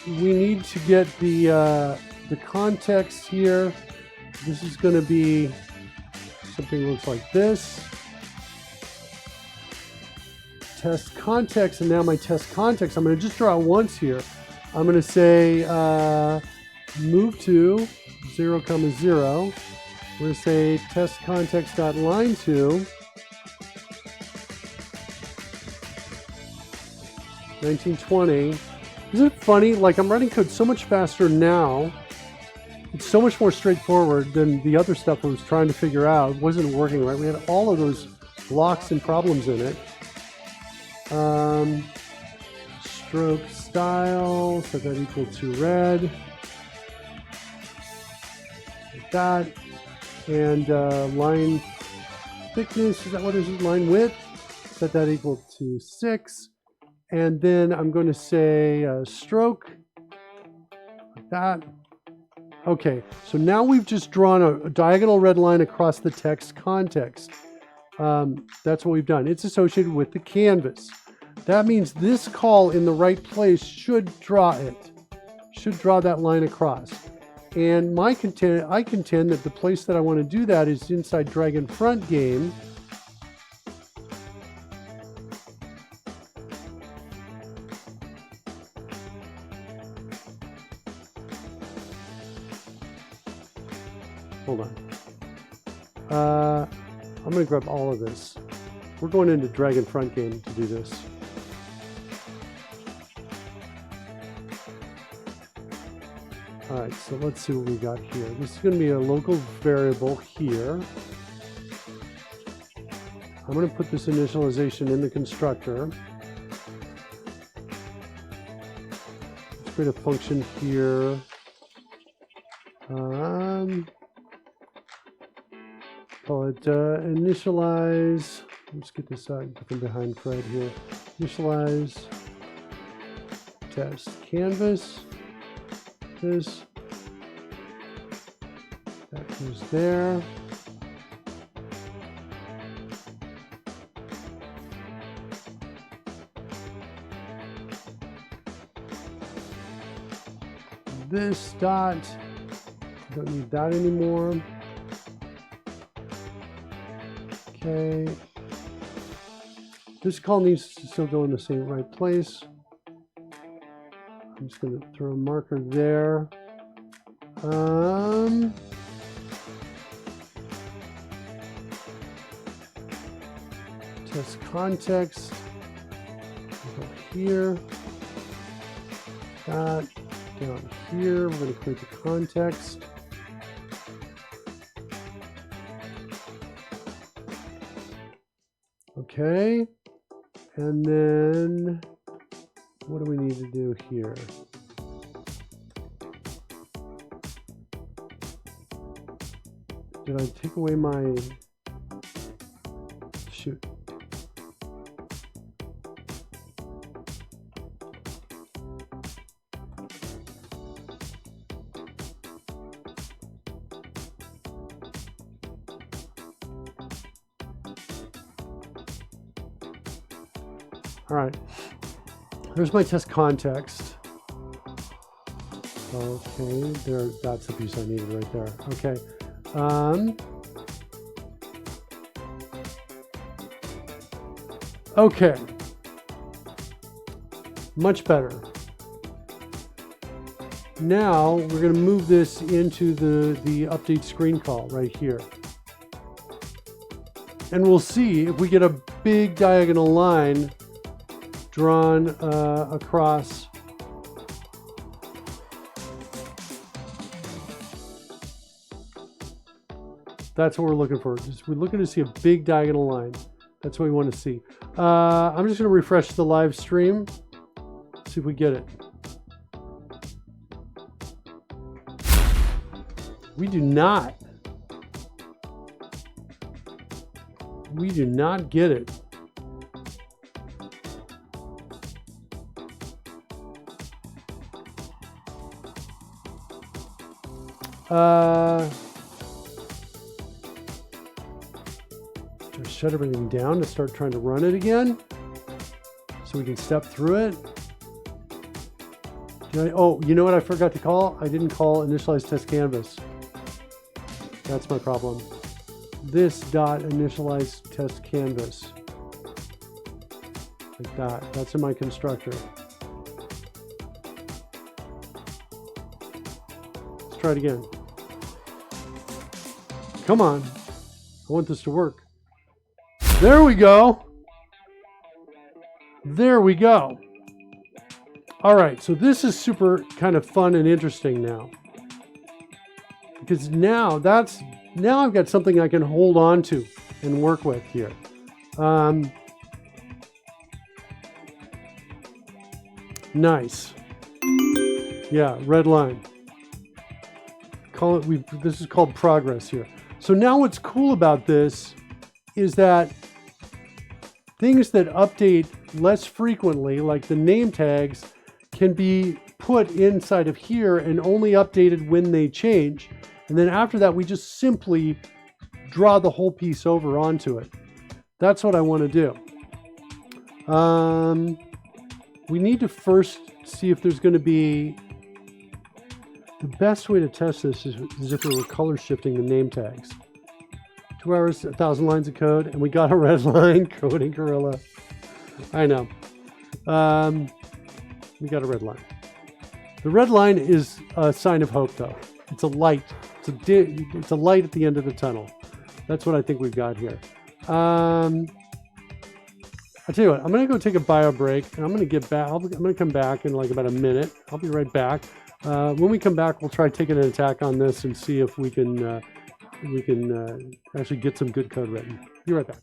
We need to get the context here. This is going to be something that looks like this. Test context, and now my test context, I'm going to just draw it once here. I'm going to say move to 0, 0. We're going to say test context.line to 1920. Isn't it funny? Like, I'm writing code so much faster now. It's so much more straightforward than the other stuff I was trying to figure out. It wasn't working right. We had all of those blocks and problems in it. Stroke style, set that equal to red. Like that. And line thickness, is that what it is? Line width, set that equal to 6. And then I'm going to say stroke, like that. Okay, so now we've just drawn a diagonal red line across the text context. That's what we've done. It's associated with the canvas. That means this call in the right place should draw it, should draw that line across. And I contend that the place that I want to do that is inside Dragon Front Game. Hold on. I'm going to grab all of this. We're going into Dragon Front Game to do this. All right, so let's see what we got here. This is going to be a local variable here. I'm going to put this initialization in the constructor. Let's create a function here. Call it initialize. Let's get this out, put them behind Fred here. Initialize test canvas. This. That goes there. This dot, don't need that anymore. Okay. This call needs to still go in the same right place. I'm just going to throw a marker there. Test context. Go here. That. Down here, we're going to create the context. Okay. And then what do we need to do here? Did I take away my shoot? All right, here's my test context. Okay, there, that's the piece I needed right there. Okay. Okay. Much better. Now we're going to move this into the update screen call right here. And we'll see if we get a big diagonal line drawn across. That's what we're looking for. We're looking to see a big diagonal line. That's what we want to see. I'm just going to refresh the live stream. See if we get it. We do not. We do not get it. Shut everything down to start trying to run it again so we can step through it. Oh, you know what I forgot to call? I didn't call initialize test canvas. That's my problem. This dot initialize test canvas. Like that. That's in my constructor. Let's try it again. Come on. I want this to work. There we go. There we go. All right, so this is super kind of fun and interesting now. Because now I've got something I can hold on to and work with here. Nice. Yeah, red line. This is called progress here. So now what's cool about this is that things that update less frequently, like the name tags, can be put inside of here and only updated when they change. And then after that, we just simply draw the whole piece over onto it. That's what I want to do. We need to first see if there's going to be... The best way to test this is if we were color shifting the name tags. 2 hours, 1,000 lines of code, and we got a red line, coding gorilla. I know. We got a red line. The red line is a sign of hope, though. It's a light. It's a light at the end of the tunnel. That's what I think we've got here. I'll tell you what. I'm going to go take a bio break, and I'm going to get back. I'm going to come back in like about a minute. I'll be right back. When we come back, we'll try taking an attack on this and see if we can actually get some good code written. Be right back.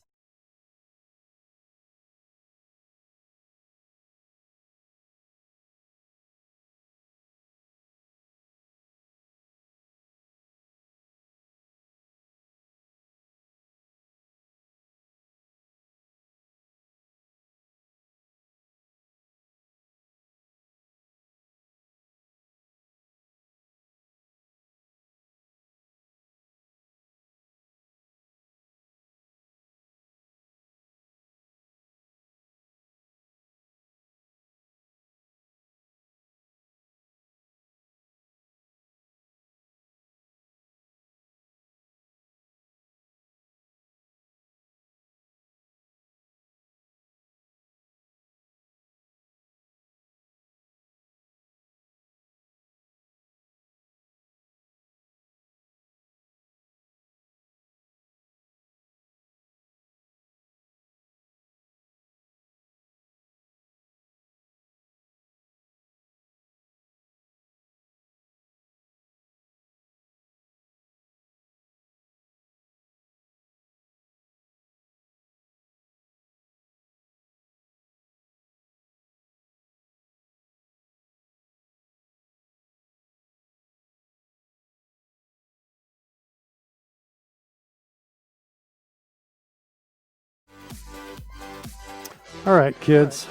All right, kids.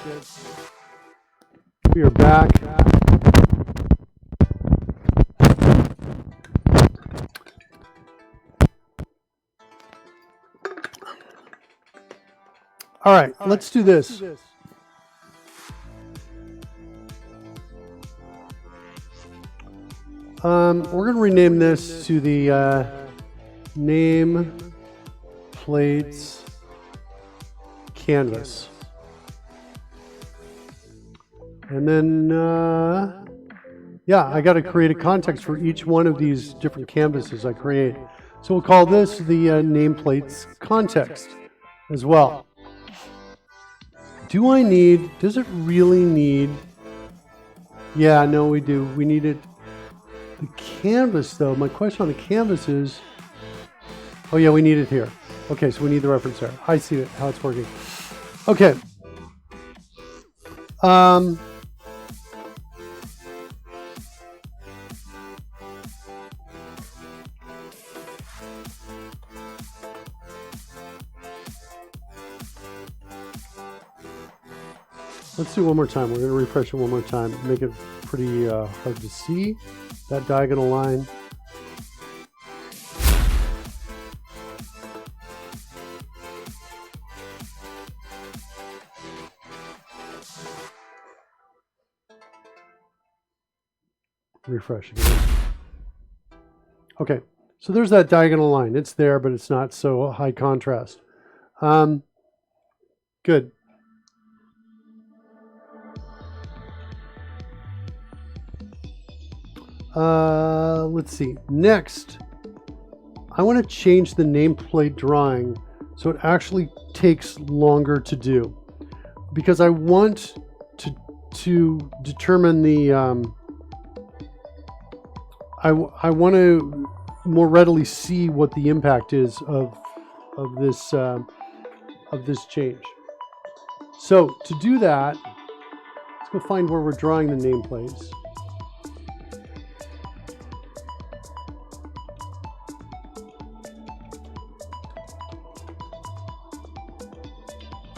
We are back. All right, let's do this. We're going to rename this to the name plates canvas. And then, yeah, I got to create a context for each one of these different canvases I create. So we'll call this the nameplates context as well. Does it really need, yeah, no, we do. We need it. The canvas, though, my question on the canvas is, oh yeah, we need it here. Okay, so we need the reference there. I see it, how it's working. Okay. Let's do it one more time. We're going to refresh it one more time. Make it pretty hard to see, that diagonal line. Refresh again. Okay, so there's that diagonal line. It's there, but it's not so high contrast. Good. Let's see. Next, I want to change the nameplate drawing so it actually takes longer to do, because I want to determine the I want to more readily see what the impact is of this change. So to do that, let's go find where we're drawing the nameplates.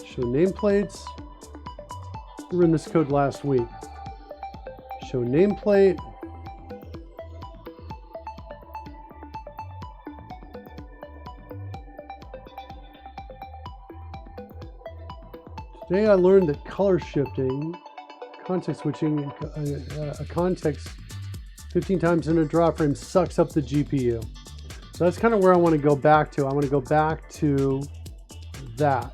Show nameplates. We were in this code last week. Show nameplate. Today I learned that color shifting, context switching, a context 15 times in a draw frame sucks up the GPU. So that's kind of where I want to go back to. I want to go back to that.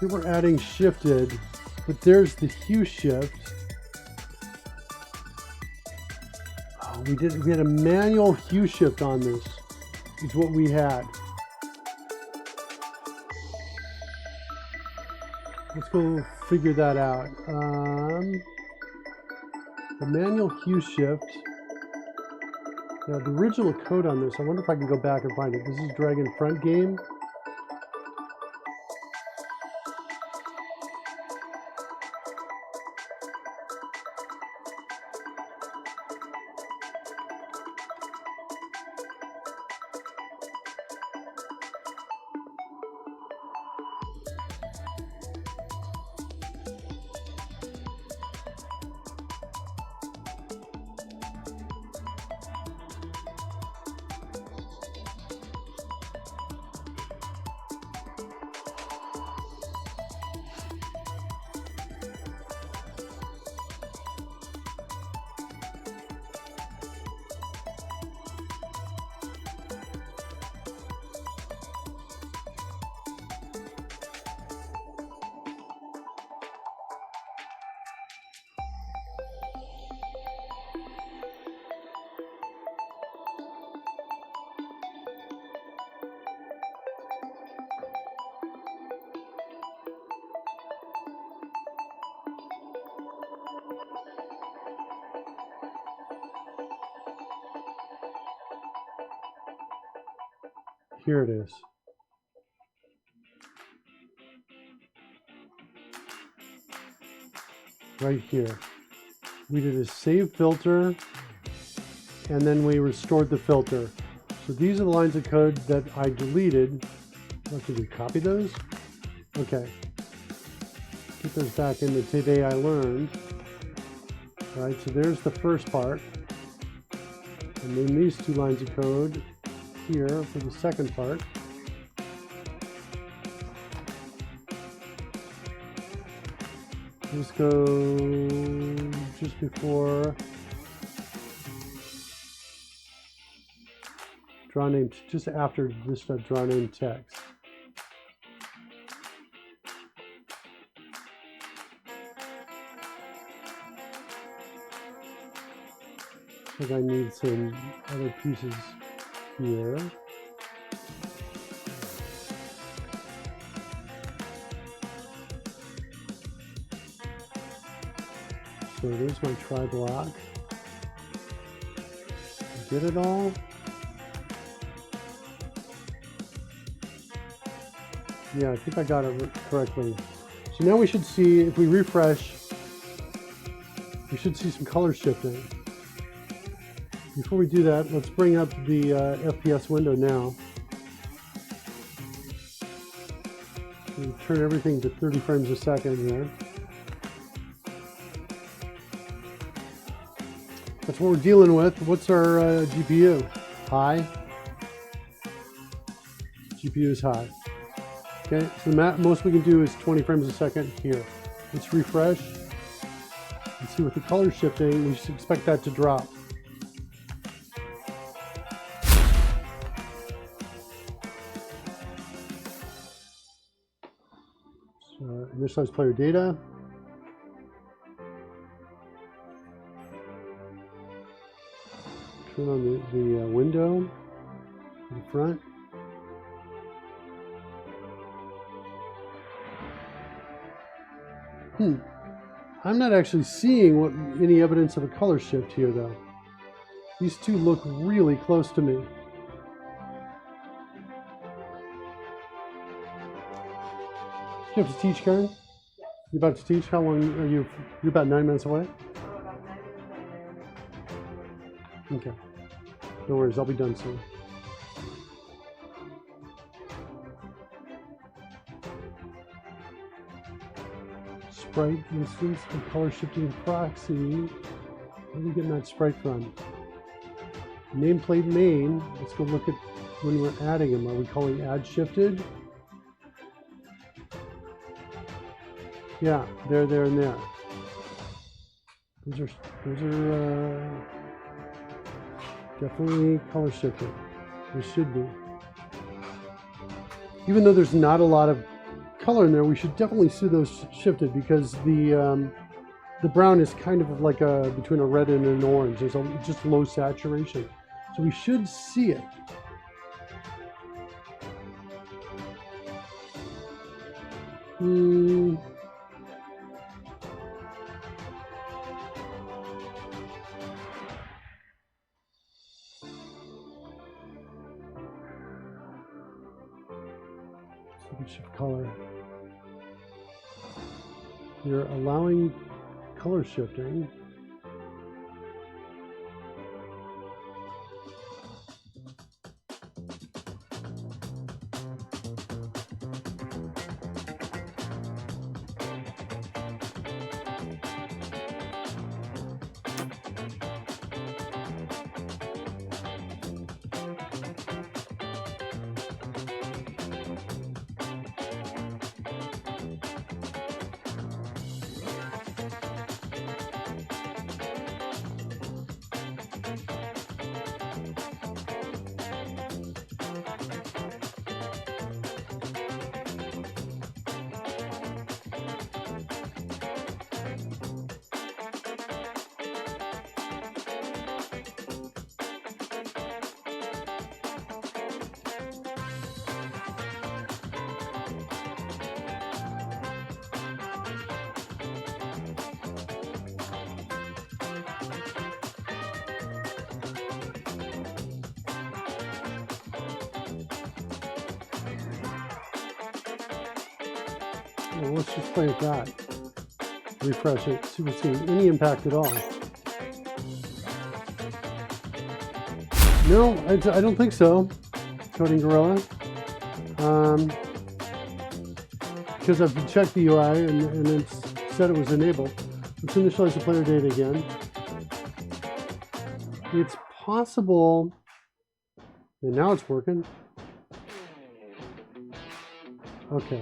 Here we're adding shifted, but there's the hue shift. Oh, we had a manual hue shift on this, is what we had. Let's go figure that out. The manual hue shift. Now the original code on this, I wonder if I can go back and find it. This is Dragon Front Game. Here it is. Right here. We did a save filter, and then we restored the filter. So these are the lines of code that I deleted. What did we copy those? Okay. Put those back in the Today I Learned. All right, so there's the first part. And then these two lines of code here for the second part. Let's go just before draw name, just after this draw name text. I think I need some other pieces here. So there's my try block. Get it all? Yeah, I think I got it correctly. So now we should see, if we refresh, we should see some color shifting. Before we do that, let's bring up the FPS window now. We turn everything to 30 frames a second here. That's what we're dealing with. What's our GPU? High. GPU is high. Okay, so the most we can do is 20 frames a second here. Let's refresh and see with the color shifting, we should expect that to drop. So initialize player data. Turn on the window in the front. I'm not actually seeing any evidence of a color shift here, though. These two look really close to me. You have to teach, Karen? You about to teach? How long are you? You're about 9 minutes away? Okay. No worries, I'll be done soon. Sprite instance of color shifting proxy. Where are we getting that sprite from? Nameplate main. Let's go look at when we're adding them. Are we calling add shifted? Yeah, there, and there. Those are definitely color shifted. There should be. Even though there's not a lot of color in there, we should definitely see those shifted, because the brown is kind of like between a red and an orange. There's just low saturation. So we should see it. Shift color. You're allowing color shifting. Well, let's just play with that. Refresh it, see if we're seeing any impact at all. No, I don't think so, Coding Gorilla. Because I've checked the UI and it's said it was enabled. Let's initialize the player data again. It's possible, and now it's working. Okay.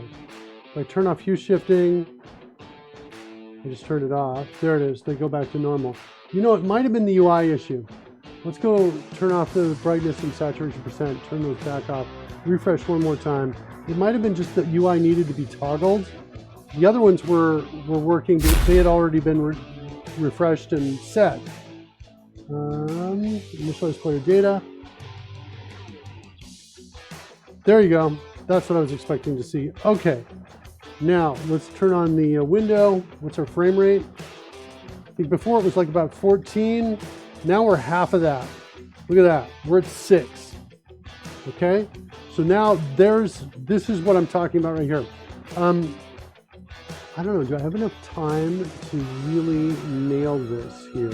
If I turn off hue shifting, I just turned it off. There it is. They go back to normal. You know, it might have been the UI issue. Let's go turn off the brightness and saturation percent, turn those back off, refresh one more time. It might have been just that UI needed to be toggled. The other ones were working, but they had already been refreshed and set. Initialize player data. There you go. That's what I was expecting to see. Okay. Now, let's turn on the window. What's our frame rate? I think before it was like about 14. Now we're half of that. Look at that. We're at 6. Okay? So now this is what I'm talking about right here. I don't know. Do I have enough time to really nail this here?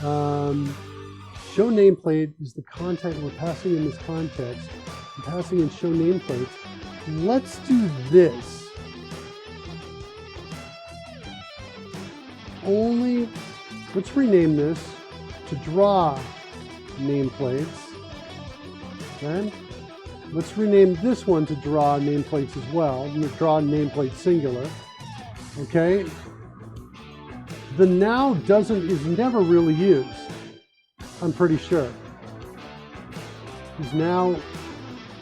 Show nameplate is the context we're passing in this context. I'm passing in show nameplates. Let's do this. Let's rename this to draw nameplates. Okay. Let's rename this one to draw nameplates as well. Draw nameplate singular. Okay. The now is never really used. I'm pretty sure. Because now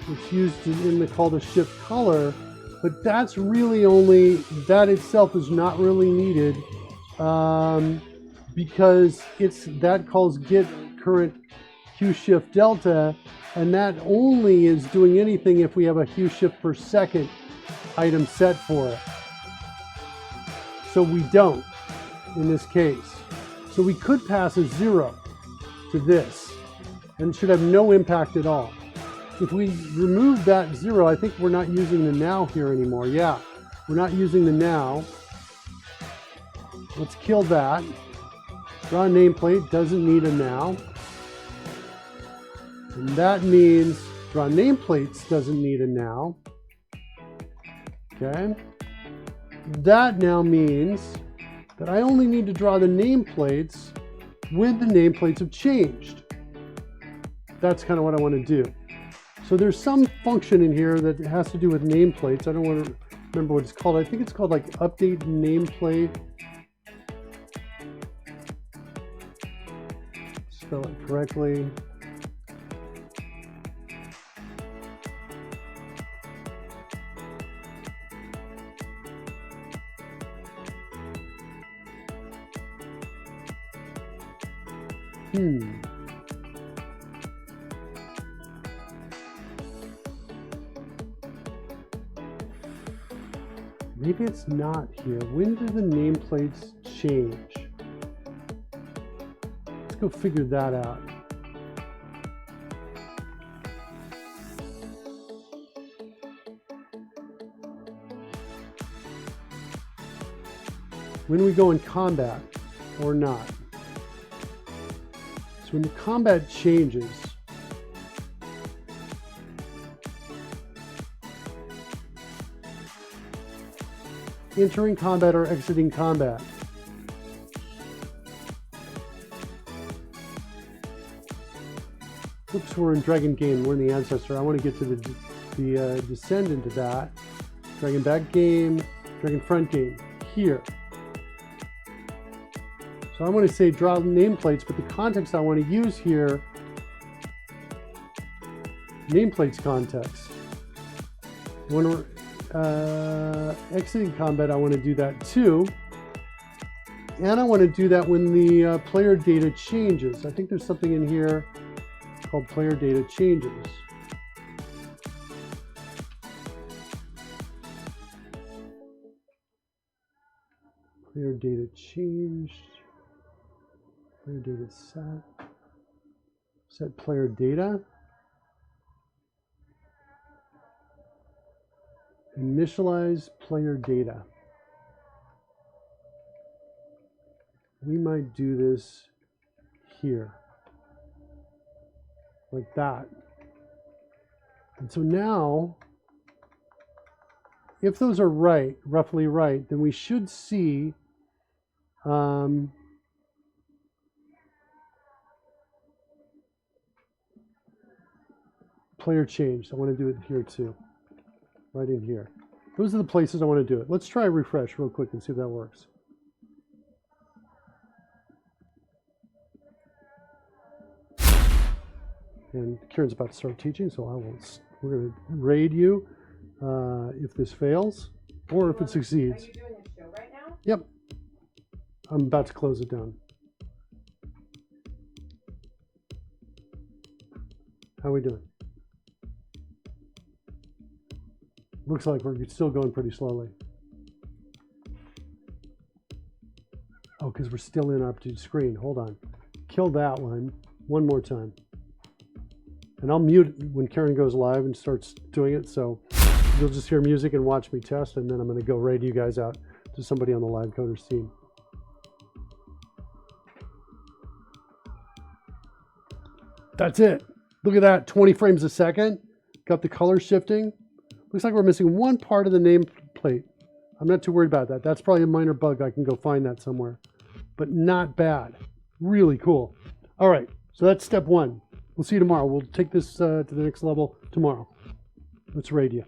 it's used in the call to shift color, but that's really only, that itself is not really needed. Because that calls get current hue shift delta, and that only is doing anything if we have a hue shift per second item set for it. So we don't in this case. So we could pass a 0 to this and it should have no impact at all. If we remove that 0, I think we're not using the now here anymore. Yeah, we're not using the now. Let's kill that. Draw nameplate doesn't need a now. And that means draw nameplates doesn't need a now. Okay. That now means that I only need to draw the nameplates when the nameplates have changed. That's kind of what I want to do. So there's some function in here that has to do with nameplates. I don't want to remember what it's called. I think it's called like update nameplate. Spell it correctly. Maybe it's not here. When do the nameplates change? Let's go figure that out. When we go in combat or not. So when the combat changes, entering combat or exiting combat. Oops, we're in Dragon Game. We're in the Ancestor. I want to get to the descendant of that. Dragon Back Game, Dragon Front Game. Here. So I want to say draw nameplates, but the context I want to use here, nameplates context. When we're exiting combat, I want to do that too. And I want to do that when the player data changes. I think there's something in here called player data changes. Player data changed. Player data set. Set player data. Initialize player data. We might do this here. Like that. And so now, if those are right, roughly right, then we should see player change. I want to do it here too. Right in here. Those are the places I want to do it. Let's try refresh real quick and see if that works. And Kieran's about to start teaching, so we're going to raid you if this fails or if it succeeds. Are you doing a show right now? Yep. I'm about to close it down. How are we doing? Looks like we're still going pretty slowly. Oh, because we're still in our screen. Hold on. Kill that one more time. And I'll mute when Karen goes live and starts doing it. So you'll just hear music and watch me test. And then I'm going to go raid you guys out to somebody on the Live Coders team. That's it. Look at that. 20 frames a second. Got the color shifting. Looks like we're missing one part of the nameplate. I'm not too worried about that. That's probably a minor bug. I can go find that somewhere. But not bad. Really cool. All right. So that's step one. We'll see you tomorrow. We'll take this to the next level tomorrow. Let's raid you.